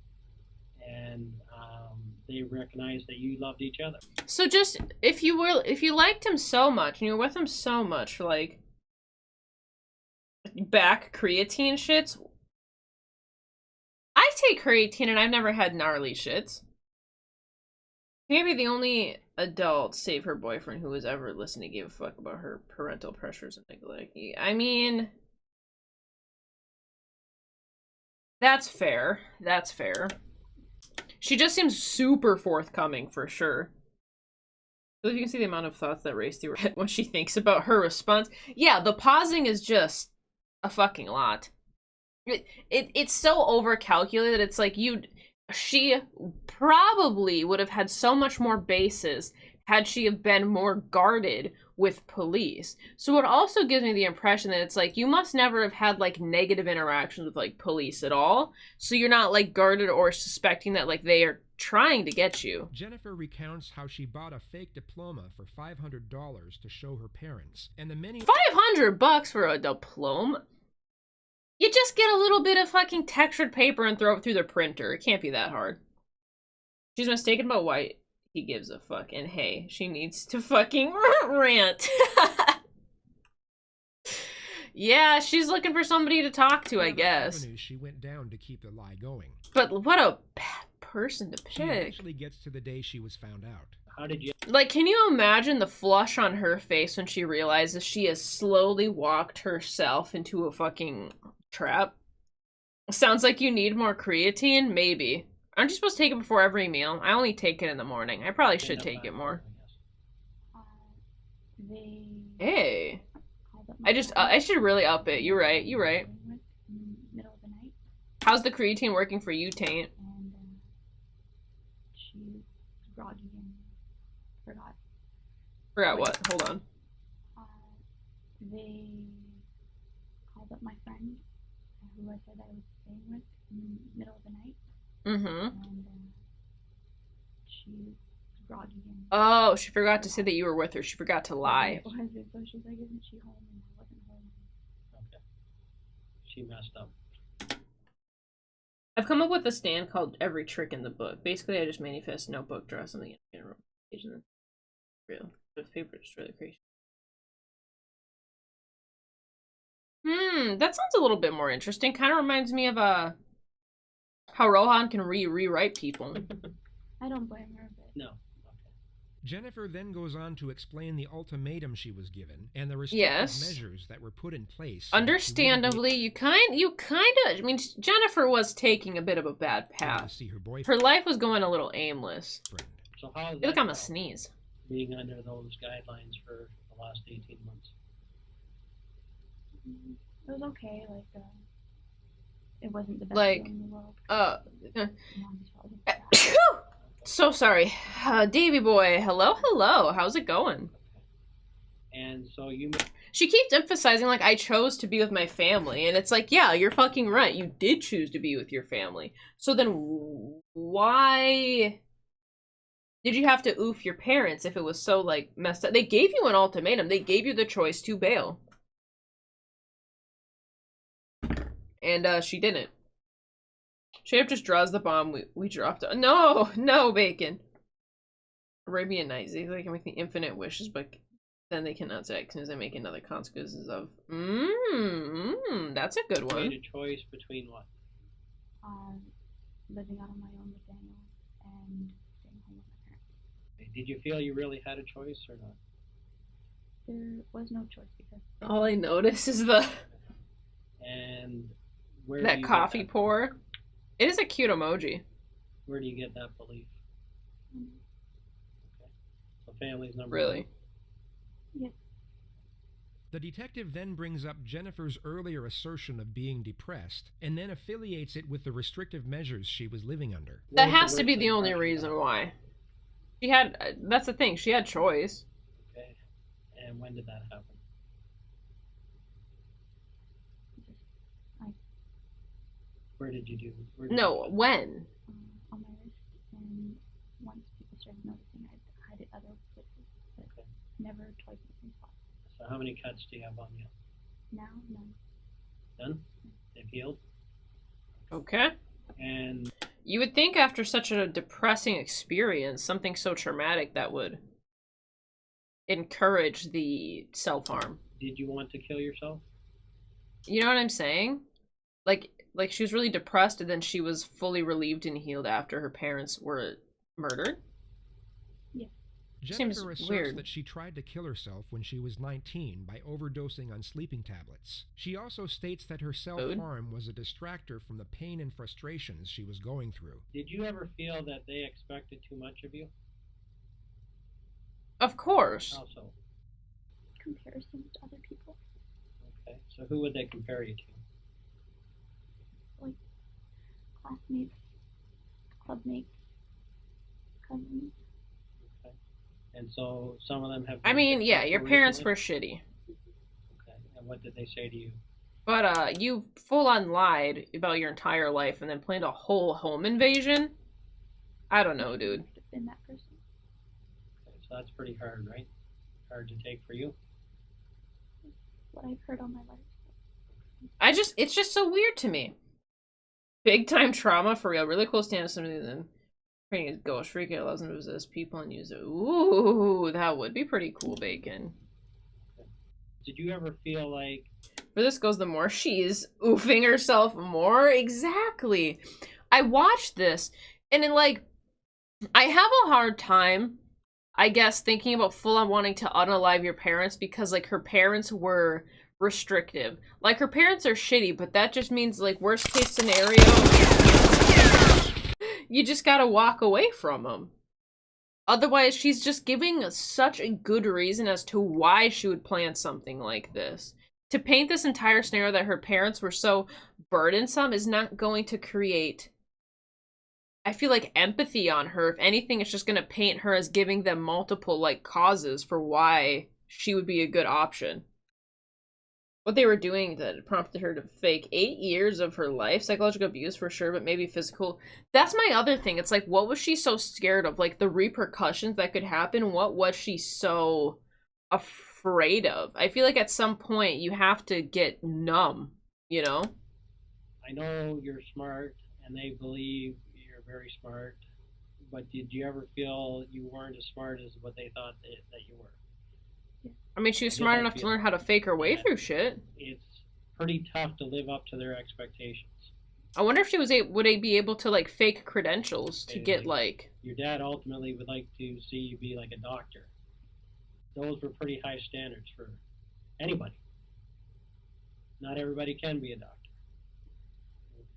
And they recognized that you loved each other. So just, if you liked him so much, and you were with him so much, like, back creatine shits, I take creatine and I've never had gnarly shits. Maybe the only adult, save her boyfriend, who was ever listening gave a fuck about her parental pressures and neglect. I mean, that's fair. That's fair. She just seems super forthcoming for sure. So you can see the amount of thoughts that race through her head when she thinks about her response. Yeah, the pausing is just a fucking lot. It's so overcalculated. It's like she probably would have had so much more bases had she have been more guarded with police. So it also gives me the impression that it's like, you must never have had like negative interactions with like police at all. So you're not like guarded or suspecting that like they are trying to get you. Jennifer recounts how she bought a fake diploma for $500 to show her parents, and the many $500 for a diploma? You just get a little bit of fucking textured paper and throw it through the printer. It can't be that hard. She's mistaken about why he gives a fuck, and hey, she needs to fucking rant. Yeah, she's looking for somebody to talk to, I guess. avenues she went down to keep the lie going. But what a bad person to She pick. eventually gets to the day she was found out. How did you? Like, can you imagine the flush on her face when she realizes she has slowly walked herself into a fucking trap? Sounds like you need more creatine? Maybe. Aren't you supposed to take it before every meal? I only take it in the morning. I probably should take it more. Hey. I should really up it. You're right. You're right. Middle of the night. How's the creatine working for you, Taint? And she was groggy and forgot. Forgot what? Hold on. They called up my friend, who I said I was staying with, in the middle of the night. Mm-hmm. And she was groggy and... Oh, she forgot to say that you were with her. She forgot to lie. So she's like, isn't she home? And I wasn't home. Okay. She messed up. I've come up with a stand called Every Trick in the Book. Basically, I just manifest notebook, draw something in a room page, and then real. With paper, destroy the creation. That sounds a little bit more interesting. Kind of reminds me of how Rohan can rewrite people. I don't blame her a bit. No. Jennifer then goes on to explain the ultimatum she was given and the restrictive measures that were put in place. Understandably, you kind of. I mean, Jennifer was taking a bit of a bad path. Her life was going a little aimless. So how is Look, that I'm a sneeze. being under those guidelines for the last 18 months? It was okay. Like, it wasn't the best Like, feeling in the world. Mom's probably So sorry. Davy boy, hello. How's it going? And so you... She keeps emphasizing, like, I chose to be with my family. And it's like, yeah, you're fucking right. You did choose to be with your family. So then why did you have to oof your parents if it was so, like, messed up? They gave you an ultimatum. They gave you the choice to bail. And, she didn't. Straight up just draws the bomb we dropped. No, Bacon. Arabian Nights. They can make the infinite wishes, but then they cannot say as soon as they make another consequences of. That's a good one. You made a choice between what? Living out on my own with Daniel and staying home with my parents. Did you feel you really had a choice or not? There was no choice because all I notice is the and where that coffee pour. It is a cute emoji. Where do you get that belief? Okay. So family's number really? one. Yes. The detective then brings up Jennifer's earlier assertion of being depressed, and then affiliates it with the restrictive measures she was living under. That has to be the only reason why. She had, that's the thing, she had choice. Okay. And when did that happen? Where did you do? When? On my wrist, and once people started noticing, I'd hide it other places, but never twice in the same spot. So how many cuts do you have on you? Now, none. None? They've healed? Okay. And you would think after such a depressing experience, something so traumatic that would encourage the self-harm. Did you want to kill yourself? You know what I'm saying? Like she was really depressed and then she was fully relieved and healed after her parents were murdered? Yeah. Jennifer asserts weird. that she tried to kill herself when she was 19 by overdosing on sleeping tablets. She also states that her self-harm was a distractor from the pain and frustrations she was going through. Did you ever feel that they expected too much of you? Of course. How so? Comparison to other people. Okay, so who would they compare you to? Like classmates, clubmates, cousins. Okay. And so some of them have... I mean, yeah, your parents were shitty. Okay, and what did they say to you? But, you full-on lied about your entire life and then planned a whole home invasion? I don't know, dude. Been that person. Okay, so that's pretty hard, right? Hard to take for you? What I've heard all my life. It's just so weird to me. Big time trauma for real. Really close to somebody and then creating a ghost freak it allows them to possess people and use it. Ooh, that would be pretty cool, Bacon. Did you ever feel like... For this goes the more she's oofing herself more. Exactly. I watched this and it I have a hard time, I guess, thinking about full-on wanting to unalive your parents because her parents were restrictive. Her parents are shitty, but that just means worst case scenario you just gotta walk away from them. Otherwise she's just giving such a good reason as to why she would plan something like this. To paint this entire scenario that her parents were so burdensome is not going to create, I feel empathy on her. If anything, it's just gonna paint her as giving them multiple causes for why she would be a good option. What they were doing that prompted her to fake 8 years of her life. Psychological abuse for sure, but maybe physical. That's my other thing. It's what was she so scared of? The repercussions that could happen? What was she so afraid of? I feel at some point you have to get numb, you know? I know you're smart and they believe you're very smart, but did you ever feel you weren't as smart as what they thought that you were? I mean, she was smart enough to learn how to fake her way through shit. It's pretty tough to live up to their expectations. I wonder if she was would be able to fake credentials to get Your dad ultimately would like to see you be like a doctor. Those were pretty high standards for anybody. Not everybody can be a doctor.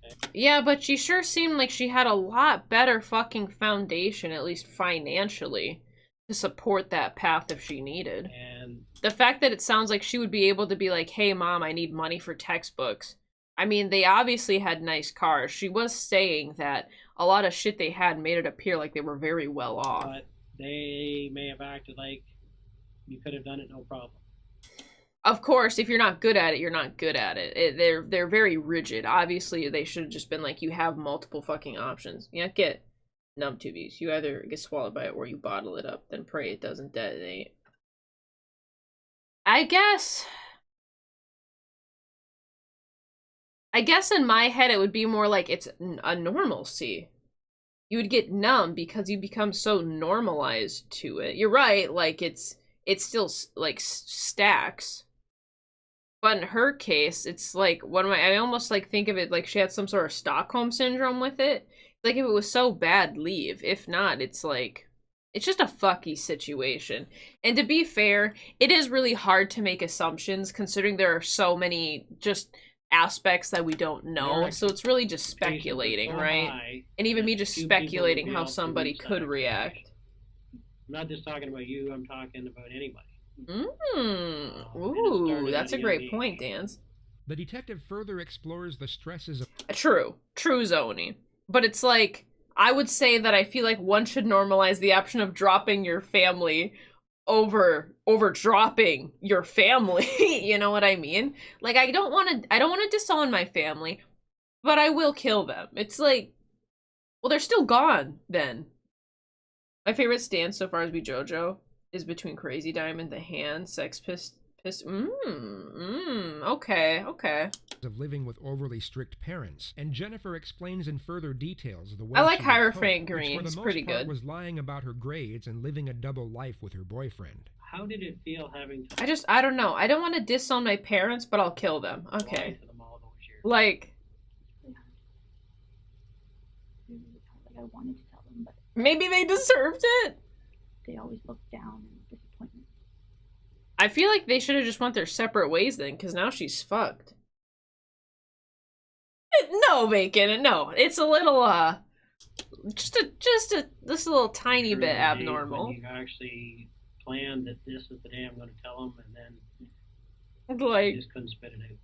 Okay. Yeah, but she sure seemed like she had a lot better fucking foundation, at least financially, to support that path if she needed. And the fact that it sounds like she would be able to be hey mom, I need money for textbooks. I mean, they obviously had nice cars. She was saying that a lot of shit they had made it appear like they were very well off. But they may have acted like you could have done it no problem. Of course, if you're not good at it, you're not good at it. They're very rigid. Obviously, they should have just been you have multiple fucking options. You don't get numb tubies. You either get swallowed by it or you bottle it up, then pray it doesn't detonate. I guess in my head it would be more it's a normalcy. you would get numb because you become so normalized to it. You're right, like, it's still, like, stacks. But in her case, it's like, I almost, like, think of it like she had some sort of Stockholm syndrome with it. Like, if it was so bad, leave. If not, it's like, it's just a fucky situation. And to be fair, it is really hard to make assumptions considering there are so many just aspects that we don't know. So it's really just speculating, right? And even me just speculating how somebody could react. I'm not just talking about you, I'm talking about anybody. Ooh, that's a great point, Dance. The detective further explores the stresses of... True, Zoni. But it's like, I would say that I feel like one should normalize the option of dropping your family over dropping your family. You know what I mean? Like, I don't want to disown my family, but I will kill them. It's like, well, they're still gone then. My favorite stance so far is be JoJo is between Crazy Diamond, The Hand, Sex Pist. Okay. Of living with overly strict parents, and Jennifer explains in further details the way I like she Hierophant Green. It's pretty good. Was lying about her grades and living a double life with her boyfriend. How did it feel having to... I don't know. I don't want to disown my parents, but I'll kill them. Okay. Like, I wanted to tell them, but maybe they deserved it. They always looked down in disappointment. I feel like they should have just went their separate ways then, because now she's fucked. No, Bacon, no. It's a little, just this little tiny bit abnormal. When you actually planned that this is the day I'm going to tell them, and then like, you just couldn't spit it out.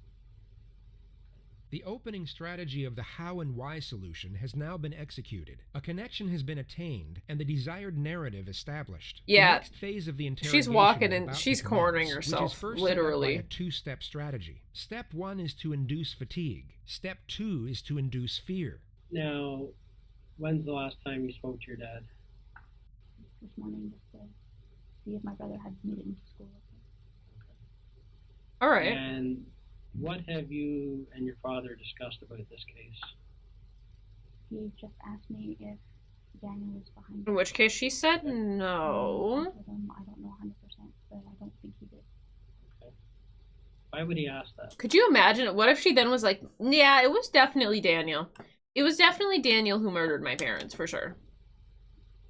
The opening strategy of the how and why solution has now been executed. A connection has been attained, and the desired narrative established. Yeah, the next phase of the interrogation she's walking and she's cornering herself, which is first literally. Set up by a two-step strategy. Step 1 is to induce fatigue. Step 2 is to induce fear. Now, when's the last time you spoke to your dad? This morning, just to see if my brother had made it into school. All right. And what have you and your father discussed about this case? He just asked me if Daniel was behind it. In which case she said no. I don't know 100%, but I don't think he did. Okay. Why would he ask that? Could you imagine? What if she then was like, yeah, it was definitely Daniel. It was definitely Daniel who murdered my parents, for sure.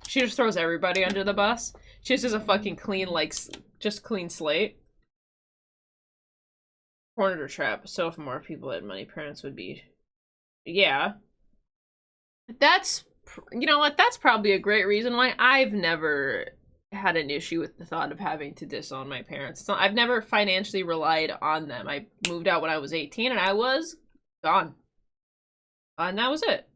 She just throws everybody under the bus. She just has a fucking clean, like, just clean slate. Cornered or trap. So if more people had money, parents would be... Yeah. That's... You know what? That's probably a great reason why I've never had an issue with the thought of having to disown my parents. So I've never financially relied on them. I moved out when I was 18 and I was gone. And that was it.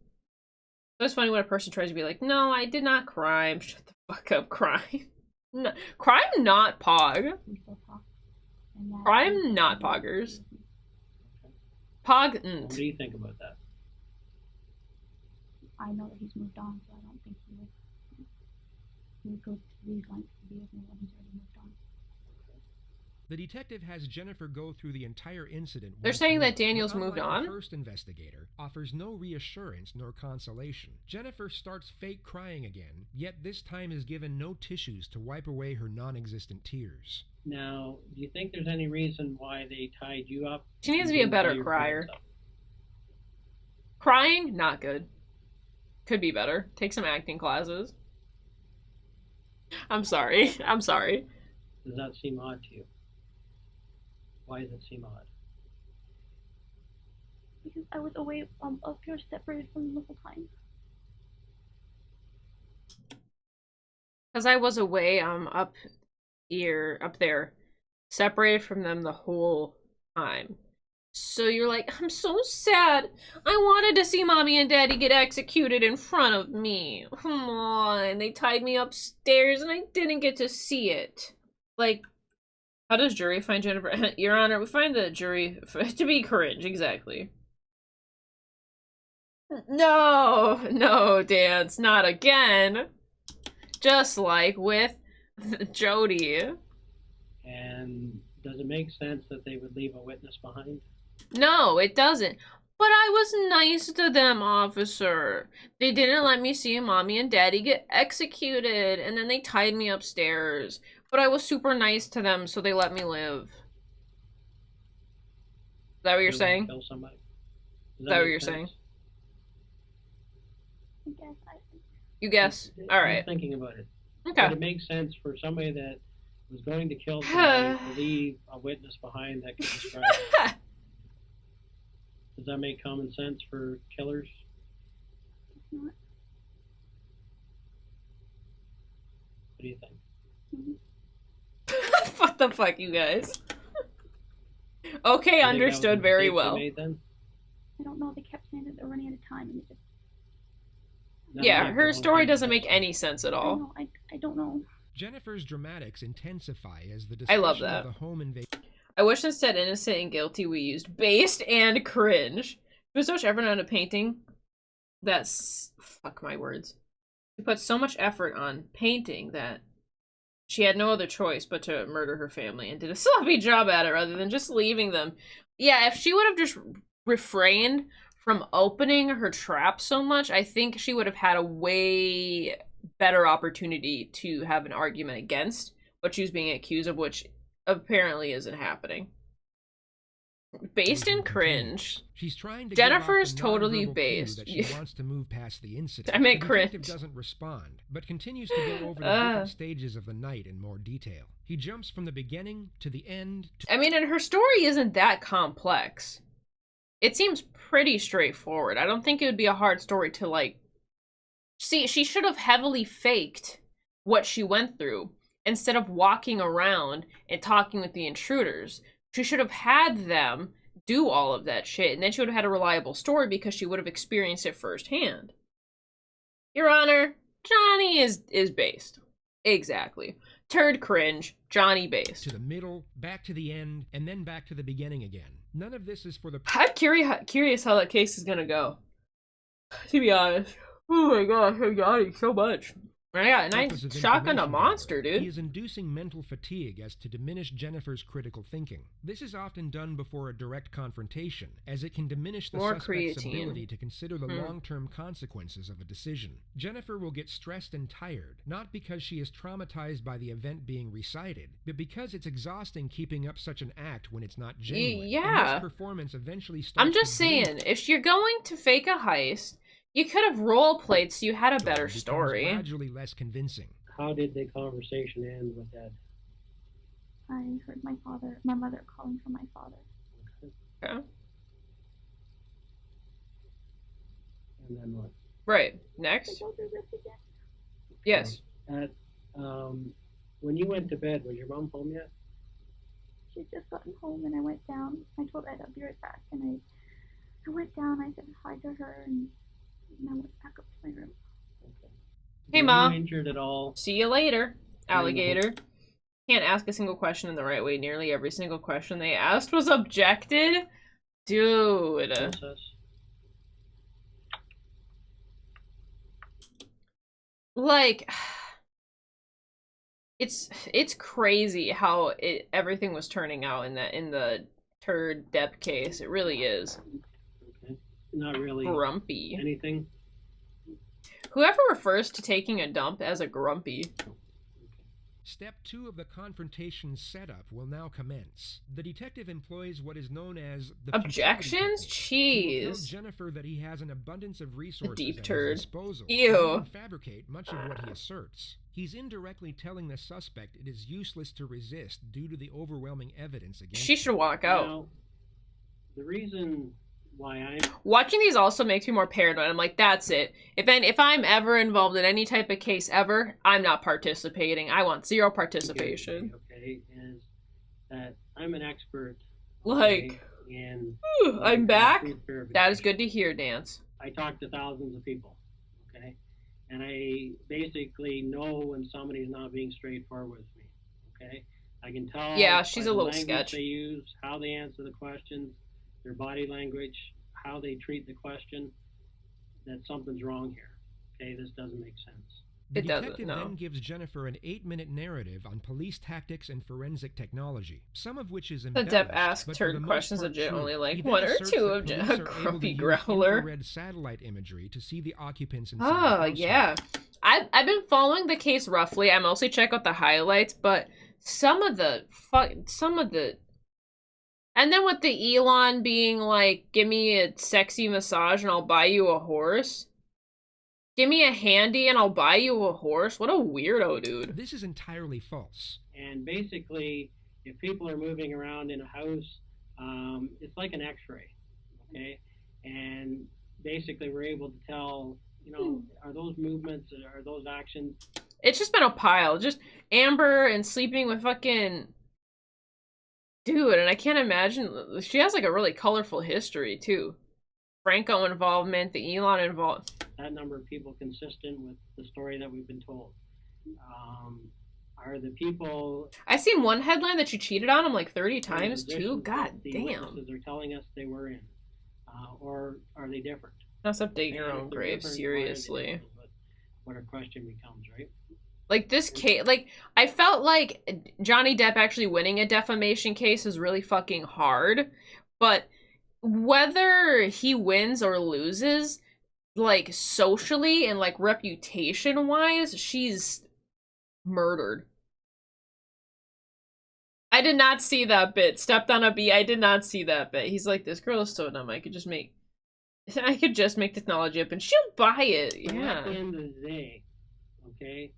So it's funny when a person tries to be like, no, I did not crime. Shut the fuck up, crime. No, crime not pog. Crime not poggers. Pog. What do you think about that? I know that he's moved on, so I don't think he would go to these lengths to be with me when he's already moved on. The detective has Jennifer go through the entire incident. They're saying that Daniel's moved on? The first investigator offers no reassurance nor consolation. Jennifer starts fake crying again, yet this time is given no tissues to wipe away her non-existent tears. Now, do you think there's any reason why they tied you up? She needs to be a better crier. Crying, not good. Could be better. Take some acting classes. I'm sorry. I'm sorry. Does that seem odd to you? Why does it seem odd? Because I was away up here, separated from them the whole time. Because I was away up there, separated from them the whole time. So you're like, I'm so sad. I wanted to see Mommy and Daddy get executed in front of me. Come on. They tied me upstairs and I didn't get to see it. Like, how does jury find Jennifer? Your Honor, we find the jury to be cringe, exactly. No, Dance, not again. Just like with Jody. And does it make sense that they would leave a witness behind? No, it doesn't. But I was nice to them, officer. They didn't let me see mommy and daddy get executed, and then they tied me upstairs. But I was super nice to them, so they let me live. Is that what you're saying? Kill somebody? Is that what you're saying? You guess? Alright. I'm thinking about it. Okay. But it makes sense for somebody that was going to kill somebody to leave a witness behind that could describe it. Does that make common sense for killers? What do you think? What the fuck, you guys? Okay, understood very well. I don't know. They kept saying that they're running out of time, and it just. Yeah, her story doesn't make any sense at all. I don't know. Jennifer's dramatics intensify as the I love discussion that. of the home invasion. I wish instead innocent and guilty we used based and cringe. She put so much effort into painting. Fuck my words. She put so much effort on painting that she had no other choice but to murder her family and did a sloppy job at it rather than just leaving them. Yeah, if she would have just refrained from opening her trap so much, I think she would have had a way better opportunity to have an argument against what she was being accused of, which apparently isn't happening. Based in cringe. She's trying to Jennifer give is off the totally nonverbal based. That she wants to move past the incident. I meant the cringe. detective doesn't respond, but continues to go over the different stages of the night in more detail. He jumps from the beginning to the end. I mean, and her story isn't that complex. It seems pretty straightforward. I don't think it would be a hard story to, like... See, she should have heavily faked what she went through instead of walking around and talking with the intruders. She should have had them do all of that shit, and then she would have had a reliable story because she would have experienced it firsthand. Your Honor, Johnny is based. Exactly. Turd cringe, Johnny based. To the middle, back to the end, and then back to the beginning again. None of this is for the... I'm curious how that case is gonna go. To be honest. Oh my gosh, I'm yawning so much. I got a nice shotgun a monster, dude. He is inducing mental fatigue as to diminish Jennifer's critical thinking. This is often done before a direct confrontation, as it can diminish the suspect's ability to consider the long-term consequences of a decision. Jennifer will get stressed and tired, not because she is traumatized by the event being recited, but because it's exhausting keeping up such an act when it's not genuine. Yeah. And this performance eventually starts I'm just saying, if you're going to fake a heist, you could have role-played so you had a better story. Gradually less convincing. How did the conversation end with Dad? I heard my mother calling for my father. Okay. And then what? Right. Next. Go through this again? Yes. When you went to bed, was your mom home yet? She'd just gotten home, and I went down. I told her I'd be right back, and I went down. I said hi to her, and I went back up to my room. Okay. Hey, Mom. Were you injured at all? See you later, alligator. Can't ask a single question in the right way. Nearly every single question they asked was objected. Dude. Like, it's crazy how everything was turning out in the turd Depp case. It really is. Okay. Not really grumpy. Anything? Whoever refers to taking a dump as a grumpy. Step 2 of the confrontation setup will now commence. The detective employs what is known as the objections. He will Jeez. tell Jennifer that he has an abundance of resources deep at turd. his disposal. Ew. And fabricate much of what he asserts. He's indirectly telling the suspect it is useless to resist due to the overwhelming evidence against She should walk out. Now, the reason why watching these also makes me more paranoid. I'm like, that's it. If I'm ever involved in any type of case ever, I'm not participating. I want zero participation. Okay, is that I'm an expert. Like, in I'm back. That is good to hear, Dance. I talk to thousands of people. Okay, and I basically know when somebody's not being straightforward with me. Okay, I can tell. Yeah, she's a little language sketch. They use, how they answer the questions, their body language, how they treat the question, that something's wrong here. Okay, this doesn't make sense. The It doesn't, detective no. then gives Jennifer an 8-minute narrative on police tactics and forensic technology, some of which is The embellished, Depp asked but her for the most questions part of Jen, true. only like He then one or asserts two that of Jen, police a are able to grumpy use growler. infrared satellite imagery to see the occupants inside the Oh, household. yeah. I've been following the case roughly. I mostly check out the highlights, but some of the... And then with the Elon being like, give me a sexy massage and I'll buy you a horse. Give me a handy and I'll buy you a horse. What a weirdo, dude. This is entirely false. And basically, if people are moving around in a house, it's like an X-ray, okay? And basically, we're able to tell, you know, are those movements, are those actions? It's just been a pile. Just Amber and sleeping with fucking... Dude, and I can't imagine... She has like a really colorful history, too. Franco involvement, the Elon involvement. That number of people consistent with the story that we've been told? Are the people... I seen one headline that she cheated on him like 30 in times, positions too. that God the damn. witnesses are telling us they were in? Or are they different? That's updating your And own if they're grave, different, why are they seriously. different? But what a question becomes, right? Like, this case, like, I felt like Johnny Depp actually winning a defamation case is really fucking hard, but whether he wins or loses, like, socially and, like, reputation-wise, she's murdered. I did not see that bit. Stepped on a bee. I did not see that bit. He's like, this girl is so dumb. I could just make technology up and she'll buy it. But Yeah. at the end of the day, okay,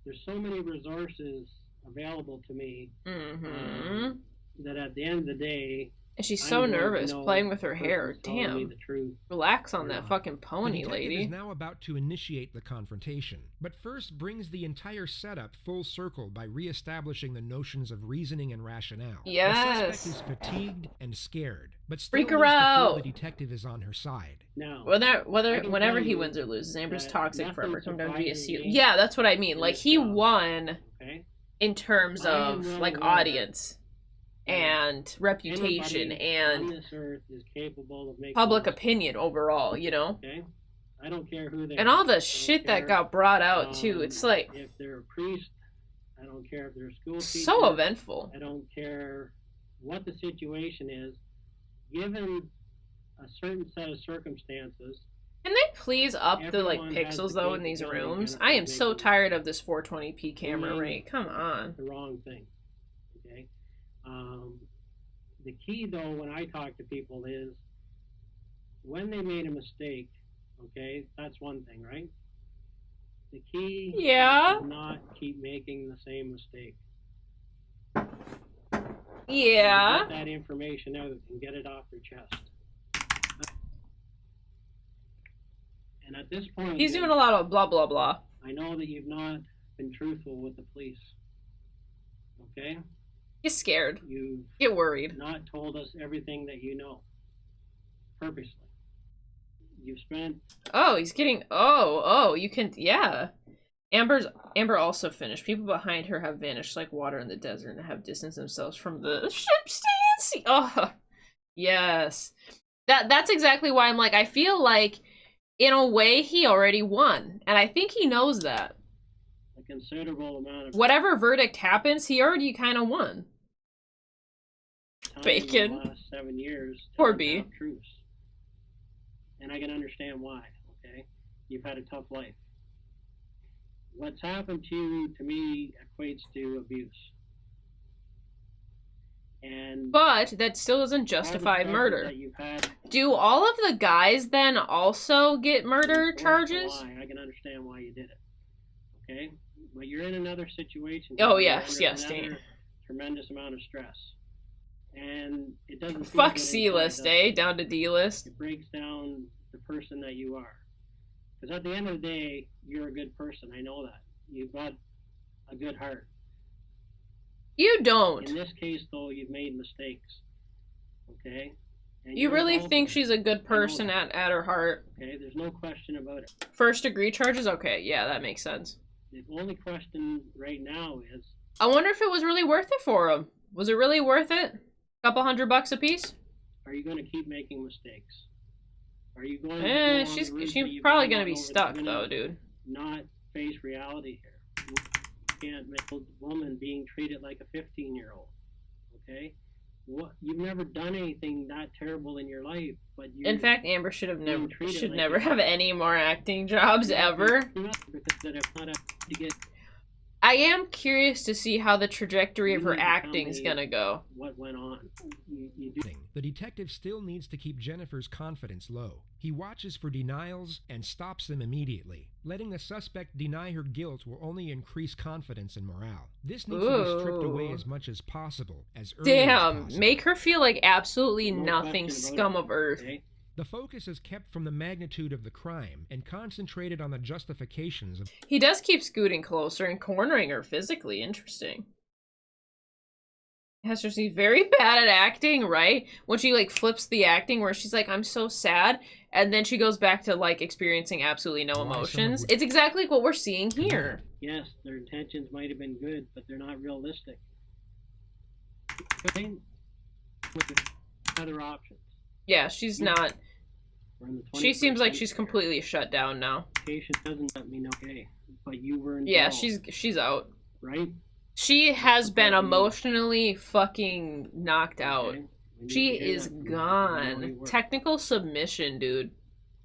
there's so many resources available to me that at the end of the day, And she's so I'm going to nervous know playing with her the hair. person's telling me Damn. the truth. Relax on or that not. fucking The pony, detective lady. is now about to initiate the confrontation, but first brings the entire setup full circle by re-establishing the notions of reasoning and rationale. Yes. The suspect is fatigued and scared, but still Freak her wants to feel out. the detective is on her side. Now, Whenever he you wins or loses, Amber's that toxic nothing forever. Come down to be a surprises seal. me Yeah, that's what I mean. in Like, this he job. won Okay? in terms I am of, well like, aware audience and reputation Anybody on and this earth is capable of making public mistakes, opinion overall, you know? Okay? I don't care who they And are. all I the don't shit that care, got brought out, too. It's like, if they're a priest, I don't care if they're a school teacher. so eventful. I don't care what the situation is. Given a certain set of circumstances, Can they please up the, like, Everyone has pixels, the though, in these capability rooms? of I am so making tired of this 420p camera doing rate. Come on. the wrong thing. Okay? The key, though, when I talk to people is when they made a mistake, okay, that's one thing, right? The key Yeah. is to not keep making the same mistake. Yeah. Get that information out and get it off your chest. And at this point, He's doing a lot of blah, blah, blah. I know that you've not been truthful with the police. Okay? Get scared. You've Get worried. not told us everything that you know. Purposely. You've spent... Oh, he's getting... Oh, you can... Yeah. Amber also finished. People behind her have vanished like water in the desert and have distanced themselves from the ship stance. Oh, yes. That's exactly why I'm like, I feel like, in a way, he already won. And I think he knows that. a considerable amount of Whatever verdict happens, he already kind of won. time Bacon. in the last 7 years to Poor find B. out truths. And I can understand why, okay? You've had a tough life. What's happened to you, to me, equates to abuse. And But that still doesn't all the justify pressure murder. that you've had, Do all of the guys then also get murder it's charges? a lie. I can understand why you did it. Okay? But you're in another situation. Oh, You're yes, under yes, another Dane. tremendous amount of stress. And it doesn't feel Fuck good C-list, inside, eh? does Down to D-list. it breaks down the person that you are. Because at the end of the day, you're a good person. I know that. You've got a good heart. You don't. In this case, though, you've made mistakes. Okay? And You you're really involved think in she's it. a good I know person that. at her heart? Okay? There's no question about it. First degree charges? Okay, yeah, that makes sense. The only question right now is, I wonder if it was really worth it for him. Was it really worth it? Couple $100 a piece? are you going to keep making mistakes? Are you going to go on the route She's that you've probably gone gonna be on over the stuck beginning, though, dude. not face reality here. We can't make a woman being treated like a 15-year-old. Okay? You've never done anything that terrible in your life, but you. In fact, Amber should never have any more acting jobs ever. I am curious to see how the trajectory of her acting is gonna go. What went on? The detective still needs to keep Jennifer's confidence low. He watches for denials and stops them immediately. Letting the suspect deny her guilt will only increase confidence and morale. This needs to be stripped away as much as possible, as early as possible. Make her feel like absolutely nothing, scum of earth. Okay? The focus is kept from the magnitude of the crime and concentrated on the justifications of... He does keep scooting closer and cornering her physically. Interesting. Hester, she's very bad at acting, right? When she, like, flips the acting where she's like, I'm so sad, and then she goes back to, like, experiencing absolutely no emotions. It's exactly like what we're seeing here. Yes, their intentions might have been good, but they're not realistic. With other options. Yeah, she's not... She seems like she's completely shut down now. Doesn't let me know, okay, but you were involved. Yeah, she's out. Right? She has been emotionally fucking knocked out. She is gone. Technical submission, dude.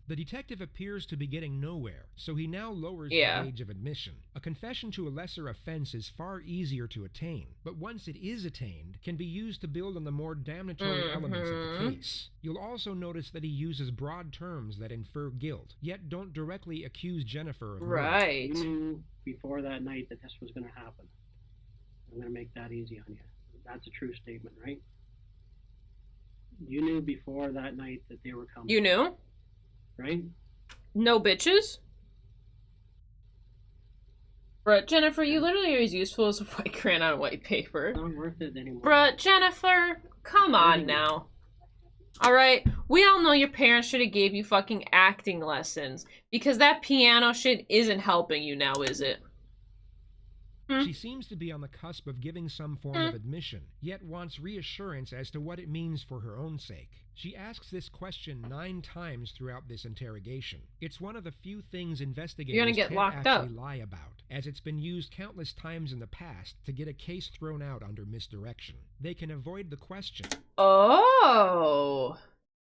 The detective appears to be getting nowhere, so he now lowers the age of admission. A confession to a lesser offense is far easier to attain, but once it is attained, can be used to build on the more damnatory elements of the case. You'll also notice that he uses broad terms that infer guilt, yet don't directly accuse Jennifer of murder. Right. You knew before that night that this was going to happen. I'm going to make that easy on you. That's a true statement, right? You knew before that night that they were coming. You knew? Right? No bitches? Bruh, Jennifer, you literally are as useful as a white crayon on white paper. It's not worth it anymore. Bruh, Jennifer, come on now. Alright, we all know your parents should have gave you fucking acting lessons. Because that piano shit isn't helping you now, is it? She seems to be on the cusp of giving some form of admission, yet wants reassurance as to what it means for her own sake. She asks this question 9 times throughout this interrogation. It's one of the few things investigators can't actually lie about, as it's been used countless times in the past to get a case thrown out under misdirection. They can avoid the question. Oh,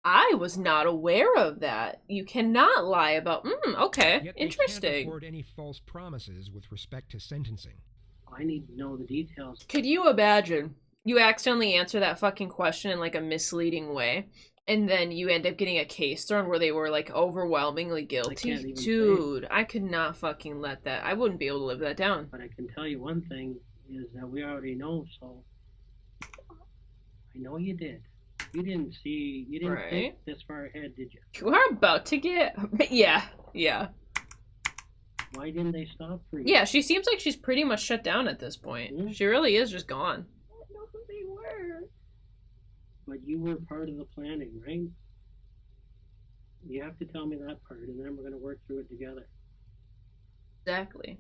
I was not aware of that. You cannot lie about... okay, yet interesting. They can't afford any false promises with respect to sentencing. I need to know the details. Could you imagine? You accidentally answer that fucking question in, like, a misleading way, and then you end up getting a case thrown where they were, like, overwhelmingly guilty. Dude, I could not fucking let that... I wouldn't be able to live that down. But I can tell you one thing, is that we already know, so... I know you did. You didn't think this far ahead, did you? You are about to get... Yeah. Why didn't they stop for you? Yeah, she seems like she's pretty much shut down at this point. She really is just gone. I don't know who they were. But you were part of the planning, right? You have to tell me that part, and then we're going to work through it together. Exactly.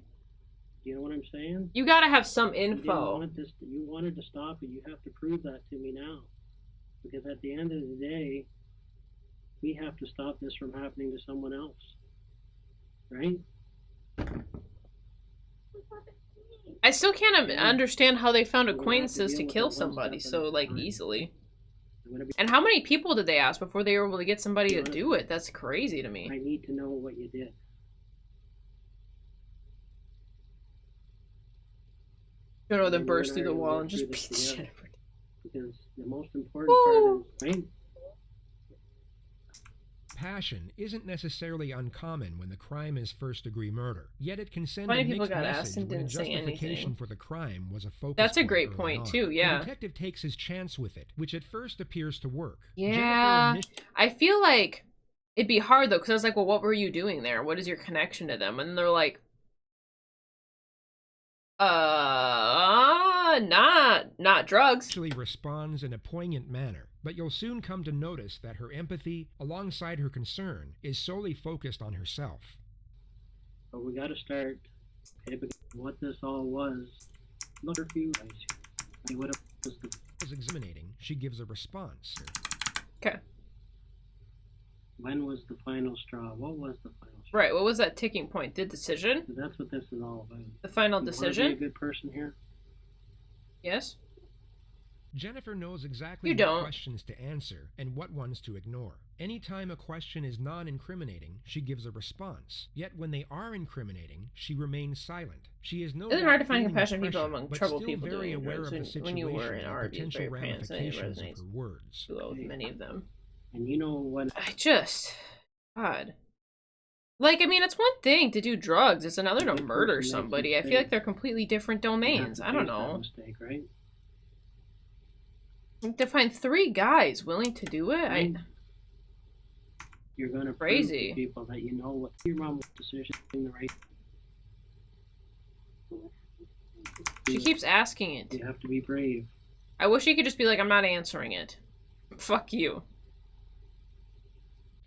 You know what I'm saying? You gotta have some info. You wanted to stop it. You have to prove that to me now. Because at the end of the day, we have to stop this from happening to someone else. Right? I still can't understand how they found acquaintances to kill somebody so, like, easily. And how many people did they ask before they were able to get somebody to do it? That's crazy to me. I need to know what you did. You know, then burst through the wall and just beat the shit out of her. Because the most important part is, right? Passion isn't necessarily uncommon when the crime is first-degree murder, yet it can send a mixed message when justification for the crime was a focus. That's a great point too, yeah. The detective takes his chance with it, which at first appears to work. Yeah, I feel like it'd be hard though, because I was like, well, what were you doing there? What is your connection to them? And they're like, not drugs. Actually responds in a poignant manner, but you'll soon come to notice that her empathy, alongside her concern, is solely focused on herself. But we got to start what this all was. Look at you guys. What it was examining, she gives a response. Okay. When was the final straw? What was the final straw? Right, what was that ticking point? The decision? That's what this is all about. The final You decision? wanna be a good person here? Yes? Jennifer knows exactly what questions to answer and what ones to ignore. Anytime a question is non-incriminating, she gives a response. Yet when they are incriminating, she remains silent. She is no It's doubt hard to find feeling compassionate the people pressure, among but troubled still people very doing aware drugs. of the situation When you were in and RD, potential very pants, and it ramifications of resonates her words. with many of them. And you know what? God. Like, I mean, it's one thing to do drugs. It's another to murder somebody. I feel like they're completely different domains. I don't know. Mistake, right? To find 3 guys willing to do it, You're gonna crazy. prove to people that you know what your mom's decision in the right. She keeps asking it. You have to be brave. I wish she could just be like, I'm not answering it. Fuck you.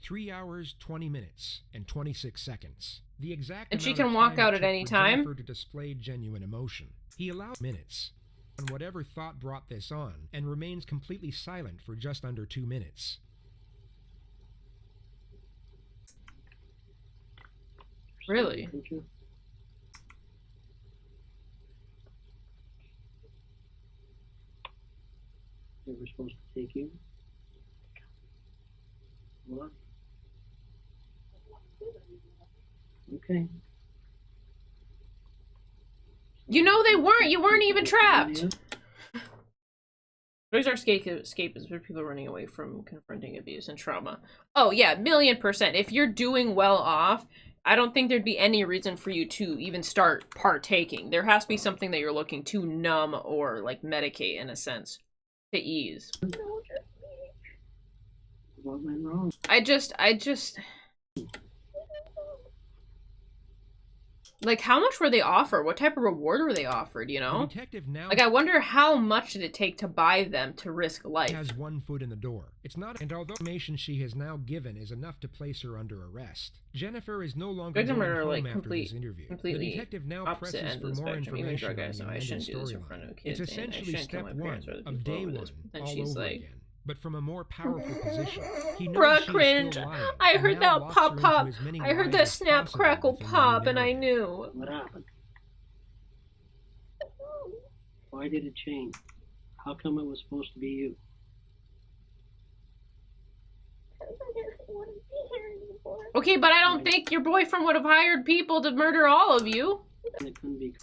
3 hours, 20 minutes, and 26 seconds. The exact And she amount of can walk time out it at took any for time? Jennifer to display genuine emotion. He allows minutes on whatever thought brought this on, and remains completely silent for just under 2 minutes. Really? They were supposed to take you. What? Okay. You know they weren't. You weren't even trapped. Drugs are escapism for people running away from confronting abuse and trauma. Oh yeah, 1,000,000%. If you're doing well off, I don't think there'd be any reason for you to even start partaking. There has to be something that you're looking to numb or like medicate in a sense, to ease. What went wrong? I just like, how much were they offered? What type of reward were they offered, you know? The detective now Like, I wonder how much did it take to buy them to risk life? has one foot in the door. It's not, and although the information she has now given is enough to place her under arrest, Jennifer is no longer Drugs and going murder are home like after this interview. completely The detective now opposite presses ends for of the more spectrum. Even information drug on guys the know I amended shouldn't do this in front of storyline. kids. It's and I essentially shouldn't kill step my one parents or other of people day over one, this. And all she's over like, again. But from a more powerful position. He knows bruh, she's cringe. still lying, I and heard now that locks pop her into pop. as many I heard lies that as snap possible crackle within the pop, and I narrative. knew. What happened? Why did it change? How come it was supposed to be you? Okay, but I don't think your boyfriend would have hired people to murder all of you. And it couldn't be.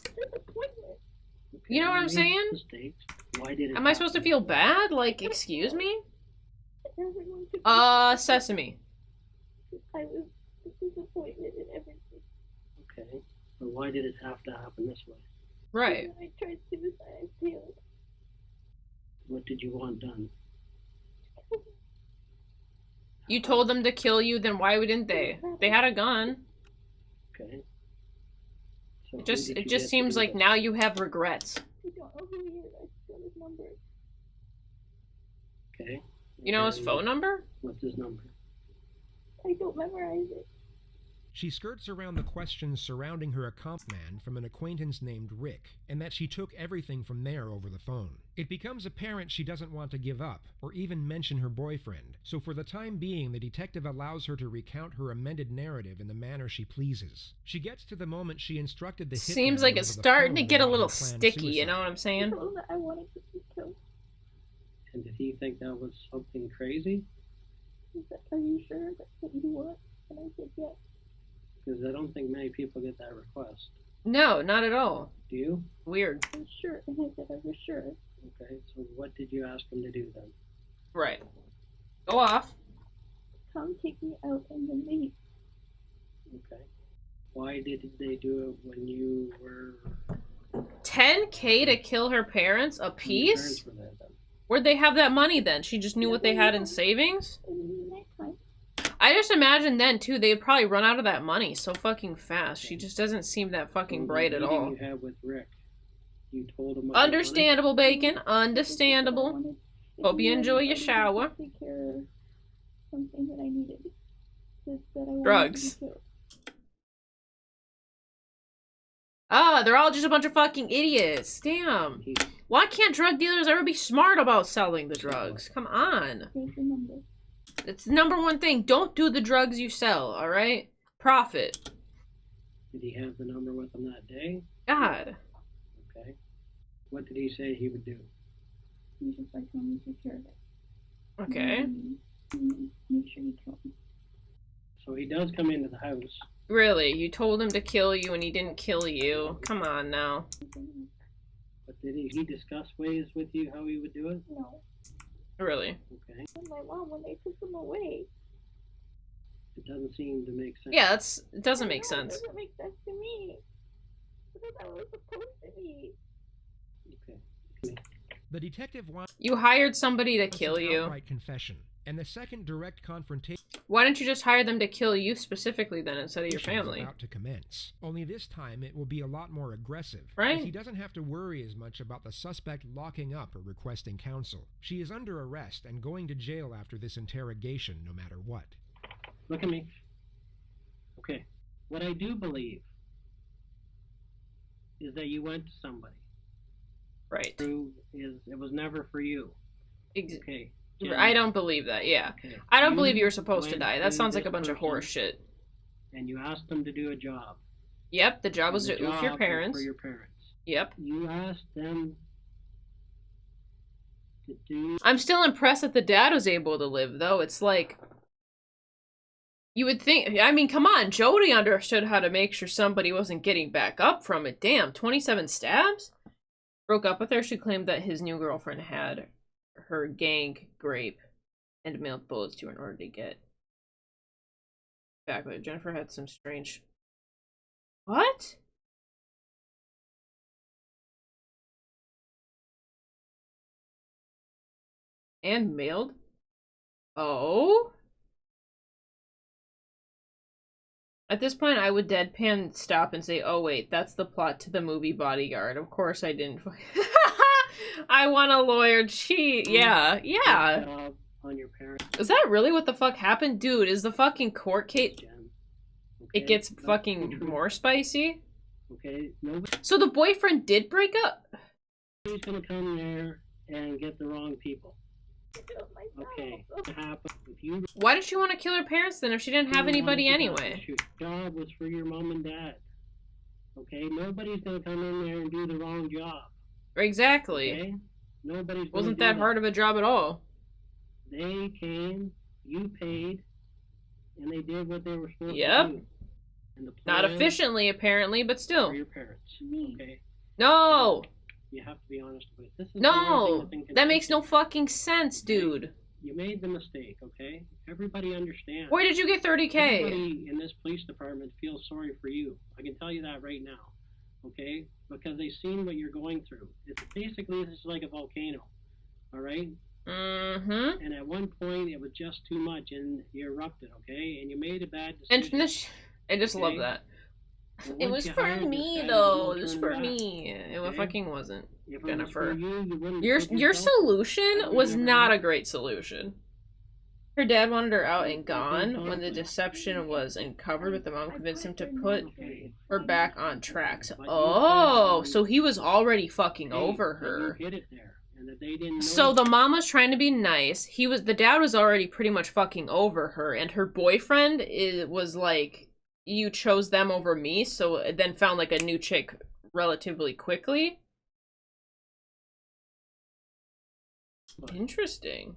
You know what I'm saying? Mistakes. Why did it Am I supposed to feel bad? Like, excuse me? Sesame. I was disappointed in everything. Okay. But why did it have to happen this way? Right. When I tried suicide, I failed. What did you want done? You told them to kill you, then why didn't they? They had a gun. Okay. So It just seems like now you have regrets. I don't know who he is. I just got his number. Okay. You know his phone number? What's his number? I don't memorize it. She skirts around the questions surrounding her accomplice man from an acquaintance named Rick, and that she took everything from there over the phone. It becomes apparent she doesn't want to give up, or even mention her boyfriend, so for the time being the detective allows her to recount her amended narrative in the manner she pleases. She gets to the moment she instructed the hitman Seems like it's over the starting to phone get a about little her planned sticky, you suicide. know what I'm saying? I told him that I wanted to be killed. And did he think that was something crazy? He said, "Are you sure that's what you want?" And I said, "Yes." Because I don't think many people get that request. No, not at all. Do you? Weird. I was sure, and I said I was sure. Okay, so what did you ask him to do then? Right. Go off. Come take me out and then leave. Okay. Why did they do it when you were... 10K to kill her parents a piece? Where'd they have that money then? She just knew what they had in savings? I just imagine then too, they'd probably run out of that money so fucking fast. She just doesn't seem that fucking bright at all. You had with Rick, you told him... Understandable, Bacon. Understandable. Hope you enjoy your shower. Take care of something that I needed. Just that I wanted Drugs. to be killed. Ah, they're all just a bunch of fucking idiots. Damn. Why can't drug dealers ever be smart about selling the drugs? Come on. Here's the number. It's the #1 thing. Don't do the drugs you sell, alright? Profit. Did he have the number with him that day? God. Okay. What did he say he would do? He just like told me to take care of it. Okay. And make sure you kill him. So he does come into the house. Really? You told him to kill you and he didn't kill you? Come on now. But did he discuss ways with you how he would do it? No. Really? Okay. And my mom, when they took him away. It doesn't seem to make sense. Yeah, it doesn't make sense. It doesn't make sense to me. Because I was supposed to be. Okay. The detective wants You hired somebody to kill an you. outright confession, and the second direct confrontation Why don't you just hire them to kill you specifically then instead of your is family? about to commence. Only this time it will be a lot more aggressive. Right? As he doesn't have to worry as much about the suspect locking up or requesting counsel. She is under arrest and going to jail after this interrogation no matter what. Look at me. Okay. What I do believe is that you went to somebody. Right. Who is, it was never for you. Okay. I don't believe that, yeah. Okay. I don't believe you were supposed to went die. That to sounds like this a bunch of person horse shit. And you asked them to do a job. Yep, the job was The to oof job your was parents. for your parents. Yep. You asked them to do... I'm still impressed that the dad was able to live, though. It's like... You would think... I mean, come on. Jody understood how to make sure somebody wasn't getting back up from it. Damn, 27 stabs? Broke up with her. She claimed that his new girlfriend had her gang grape and mailed bullets to her in order to get back with her. Jennifer had some strange... What? And mailed? Oh? At this point, I would deadpan stop and say, oh wait, that's the plot to the movie Bodyguard. Of course I didn't. I want a lawyer. Cheat. Yeah, yeah. On your parents. Is that really what the fuck happened? Dude, is the fucking court case... Okay. It gets fucking more spicy? Okay, nobody... So the boyfriend did break up? Nobody's gonna come there and get the wrong people. Okay, what happened if you... Why did she want to kill her parents then if she didn't have anybody anyway? Your job was for your mom and dad. Okay, nobody's gonna come in there and do the wrong job. Exactly. Okay? Nobody's Wasn't that hard of a job at all. They came, you paid, and they did what they were supposed to do. And the Not efficiently, apparently, but still. for your parents. Okay? No! You have to be honest with it. This is the No! one thing That makes no fucking sense, dude. You made the mistake, okay? Everybody understands. Where did you get 30K? Everybody in this police department feels sorry for you. I can tell you that right now, okay? Because they've seen what you're going through. It's basically, this is like a volcano, all right? Mm-hmm. And at one point, it was just too much, and you erupted, okay? And you made a bad decision. And I just love that. It was for me, though. It was for me. It fucking wasn't, Jennifer. Your solution was not a great solution. Her dad wanted her out and gone when the deception was uncovered, but the mom convinced him to put her back on track. So he was already fucking over her. So the mom was trying to be nice. The dad was already pretty much fucking over her, and her boyfriend was like, you chose them over me, so then found like a new chick relatively quickly. Interesting.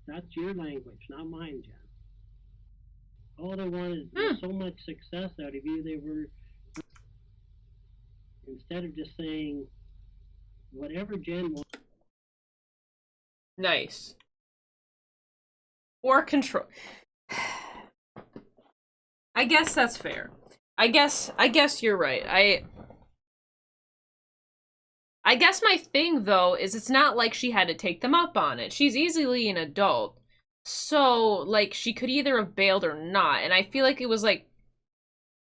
That's your language, not mine, Jen. All they wanted was so much success out of you, they were... Instead of just saying, whatever Jen wants... Nice. Or control... I guess that's fair. I guess you're right. I guess my thing, though, is it's not like she had to take them up on it. She's easily an adult. So, like, she could either have bailed or not. And I feel like it was, like,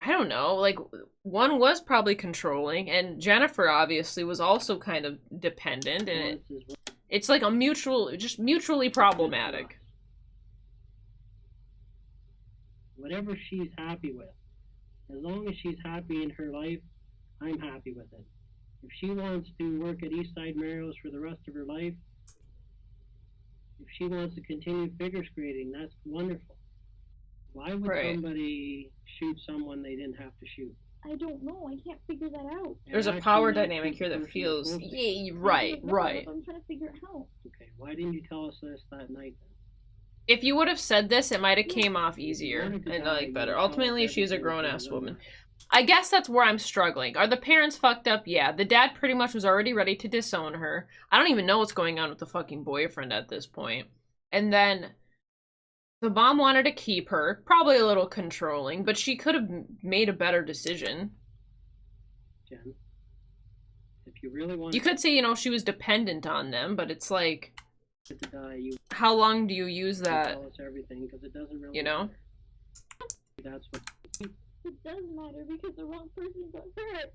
I don't know, like, one was probably controlling, and Jennifer, obviously, was also kind of dependent, and it's like just mutually problematic. Whatever she's happy with. As long as she's happy in her life, I'm happy with it. If she wants to work at Eastside Mario's for the rest of her life, if she wants to continue figure skating, that's wonderful. Why would somebody shoot someone they didn't have to shoot? I don't know. I can't figure that out. There's a power dynamic here that feels... Yeah, right. I'm trying to figure it out. Okay, why didn't you tell us this that night then? If you would have said this, it might have came off easier and like better. Ultimately, she's a grown-ass woman. I guess that's where I'm struggling. Are the parents fucked up? Yeah. The dad pretty much was already ready to disown her. I don't even know what's going on with the fucking boyfriend at this point. And then the mom wanted to keep her. Probably a little controlling, but she could have made a better decision. Jen, if you really want... You could say, you know, she was dependent on them, but it's like... to die, how long do you use that? Tell us everything, because it doesn't really you know? matter. That's what... It does matter because the wrong person got hurt.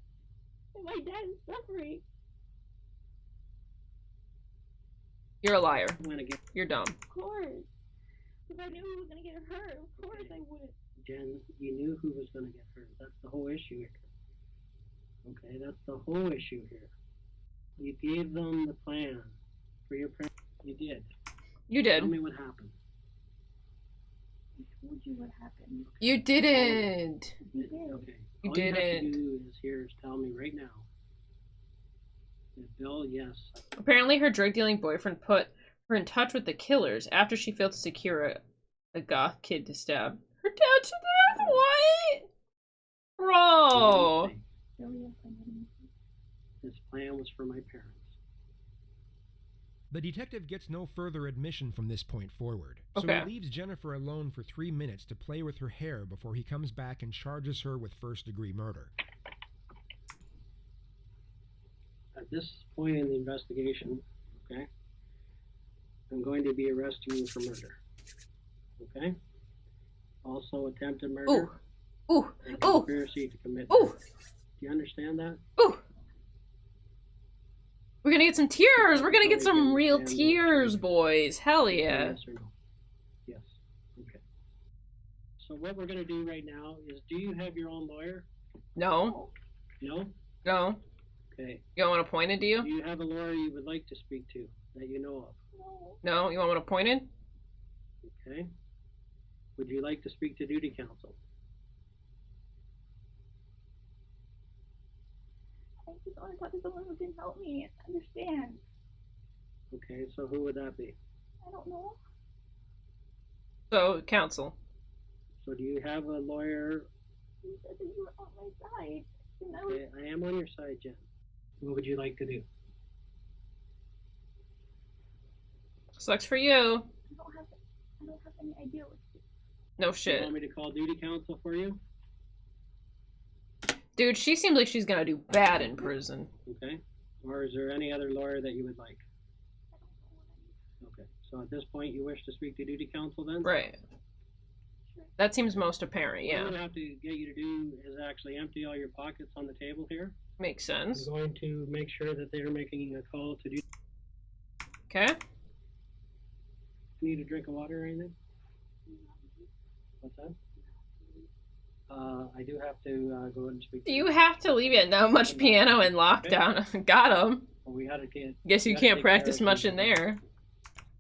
And my dad is suffering. You're a liar. You're dumb. Of course. If I knew who was going to get hurt, of course I wouldn't. Jen, you knew who was going to get hurt. That's the whole issue here. Okay, that's the whole issue here. You gave them the plan for your parents. You did. You did. Tell me what happened. I told you what happened. You didn't. You did. Okay. You All didn't. you have to do is tell me right now. Bill, yes. Apparently her drug-dealing boyfriend put her in touch with the killers after she failed to secure a goth kid to stab her dad to death. What? Bro. This plan was for my parents. The detective gets no further admission from this point forward, so okay. he leaves Jennifer alone for 3 minutes to play with her hair before he comes back and charges her with first-degree murder. At this point in the investigation, okay, I'm going to be arresting you for murder. Okay? Also attempted murder. Ooh. And conspiracy to commit murder. Do you understand that? Ooh. We're gonna get some tears. We're gonna get some real tears, boys. Hell yeah. Yes or no? Yes. Okay. So what we're gonna do right now is, do you have your own lawyer? No. No? No. Okay. You want one appointed, do you? Do you have a lawyer you would like to speak to that you know of? No. You want one appointed? Okay. Would you like to speak to duty counsel? I just want to talk to someone who can help me understand. Okay, so who would that be? I don't know. So, counsel. So do you have a lawyer? You said that you were on my side. Okay, I am on your side, Jen. What would you like to do? Sucks for you. I don't have any idea what to do. No shit. You want me to call duty counsel for you? Dude, she seems like she's gonna do bad in prison. Okay. Or is there any other lawyer that you would like? Okay. So at this point, you wish to speak to duty counsel then? Right. That seems most apparent, yeah. What I'm going to have to get you to do is actually empty all your pockets on the table here. Makes sense. I'm going to make sure that they're making a call to do... Okay. Need a drink of water or anything? What's that? I do have to go and speak to you. have to leave it that much piano in lockdown. Okay. Got him. Well, we had to Guess you can't practice much in there.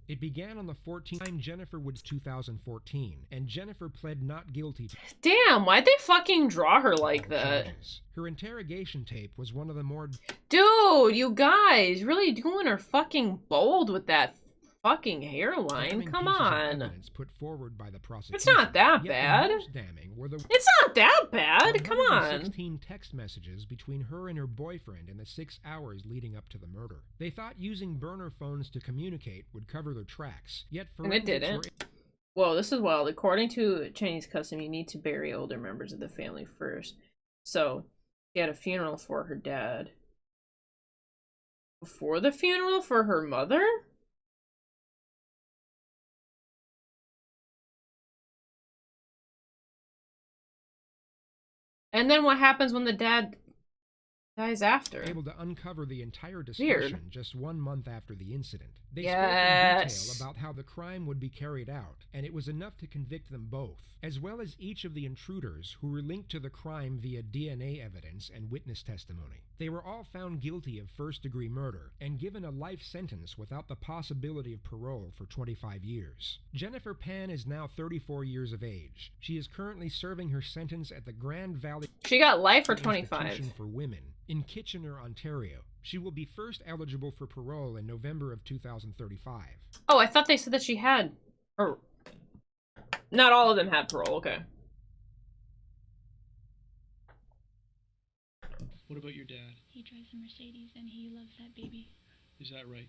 It began on the 14th Jennifer Woods 2014, and Jennifer pled not guilty to... Damn, why'd they fucking draw her like that? Charges. Her interrogation tape was one of the more... Dude, you guys really doing her fucking bold with that fucking hairline. Come on. Put forward by the prosecution. It's not that bad. It's not that bad. Come on. 16 text messages between her and her boyfriend in the 6 hours leading up to the murder. They thought using burner phones to communicate would cover their tracks. Yet and it didn't. Whoa, this is wild. According to Chinese custom, you need to bury older members of the family first. So, she had a funeral for her dad. Before the funeral for her mother? And then what happens when the dad Dies after. Able to uncover the entire discussion Weird. just 1 month after the incident. They Yes. spoke in detail about how the crime would be carried out, and it was enough to convict them both, as well as each of the intruders who were linked to the crime via DNA evidence and witness testimony. They were all found guilty of first-degree murder and given a life sentence without the possibility of parole for 25 years. Jennifer Pan is now 34 years of age. She is currently serving her sentence at the Grand Valley She got life or 25? Institution for Women in Kitchener, Ontario. She will be first eligible for parole in November of 2035. Oh, I thought they said that she had... Or... Not all of them had parole, okay. What about your dad? He drives a Mercedes and he loves that baby. Is that right?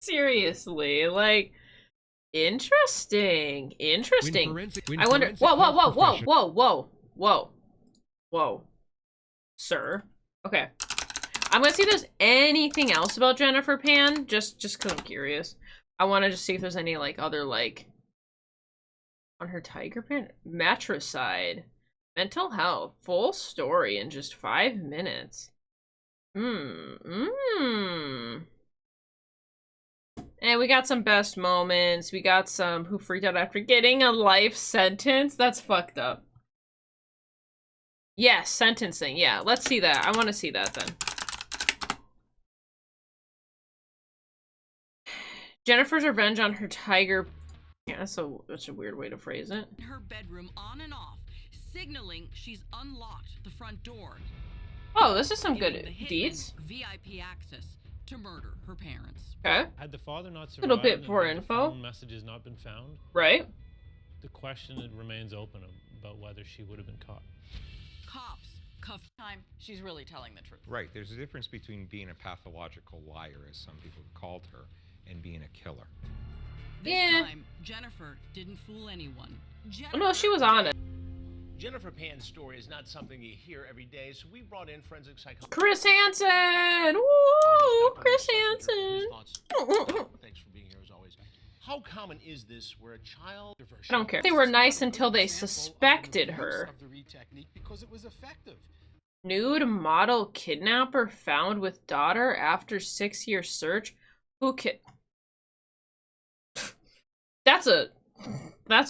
Seriously, like... Interesting. I wonder... Whoa. Sir. Okay. I'm gonna see if there's anything else about Jennifer Pan, just because I'm curious. I want to just see if there's any, like, other, like... On her tiger pan? Matricide. Mental health. Full story in just 5 minutes. And we got some best moments. We got some who freaked out after getting a life sentence. That's fucked up. Yes, sentencing. Yeah, let's see that. I want to see that then. Jennifer's revenge on her tiger. Yeah, that's a weird way to phrase it. Her bedroom on and off, signaling she's unlocked the front door. Oh, this is some good deeds. VIP access to murder her parents. Okay. Had the father not survived, little bit more info. The message has not been found. Right. The question remains open about whether she would have been caught. Cops cuffed time. She's really telling the truth. Right. There's a difference between being a pathological liar, as some people have called her, and being a killer. This time, Jennifer didn't fool anyone. Oh, no, she was on it. Jennifer Pan's story is not something you hear every day, so we brought in forensic psychologist Chris Hansen! Woo! Chris Hansen! Thanks for being here as always. How common is this where a child... I don't care. They were nice until they suspected her. Because it was effective. Nude model kidnapper found with daughter after 6-year search. Who That's a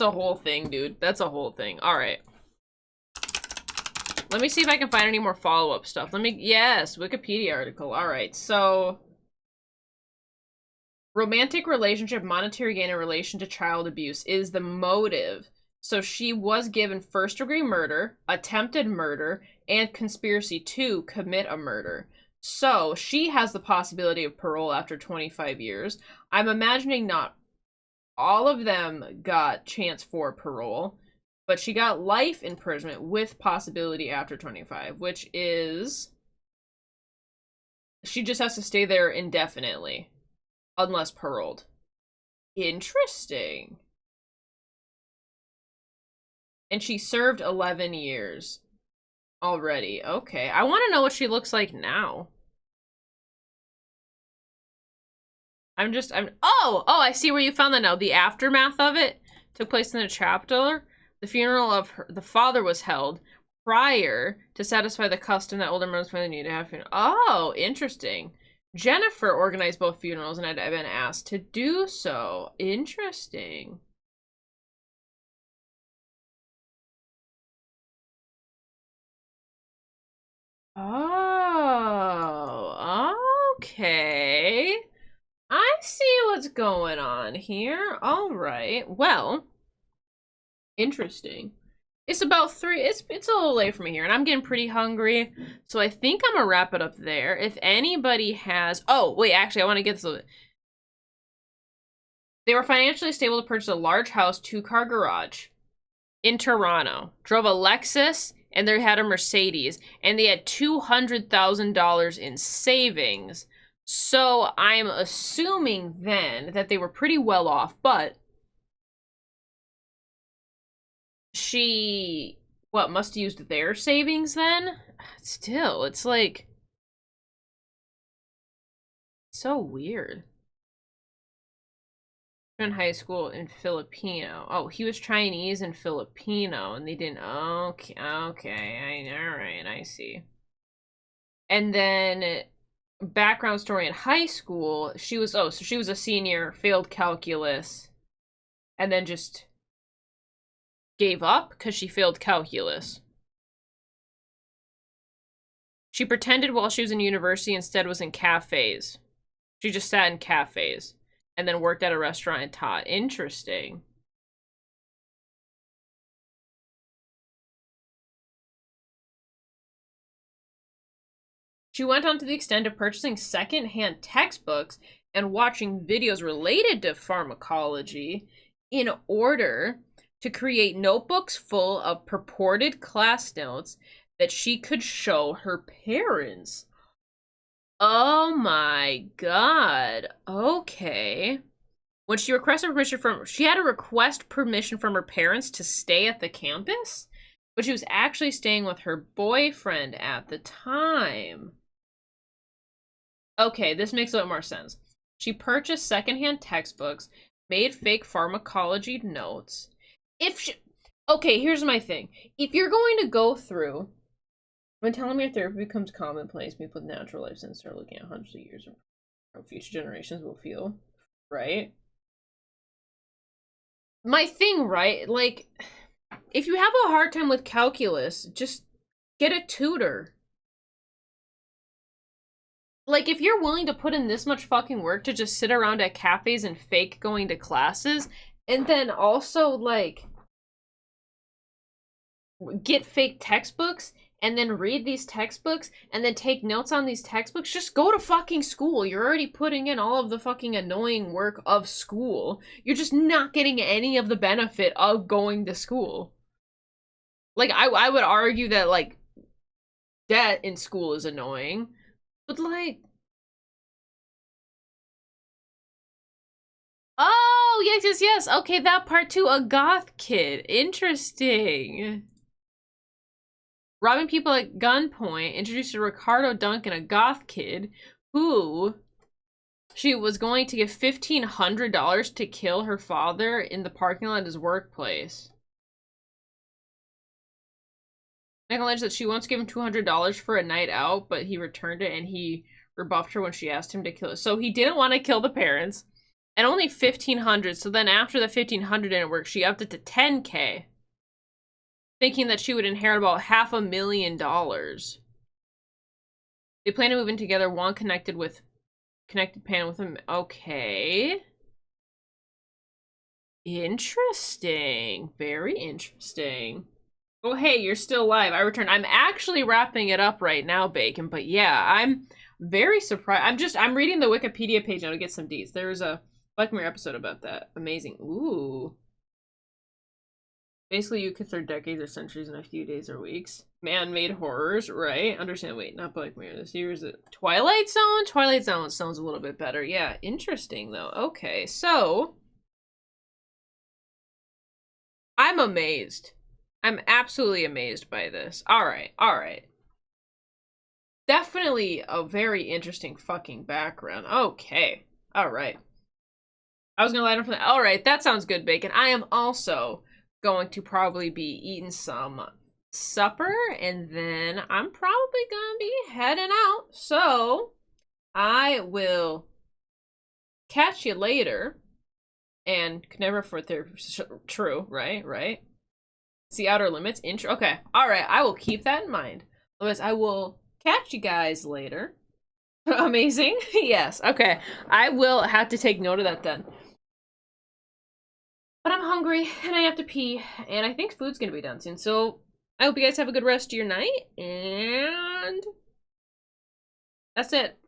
whole thing, dude. That's a whole thing. Alright. Let me see if I can find any more follow-up stuff. Yes, Wikipedia article. Alright, so... Romantic relationship, monetary gain in relation to child abuse is the motive. So she was given first-degree murder, attempted murder, and conspiracy to commit a murder. So she has the possibility of parole after 25 years. I'm imagining not all of them got chance for parole, but she got life imprisonment with possibility after 25, which is... She just has to stay there indefinitely, unless paroled. Interesting. And she served 11 years already. Okay, I want to know what she looks like now. Oh, I see where you found that now. The aftermath of it took place in a chapter. The funeral of the father was held prior to satisfy the custom that older members may need to have funeral. Oh, interesting. Jennifer organized both funerals and had been asked to do so. Interesting. Oh, okay. I see what's going on here. All right. Well, interesting. It's about 3. It's a little late for me here, and I'm getting pretty hungry. So I think I'm gonna wrap it up there. If anybody has... Oh, wait, actually, I want to get this a little bit. They were financially stable to purchase a large house, 2-car garage in Toronto. Drove a Lexus, and they had a Mercedes, and they had $200,000 in savings. So I'm assuming then that they were pretty well off, but she, must have used their savings then? Still, it's like, so weird. freshman high school in Filipino. Oh, he was Chinese and Filipino, and they didn't. Okay, okay, all right, I see. And then background story in high school, she was so she was a senior, failed calculus, and then just gave up because she failed calculus. She pretended while she was in university, instead was in cafes. She just sat in cafes and then worked at a restaurant and taught. Interesting. She went on to the extent of purchasing second-hand textbooks and watching videos related to pharmacology in order to create notebooks full of purported class notes that she could show her parents. Oh my god. Okay. When she requested permission she had to request permission from her parents to stay at the campus, but she was actually staying with her boyfriend at the time. Okay, this makes a little more sense. She purchased secondhand textbooks, made fake pharmacology notes. Okay, here's my thing. If you're going to go through, when telomere therapy becomes commonplace, people with natural life science start looking at hundreds of years of how future generations will feel, right? My thing, right? Like, if you have a hard time with calculus, just get a tutor. Like, if you're willing to put in this much fucking work to just sit around at cafes and fake going to classes, and then also, like, get fake textbooks, and then read these textbooks, and then take notes on these textbooks, just go to fucking school. You're already putting in all of the fucking annoying work of school. You're just not getting any of the benefit of going to school. Like, I would argue that, like, debt in school is annoying. But, like... Oh, yes. Okay, that part too. A goth kid. Interesting. Robbing people at gunpoint. Introduced to Ricardo Duncan, a goth kid, who... she was going to give $1,500 to kill her father in the parking lot of his workplace. Acknowledged that she once gave him $200 for a night out, but he returned it and he rebuffed her when she asked him to kill her. So he didn't want to kill the parents, and only $1,500. So then after the $1,500 didn't work, she upped it to $10K, thinking that she would inherit about $500,000. They plan to move in together. One connected pan with him. Okay. Interesting. Very interesting. Oh, hey, you're still live. I returned. I'm actually wrapping it up right now, Bacon, but yeah, I'm very surprised. I'm reading the Wikipedia page now to get some deets. There was a Black Mirror episode about that. Amazing. Ooh. Basically, you could throw decades or centuries in a few days or weeks. Man-made horrors, right? Understand, wait, not Black Mirror. This year is it Twilight Zone? Twilight Zone sounds a little bit better. Yeah, interesting, though. Okay, so... I'm amazed. I'm absolutely amazed by this. Alright. Definitely a very interesting fucking background. Okay. Alright. I was gonna lie down for that. Alright, that sounds good, Bacon. I am also going to probably be eating some supper, and then I'm probably gonna be heading out. So, I will catch you later. And could never afford therapy. True, right? See outer limits. Okay. Alright, I will keep that in mind. Otherwise, I will catch you guys later. Amazing. Yes, okay. I will have to take note of that then. But I'm hungry, and I have to pee, and I think food's gonna be done soon. So, I hope you guys have a good rest of your night, and... that's it.